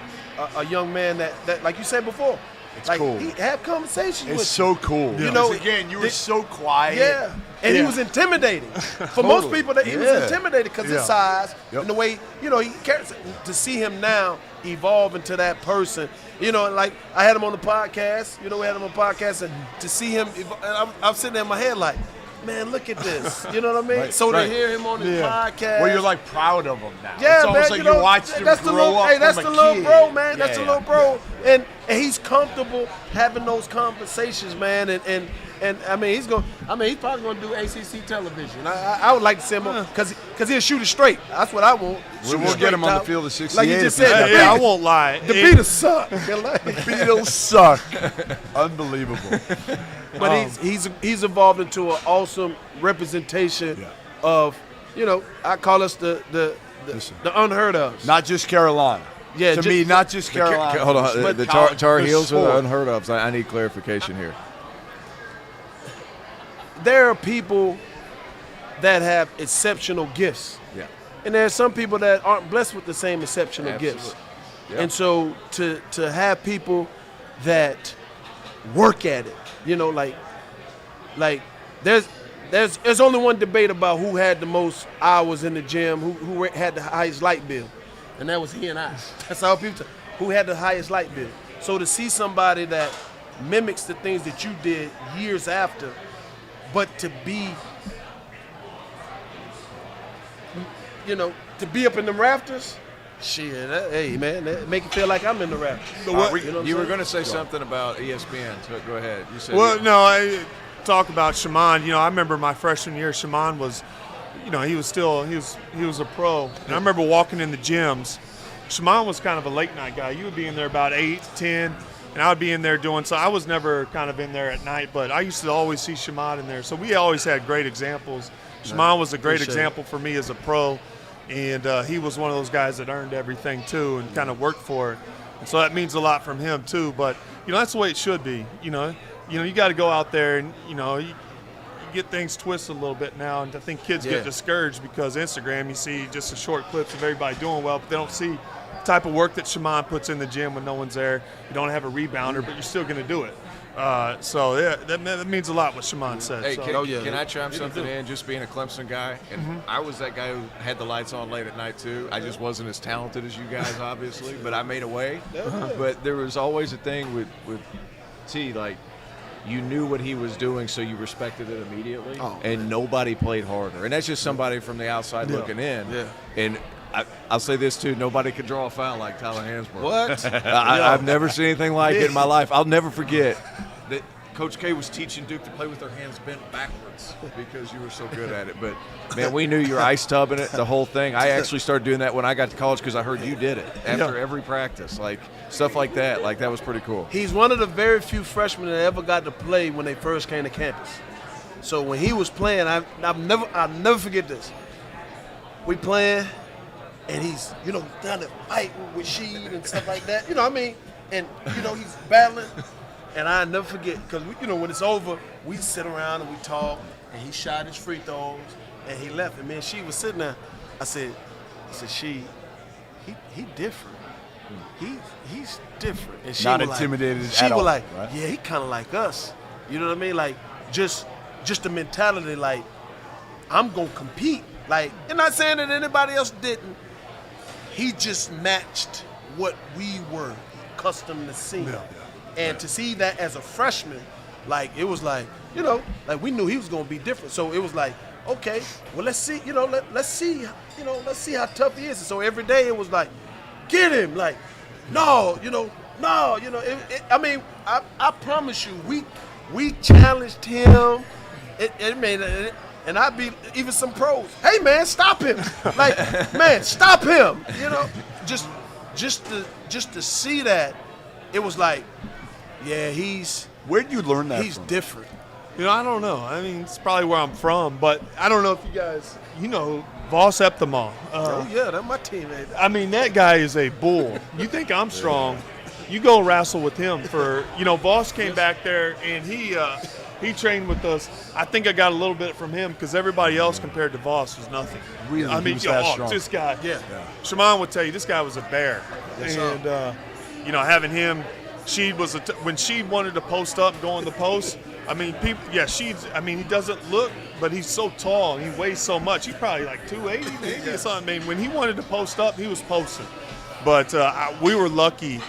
young man that like you said before, It's like cool. he had conversations with It's so cool. You know, again, you were so quiet. Yeah. And he was intimidating. For most people, he was intimidated because his size and the way, he carries. To see him now evolve into that person, like I had him on the podcast, we had him on the podcast, and to see him, I'm sitting there in my head like, man, look at this. You know what I mean? Right, so right. to hear him on the podcast. Well, you're like proud of him now. Yeah, it's almost man, like you watched him that's the grow little, up hey, that's from the a little kid. bro, man. That's the Yeah, little bro. And he's comfortable having those conversations, man. And I mean, he's probably gonna do ACC television. I would like to see him because he'll shoot it straight. That's what I want. We'll get him on the field of 68. Like you just said, I won't lie. The Beatles suck. The Beatles suck. Unbelievable. But he's evolved into an awesome representation of, I call us the unheard of. Not just Carolina. Yeah, to me, not just Carolina. Hold on. but The Tar Heels are the sport. unheard of. I need clarification here. There are people that have exceptional gifts. Yeah. and there's some people that aren't blessed with the same exceptional gifts. Yeah. And so to have people that work at it, you know, like there's only one debate about who had the most hours in the gym, who had the highest light bill, and that was he and I. That's how people who had the highest light bill. So to see somebody that mimics the things that you did years after, but to be, you know, to be up in the rafters, shit, hey man, that make it feel like I'm in the rafters. You were going to say something about ESPN, so go ahead. You said I talk about Shaman. You know, I remember my freshman year, Shaman was, you know, he was a pro. And I remember walking in the gyms. Shaman was kind of a late night guy. You would be in there about 8, 10, and I would be in there doing so. I was never kind of in there at night, but I used to always see Shaman in there. So we always had great examples. Shaman was a great example for me as a pro, and he was one of those guys that earned everything too and kind of worked for it. And so that means a lot from him too. But you know, that's the way it should be. You know, you got to go out there and you get things twisted a little bit now, and I think kids get discouraged because Instagram, you see just the short clips of everybody doing well, but they don't see the type of work that Shaman puts in the gym when no one's there. You don't have a rebounder, but you're still going to do it. So yeah, that means a lot what Shaman said. Hey, so. Can I chime something in? Just being a Clemson guy, and I was that guy who had the lights on late at night too. I just wasn't as talented as you guys, obviously, but I made a way. But there was always a thing with T, like, you knew what he was doing, so you respected it immediately, and nobody played harder. And that's just somebody from the outside looking in. Yeah. And I'll say this, too. Nobody could draw a foul like Tyler Hansbrough. What? I've never seen anything like it in my life. I'll never forget that Coach K was teaching Duke to play with their hands bent backwards because you were so good at it. But, man, we knew you were ice tubbing it, the whole thing. I actually started doing that when I got to college because I heard you did it after every practice. Like, stuff like that. Like, that was pretty cool. He's one of the very few freshmen that ever got to play when they first came to campus. So when he was playing, I'll never forget this. We playing, and he's, you know, down there fighting with Sheed and stuff like that. You know what I mean? And, you know, he's battling. And I'll never forget, because, you know, when it's over, we sit around and we talk, and he shot his free throws, and he left. And, man, Sheed was sitting there. I said, Sheed, he different. He's different. And she not was intimidated like, at all. She was like, right? yeah, he kind of like us. You know what I mean? Like, just the mentality, like, I'm going to compete. Like, and not saying that anybody else didn't. He just matched what we were accustomed to seeing. Yeah. And to see that as a freshman, like, it was like, you know, like, we knew he was going to be different. So it was like, okay, well, let's see, you know, let's see how tough he is. And so every day it was like, get him, like, no. I mean, I promise you, we challenged him. It made it, and I'd be even some pros. Hey man, stop him! Like, man, stop him! You know, just to see that, it was like, yeah, Where'd you learn that? He's from? different. You know, I don't know. I mean, it's probably where I'm from, but I don't know if you guys, you know, Voss Eptimon. Oh yeah, that's my teammate. I mean, that guy is a bull. You think I'm strong? You go wrestle with him for, you know, Voss came back there and he trained with us. I think I got a little bit from him because everybody else compared to Voss was nothing. Really? I mean, this guy. Yeah. Shaman would tell you this guy was a bear. Yes, and, you know, having him, when Sheed wanted to post up and go in the post, I mean, he doesn't look, but he's so tall and he weighs so much. He's probably like 280 maybe or something. I mean, when he wanted to post up, he was posting. But we were lucky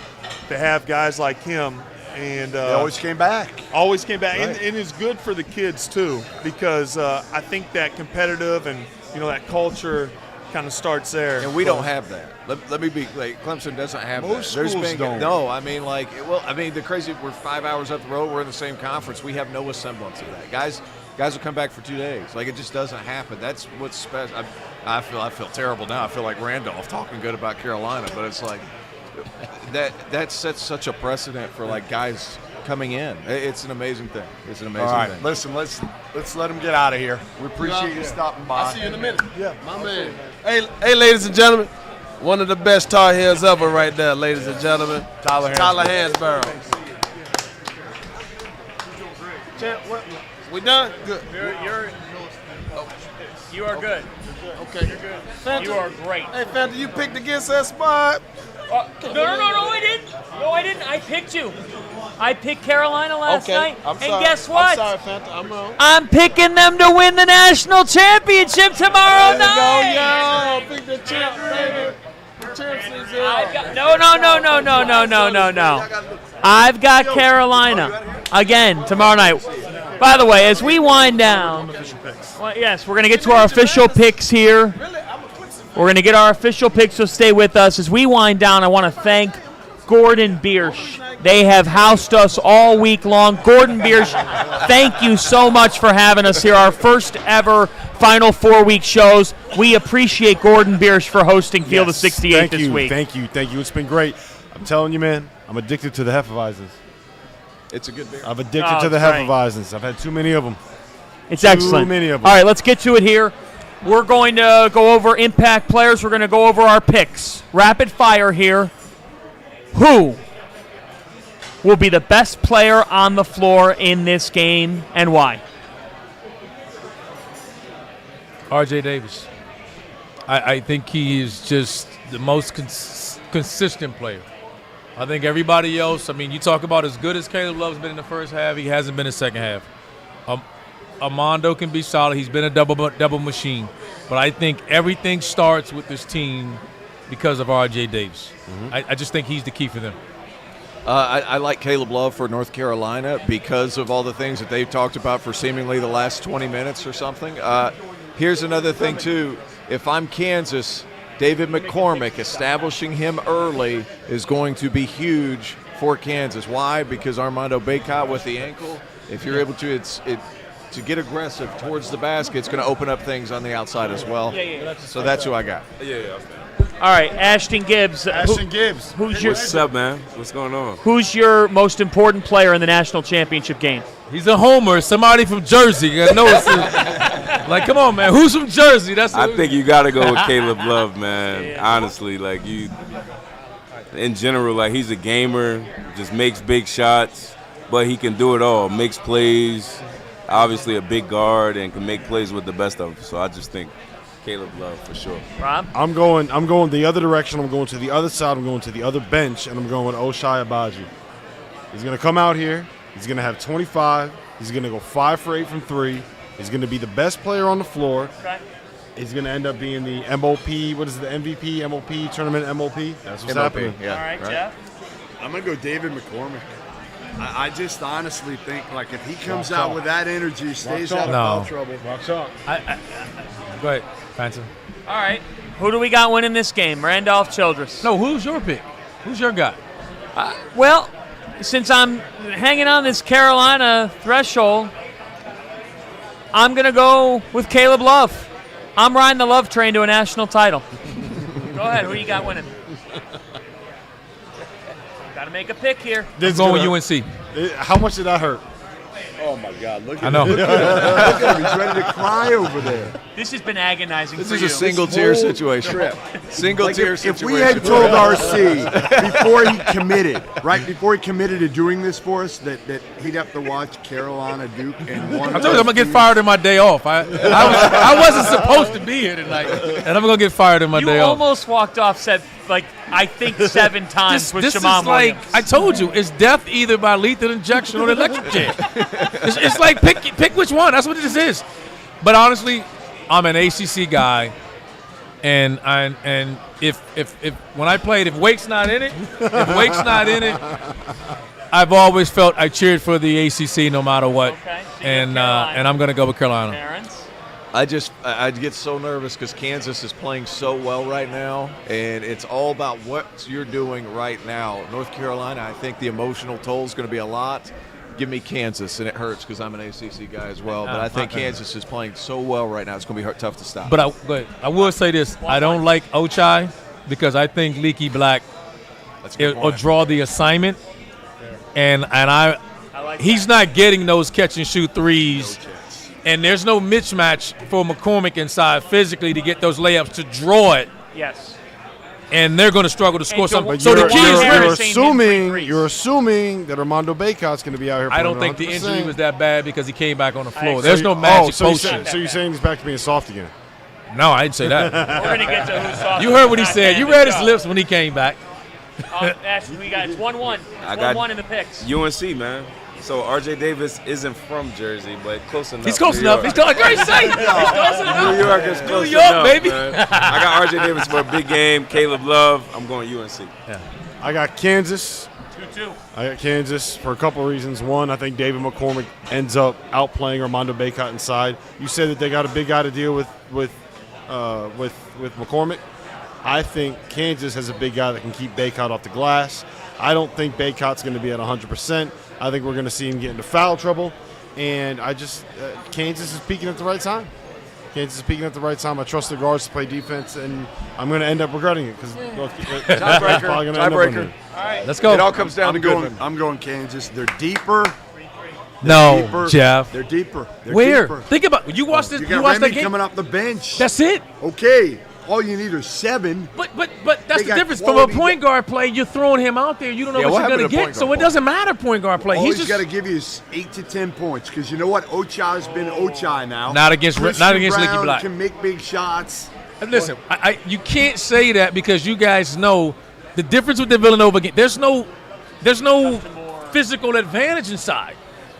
to have guys like him. And they always came back. Always came back. Right. And it's good for the kids, too, because I think that competitive and, you know, that culture kind of starts there. And we don't have that. Let me be like, Clemson doesn't have Most that. schools don't. No, I mean, like, the crazy, we're 5 hours up the road, we're in the same conference. We have no semblance of that. Guys will come back for 2 days. Like, it just doesn't happen. That's what's special. I feel terrible now. I feel like Randolph talking good about Carolina, but it's like that sets such a precedent for, like, guys coming in. It's an amazing thing. It's an amazing thing. All right, listen, let's let him get out of here. We appreciate you stopping by. I'll see you in a minute. Yeah. My man. Hey, ladies and gentlemen, one of the best Tar Heels ever right there, ladies and gentlemen. Tyler Hansbrough. Champ, what? We done? Good. You are good. Okay. Fanta, You are great. Hey, Fanta, you picked against that spot. No, I didn't. No, I didn't. I picked you. I picked Carolina last night. I'm and sorry. guess what? I'm sorry, Fanta. I'm wrong. I'm picking them to win the national championship tomorrow night. There you go, yo. Pick the champ, baby. The champs is here. No. I've got Carolina again tomorrow night. By the way, as we wind down, well, yes, we're going to get to our official picks here. We're going to get our official picks, so stay with us. As we wind down, I want to thank Gordon Biersch. They have housed us all week long. Gordon Biersch, thank you so much for having us here, our first ever Final 4-week shows. We appreciate Gordon Biersch for hosting Field of 68 this week. Thank you. It's been great. I'm telling you, man, I'm addicted to the Hefeweizens. It's a good beer. I'm addicted to the Hefeweizens. I've had too many of them. It's excellent. Too many of them. All right, let's get to it here. We're going to go over impact players. We're going to go over our picks. Rapid fire here. Who will be the best player on the floor in this game and why? R.J. Davis. I think he is just the most consistent player. I think everybody else, you talk about as good as Caleb Love's been in the first half, he hasn't been in the second half. Armando can be solid. He's been a double machine. But I think everything starts with this team because of R.J. Davis. Mm-hmm. I just think he's the key for them. I like Caleb Love for North Carolina because of all the things that they've talked about for seemingly the last 20 minutes or something. Here's another thing, too. If I'm Kansas, David McCormick, establishing him early is going to be huge for Kansas. Why? Because Armando Bacot with the ankle, if you're able to to get aggressive towards the basket, it's going to open up things on the outside as well. So that's who I got. All right, Ashton Gibbs. Gibbs. What's up, man? What's going on? Who's your most important player in the national championship game? He's a homer. Somebody from Jersey. I know it's like, come on, man. Who's from Jersey? I think you got to go with Caleb Love, man. Honestly, in general, he's a gamer, just makes big shots, but he can do it all. Makes plays, obviously a big guard, and can make plays with the best of them. So I just think Caleb Love for sure. Rob? I'm going the other direction. I'm going to the other side. I'm going to the other bench, and I'm going with Ochai Agbaji. He's going to come out here. He's going to have 25. He's going to go 5 for 8 from 3. He's going to be the best player on the floor. Okay. He's going to end up being the MOP. What is it, the MVP, MOP, tournament MOP? That's what's happening. Yeah. All right, Jeff? I'm going to go David McCormick. I just honestly think, if he comes out with that energy, stays out of foul trouble. Watch out. Go ahead, Phantom. All right. Who do we got winning this game? Randolph Childress. No, who's your pick? Who's your guy? Well, since I'm hanging on this Carolina threshold, I'm going to go with Caleb Love. I'm riding the Love train to a national title. Go ahead. Who you got winning? Got to make a pick here. I'm going with UNC. How much did that hurt? Oh, my God. Look at I know. him. Look at him. He's ready to cry over there. This has been agonizing This for is you. a single-tier situation. Single-tier situation. If we had told RC before he committed, before he committed to doing this for us, that he'd have to watch Carolina, Duke, and one. I told you I'm going to get fired on my day off. I wasn't supposed to be here tonight, and I'm going to get fired on my day You off. almost walked off set, I think 7 times with This Shamam is like, Williams. I told you, it's death either by lethal injection or the electric chair. It's like, pick which one. That's what this is. But honestly, I'm an ACC guy, and if when I played, if Wake's not in it, I've always felt I cheered for the ACC no matter what. Okay. So And I'm going to go with Carolina. Terrence? I get so nervous because Kansas is playing so well right now, and it's all about what you're doing right now. North Carolina, I think the emotional toll is going to be a lot. Give me Kansas, and it hurts because I'm an ACC guy as well. But I think Kansas is playing so well right now, it's going to be tough to stop. But I will say this. I don't like Ochai because I think Leaky Black will draw the assignment, and he's not getting those catch-and-shoot threes. And there's no mismatch for McCormick inside physically to get those layups to draw it. Yes. And they're going to struggle to score something. But So the key is you're assuming that Armando Bacot's going to be out here. I don't think the 100%. injury was that bad because he came back on the floor. There's no magic potion. So you're saying he's back to being soft again? No, I didn't say that. We're gonna get to who's soft. You heard what he who's said. not You fan read of his the lips when he came back. show. We got it's 1-1. I It's got 1-1 in the picks. UNC, man. So RJ Davis isn't from Jersey, but close enough. He's close New enough. York. He's great say. He's close enough. New York is close New York, enough, baby. man. I got RJ Davis for a big game. Caleb Love. I'm going UNC. Yeah. I got Kansas. 2-2. I got Kansas for a couple of reasons. One, I think David McCormick ends up outplaying Armando Bacot inside. You said that they got a big guy to deal with McCormick. I think Kansas has a big guy that can keep Bacot off the glass. I don't think Bacot's going to be at 100%. I think we're going to see him get into foul trouble. And I just Kansas is peaking at the right time. Kansas is peaking at the right time. I trust the guards to play defense, and I'm going to end up regretting it because Tiebreaker. All right. Let's go. It all comes down to Goodman. I'm going Kansas. They're deeper. No, deeper. Jeff. They're deeper. They're Where? Deeper. Think about you watched this. You You got watched that Remy game. coming off the bench. That's it. Okay. All you need are 7. But that's They the got difference. From a quality point guard play, you're throwing him out there. You don't know Yeah, what what you're happened going to to get. point So guard it doesn't matter point guard play. All He's he's got to give you is 8 to 10 points because you know what? Ochai's been Ochai now. Not against Christian Leaky Brown Black. Can make big shots. And listen, you can't say that because you guys know the difference with the Villanova game. There's no physical advantage inside.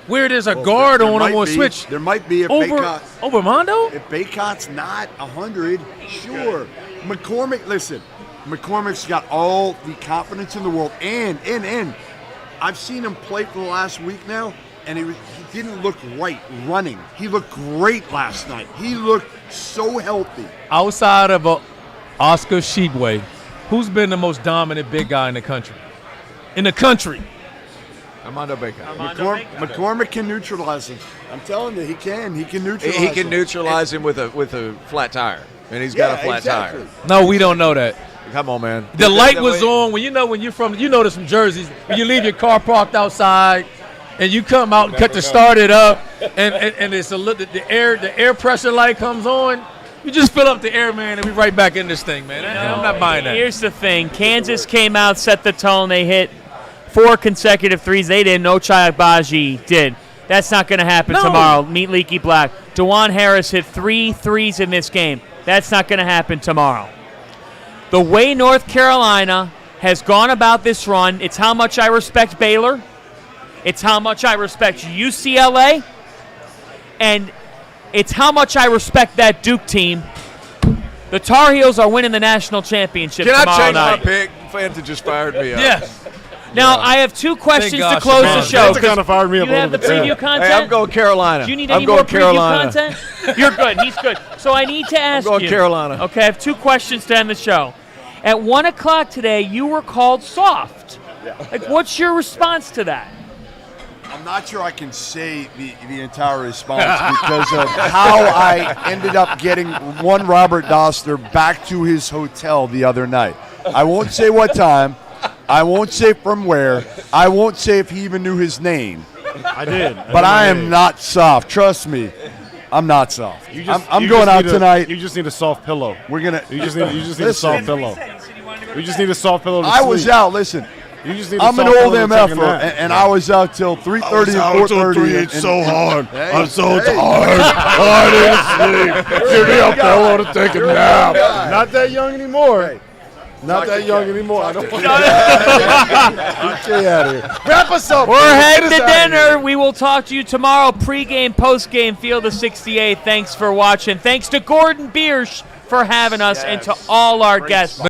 Where there's a guard there on might him or a be. switch. There might be if over Bacot. Mondo. If Bacot's not 100, sure. McCormick, listen, McCormick's got all the confidence in the world, and I've seen him play for the last week now, and he didn't look right running. He looked great last night. He looked so healthy. Outside of Oscar Tshiebwe, who's been the most dominant big guy in the country? Armando Bacot. McCormick can neutralize him. I'm telling you, he can. He can neutralize He can him. neutralize him with a flat tire, and he's got a flat exactly. tire. No, we don't know that. Come on, man. The light was on when you're from there's some jerseys. When you leave your car parked outside, and you come out and cut to start it up, and it's the air pressure light comes on. You just fill up the air, man, and we right back in this thing, man. I'm not buying that. Here's the thing. Kansas came out, set the tone. They hit 4 consecutive threes. They didn't. Ochai Agbaji did. That's not going to happen tomorrow. Meet Leaky Black. DeJuan Harris hit 3 threes in this game. That's not going to happen tomorrow. The way North Carolina has gone about this run, it's how much I respect Baylor. It's how much I respect UCLA. And it's how much I respect that Duke team. The Tar Heels are winning the national championship Can I tomorrow change night. my pick? Fanta just fired me up. Yes. Now, I have 2 questions God, to close the Siobhan. show. Fanta kind of fired me up You a have the little bit. preview content? Hey, I'm going Carolina. Do you need I'm any going more preview Carolina. content? You're good. He's good. So I need to ask you. going Carolina. Okay, I have 2 questions to end the show. At 1 o'clock today, you were called soft. Like, what's your response to that? I'm not sure I can say the entire response because of how I ended up getting one Robert Doster back to his hotel the other night. I won't say what time. I won't say from where. I won't say if he even knew his name. I did. But I am not soft. Trust me. I'm not soft. I'm you going just out need tonight. You just need a soft pillow. We're gonna. You just need a soft pillow. You just need a soft pillow to I was sleep. out. Listen. You just need a I'm an soft old pillow to take a MFer, nap. and I was out till 3:30 and 4:30. It's so hard. Hey, I'm so hey. tired. I didn't sleep. Give me a pillow to take a nap. Not that young anymore. Not that young anymore. I don't want to get out of here. Wrap us up. We're heading to Get us outta here. dinner. We will talk to you tomorrow. Pre-game, post-game, Field of 68. Thanks for watching. Thanks to Gordon Biersch for having us and to all our guests.